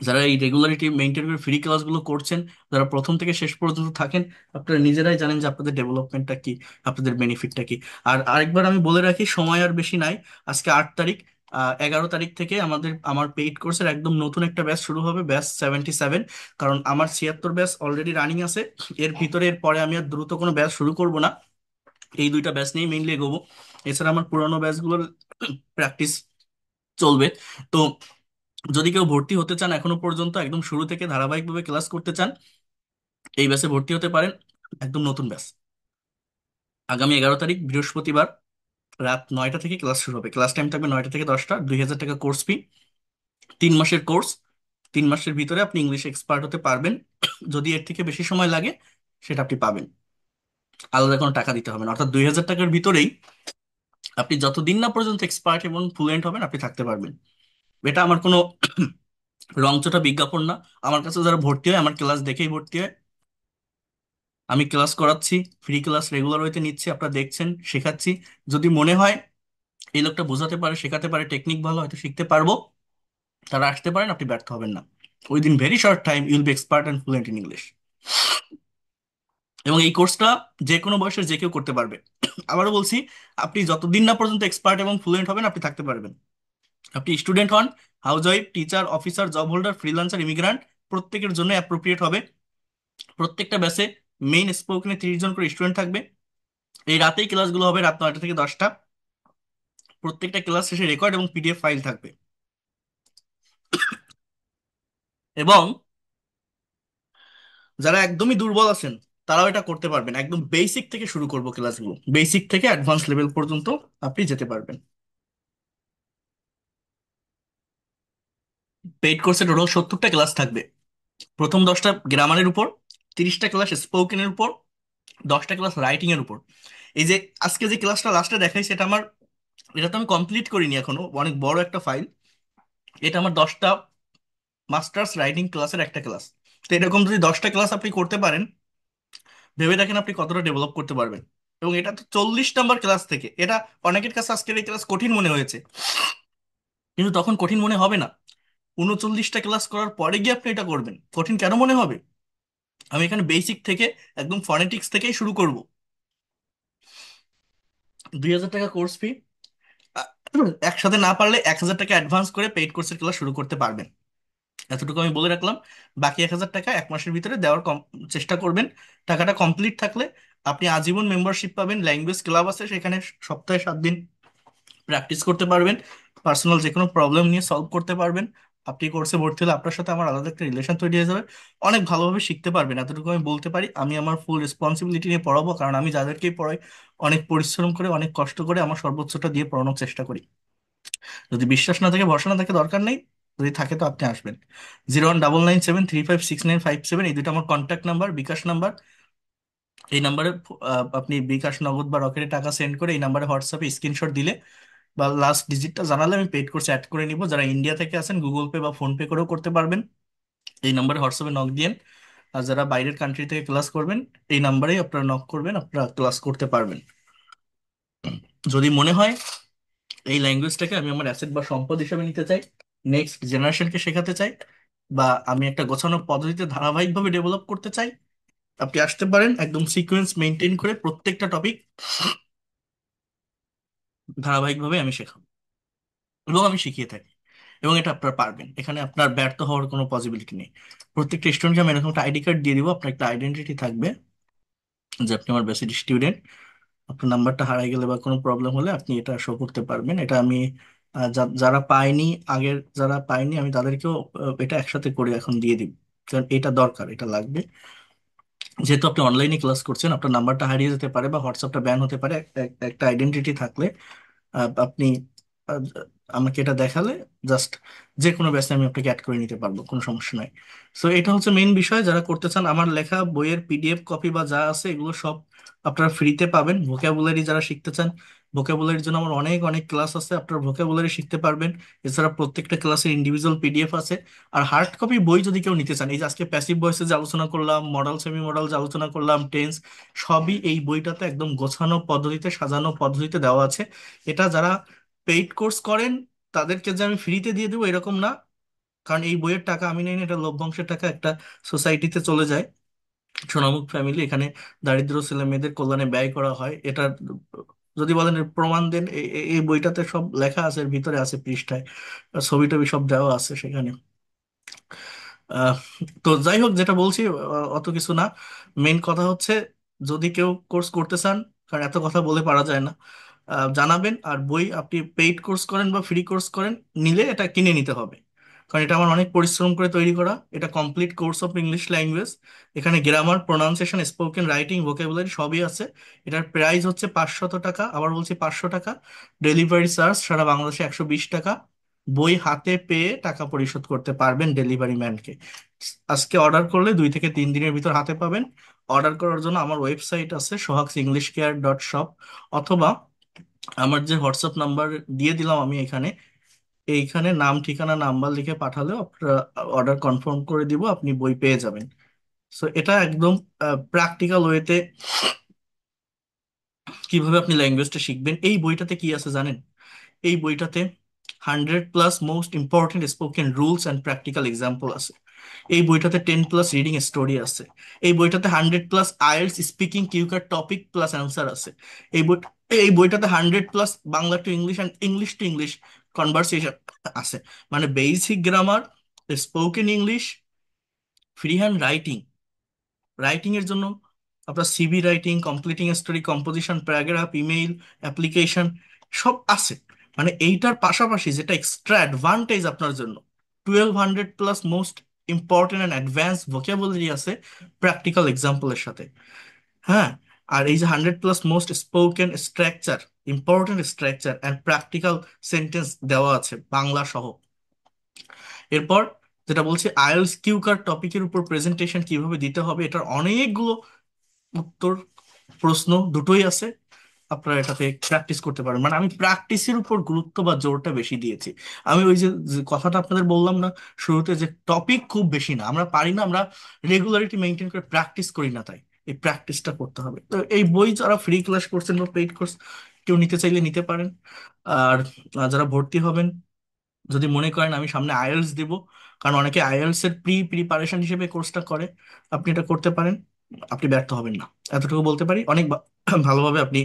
যারা এই রেগুলারিটি মেনটেন করে ফ্রি ক্লাসগুলো করছেন, যারা প্রথম থেকে শেষ পর্যন্ত থাকেন, আপনারা নিজেরাই জানেন যে আপনাদের ডেভেলপমেন্টটা কি, আপনাদের বেনিফিটটা কি। আর আরেকবার আমি বলে রাখি, সময় আর বেশি নাই। আজকে 8 তারিখ, 11 তারিখ থেকে আমার পেইড কোর্সের একদম নতুন একটা ব্যাচ শুরু হবে, ব্যাচ 77। কারণ আমার 76 ব্যাচ অলরেডি রানিং আছে। এর ভিতরে এর পরে আমি আর দ্রুত কোনো ব্যাচ শুরু করব না, এই দুইটা ব্যাচ নিয়ে মেইনলি এগোবো। এছাড়া আমার পুরানো ব্যাচগুলোর প্র্যাকটিস চলবে। তো যদি কেউ ভর্তি হতে চান, এখনো পর্যন্ত একদম শুরু থেকে ধারাবাহিকভাবে ক্লাস করতে চান, এই ব্যাচে ভর্তি হতে পারেন। একদম নতুন ব্যাচ, আগামী 11 তারিখ বৃহস্পতিবার রাত 9টা থেকে ক্লাস শুরু হবে। ক্লাস টাইম থাকবে 9টা থেকে 10টা, 2000 টাকা কোর্স ফি, 3 মাসের কোর্স। 3 মাসের ভিতরে আপনি ইংলিশ এক্সপার্ট হতে পারবেন। যদি এর থেকে বেশি সময় লাগে, সেটা আপনি পাবেন, আলাদা কোনো টাকা দিতে হবে না। অর্থাৎ 2000 টাকার ভিতরেই আপনি যতদিন না পর্যন্ত এক্সপার্ট এবং ফ্লুয়েন্ট হবেন, আপনি থাকতে পারবেন। এটা আমার কোনো রংচটা বিজ্ঞাপন না। আমার কাছে যারা ভর্তি হয়, আমার ক্লাস দেখেই ভর্তি হয়। আমি ক্লাস করাচ্ছি, ফ্রি ক্লাস রেগুলার ওয়েতে নিচ্ছি, আপনারা দেখছেন, শেখাচ্ছি। যদি মনে হয় এই লোকটা বোঝাতে পারে, শেখাতে পারে, টেকনিক ভালো, হয়তো শিখতে পারবো, তারা আসতে পারেন, আপনি ব্যর্থ হবেন না। Within very short time you'll be expert and fluent in English. এবং এই কোর্সটা যে কোনো বয়সের যে কেউ করতে পারবে। আবারও বলছি, আপনি যতদিন না পর্যন্ত এক্সপার্ট এবং ফ্লুয়েন্ট হবেন আপনি থাকতে পারবেন। আপনি স্টুডেন্ট হন, housewife, teacher, officer, job holder, freelancer, immigrant, প্রত্যেকের জন্য অ্যাপ্রোপ্রিয়েট হবে। প্রত্যেকটা ব্যাচে মেইন স্পোকেনে 30 জন করে স্টুডেন্ট থাকবে। এই রাতেই ক্লাসগুলো হবে, রাত 9টা থেকে 10টা। প্রত্যেকটা ক্লাস শেষে রেকর্ড এবং পিডিএফ ফাইল থাকবে। এবং যারা একদমই দুর্বল আছেন তারাও এটা করতে পারবেন। একদম বেসিক থেকে শুরু করব ক্লাসগুলো, বেসিক থেকে অ্যাডভান্স লেভেল পর্যন্ত আপনি যেতে পারবেন। পেইড কোর্সে টোটাল 70টা ক্লাস থাকবে। প্রথম 10টা গ্রামারের উপর, 30টা ক্লাস স্পোকেনের উপর, 10টা ক্লাস রাইটিং এর উপর। এই যে আজকে যে ক্লাসটা লাস্টে দেখাই সেটা আমার, এটা তো আমি কমপ্লিট করিনি এখনো, অনেক বড় একটা ফাইল। এটা আমার 10টা মাস্টার্স রাইটিং ক্লাসের একটা ক্লাস। তো এরকম যদি 10টা ক্লাস আপনি করতে পারেন, ভেবে দেখেন আপনি কতটা ডেভেলপ করতে পারবেন। এবং এটা তো 40 নাম্বার ক্লাস থেকে, এটা অনেকের কাছে আজকের এই ক্লাস কঠিন মনে হয়েছে, কিন্তু তখন কঠিন মনে হবে না। 39টা ক্লাস করার পরে গিয়ে আপনি এটা করবেন, কঠিন কেন মনে হবে? আমি এখানে বেসিক থেকে একদম ফনেটিক্স থেকেই শুরু করব। 2,000 টাকা কোর্স ফি। একসাথে না পারলে 1,000 টাকা অ্যাডভান্স করে পেইড কোর্সের ক্লাস শুরু করতে পারবেন। এতটুকু আমি বলে রাখলাম। বাকি 1,000 টাকা 1 মাসের ভিতরে দেওয়ার চেষ্টা করবেন। টাকাটা কমপ্লিট থাকলে আপনি আজীবন মেম্বারশিপ পাবেন। ল্যাঙ্গুয়েজ ক্লাব আছে, সেখানে সপ্তাহে 7 দিন প্র্যাকটিস করতে পারবেন। পার্সোনাল যে কোনো প্রবলেম নিয়ে সলভ করতে পারবেন। আপনি কোর্সে ভর্তি হলে আপনার সাথে আমার আলাদা একটা রিলেশন তৈরি হয়ে যাবে। অনেক ভালোভাবে শিখতে পারবেন, এতটুকু আমি বলতে পারি। আমি আমার ফুল রেসপন্সিবিলিটি নিয়ে পড়াবো, কারণ আমি যাদেরকেই পড়াই অনেক পরিশ্রম করে, অনেক কষ্ট করে আমার সর্বোচ্চটা দিয়ে পড়ানোর চেষ্টা করি। যদি বিশ্বাস না থাকে, ভরসা না থাকে, দরকার নেই। যদি থাকে তো আপনি আসবেন। 01997356957, এই দুটো আমার কন্ট্যাক্ট নাম্বার, বিকাশ নাম্বার। এই নাম্বারে আপনি বিকাশ, নগদ বা রকেটে টাকা সেন্ড করে এই নাম্বারে হোয়াটসঅ্যাপে স্ক্রিনশট দিলে বা লাস্ট ডিজিটটা জানালে আমি পেড কোর্সে অ্যাড করে নিব। যারা ইন্ডিয়া থেকে আছেন গুগল পে বা ফোন পে করেও করতে পারবেন, এই নাম্বারে হোয়াটসঅ্যাপে নক দিয়েন। আর যারা বাইরের কান্ট্রি থেকে ক্লাস করবেন, এই নাম্বারেই আপনারা নক করবেন, আপনারা ক্লাস করতে পারবেন। যদি মনে হয় এই ল্যাঙ্গুয়েজটাকে আমি আমার অ্যাসেট বা সম্পদ হিসেবে নিতে চাই, নেক্সট জেনারেশনকে শেখাতে চাই, বা আমি একটা গোছানো পদ্ধতিতে ধারাবাহিকভাবে ডেভেলপ করতে চাই, আপনি আসতে পারেন। একদম সিকোয়েন্স মেনটেন করে প্রত্যেকটা টপিক ধারাবাহিকভাবে আমি শেখাবো এবং আমি শিখিয়ে থাকি। এবং এটা আপনারা পারবেন, এখানে আপনার ব্যর্থ হওয়ার কোনো পসিবিলিটি নেই। প্রত্যেকটা স্টুডেন্টকে আমি এরকম একটা আইডি কার্ড দিয়ে দিব, আপনার একটা আইডেন্টিটি থাকবে যে আপনি আমার বেসিক স্টুডেন্ট। আপনার নাম্বারটা হারাই গেলে বা কোনো প্রবলেম হলে আপনি এটা শো করতে পারবেন। এটা আমি যারা পাইনি, আগের যারা পাইনি আমি তাদেরকেও এটা একসাথে করে এখন দিয়ে দিব, কারণ এটা দরকার, এটা লাগবে। যেহেতু আপনি অনলাইনে ক্লাস করছেন, আপনার নাম্বারটা হারিয়ে যেতে পারে বা হোয়াটসঅ্যাপটা ব্যান হতে পারে। একটা আইডেন্টিটি থাকলে আপনি আহ, আমাকে এটা দেখালে জাস্ট যে কোনো ব্যাচে আমি আপনাকে অ্যাড করে নিতে পারবো, কোনো সমস্যা নাই। সো এটা হচ্ছে মেইন বিষয়। যারা করতে চান, আমার লেখা বইয়ের পিডিএফ কপি বা যা আছে এগুলো সব আপনারা ফ্রিতে পাবেন। ভোকাবুলারি যারা শিখতে চান, ভোকাবুলারির জন্য আমার অনেক অনেক ক্লাস আছে, আপনারা ভোকাবুলারি শিখতে পারবেন। এছাড়া প্রত্যেকটা ক্লাসের ইন্ডিভিজুয়াল পিডিএফ আছে। আর হার্ড কপি বই যদি কেউ নিতে চান, এই যে আজকে প্যাসিভ ভয়েসে যে আলোচনা করলাম, মডাল সেমি মডাল যে আলোচনা করলাম, টেন্স, সবই এই বইটাতে একদম গোছানো পদ্ধতিতে, সাজানো পদ্ধতিতে দেওয়া আছে। এটা যারা পেইড কোর্স করেন তাদেরকে যে আমি ফ্রিতে দিয়ে দেবো এরকম না, কারণ এই বইয়ের টাকা আমি নেই না, এটা লভ্যাংশের টাকা একটা সোসাইটিতে চলে যায়। সোনামুখ ফ্যামিলি, এখানে দারিদ্র ছেলে মেয়েদের কল্যাণে ব্যয় করা হয়। এটা যদি বলেন এর প্রমাণ দেন, এই বইটাতে সব লেখা আছে, এর ভিতরে আছে পৃষ্ঠায়, ছবি টবি সব দেওয়া আছে সেখানে। আহ, তো যাই হোক, যেটা বলছি অত কিছু না। মেইন কথা হচ্ছে, যদি কেউ কোর্স করতে চান, কারণ এত কথা বলে পারা যায় না, জানাবেন। আর বই আপনি পেইড কোর্স করেন বা ফ্রি কোর্স করেন, নিলে এটা কিনে নিতে হবে, কারণ এটা আমার অনেক পরিশ্রম করে তৈরি করা। এটা complete course of English language. এখানে grammar, pronunciation, spoken, writing, vocabulary সবই আছে। এটার প্রাইস হচ্ছে 500 টাকা, আবার বলছি 500 টাকা। ডেলিভারি চার্জ সারা বাংলাদেশে 120 টাকা। বই হাতে পেয়ে টাকা পরিশোধ করতে পারবেন ডেলিভারি ম্যানকে। আজকে অর্ডার করলে 2 থেকে 3 দিনের ভিতর হাতে পাবেন। অর্ডার করার জন্য আমার ওয়েবসাইট আছে sohags-english-care.shop, অথবা আমার যে হোয়াটসঅ্যাপ নাম্বার দিয়ে দিলাম আমি এখানে, এইখানে নাম, ঠিকানা, নাম্বার লিখে পাঠালেও আপনারা অর্ডার কনফার্ম করে দিব, আপনি বই পেয়ে যাবেন। সো এটা একদম প্র্যাকটিক্যাল ওয়েতে কিভাবে আপনি ল্যাঙ্গুয়েজটা শিখবেন। এই বইটাতে কি আছে জানেন? এই বইটাতে 100+ most important spoken rules and practical example আছে। এই বইটাতে 10+ রিডিং স্টোরি আছে। এই বইটাতে 100+ IELTS speaking cue card topic plus answer আছে। এই বই এই বইটাতে 100+ Bangla to English and English to English conversation আছে। মানে basic grammar, spoken English, free hand writing, writing এর জন্য আপনার CV writing, completing story, composition, paragraph, email, application, সব আছে। মানে এইটার পাশাপাশি যেটা এক্সট্রা অ্যাডভান্টেজ আপনার জন্য, 1200+ most important and advance vocabulary আছে প্র্যাকটিক্যাল এক্সাম্পলের সাথে। হ্যাঁ, আর এই যে 100+ most spoken structure, important structure and practical sentence দেওয়া আছে বাংলা সহ। এরপর যেটা বলছি, আইএলটিএস কিউকার টপিকের উপর প্রেজেন্টেশন কিভাবে দিতে হবে, এটার অনেকগুলো উত্তর, প্রশ্ন দুটোই আছে। আপনারা এটাতে প্র্যাকটিস করতে পারেন। মানে আমি প্র্যাকটিসের উপর গুরুত্ব বা জোরটা বেশি দিয়েছি। আমি ওই যে যে কথাটা আপনাদের বললাম না শুরুতে, যে টপিক খুব বেশি না, আমরা পারি না, আমরা রেগুলারিটি মেনটেন করে প্র্যাকটিস করি না, তাই এই প্র্যাকটিসটা করতে হবে। তো এই বই যারা ফ্রি ক্লাস করছেন বা পেইড কোর্স কেউ নিতে চাইলে নিতে পারেন। আর যারা ভর্তি হবেন, যদি মনে করেন আমি সামনে আইএলটিএস দিব, কারণ অনেকে আইএলটিএস এর প্রিপারেশন হিসেবে কোর্সটা করে, আপনি এটা করতে পারেন। আপনি ব্যর্থ হবেন না, এতটুকু বলতে পারি। অনেক ভালোভাবে আপনি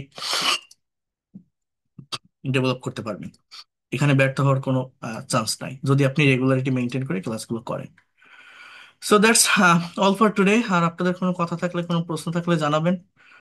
ডেভেলপ করতে পারবেন। এখানে ব্যর্থ হওয়ার কোনো চান্স নাই যদি আপনি রেগুলারিটি মেনটেন করে ক্লাসগুলো করেন। So that's all for today. আর আপনাদের কোনো কথা থাকলে, কোনো প্রশ্ন থাকলে জানাবেন।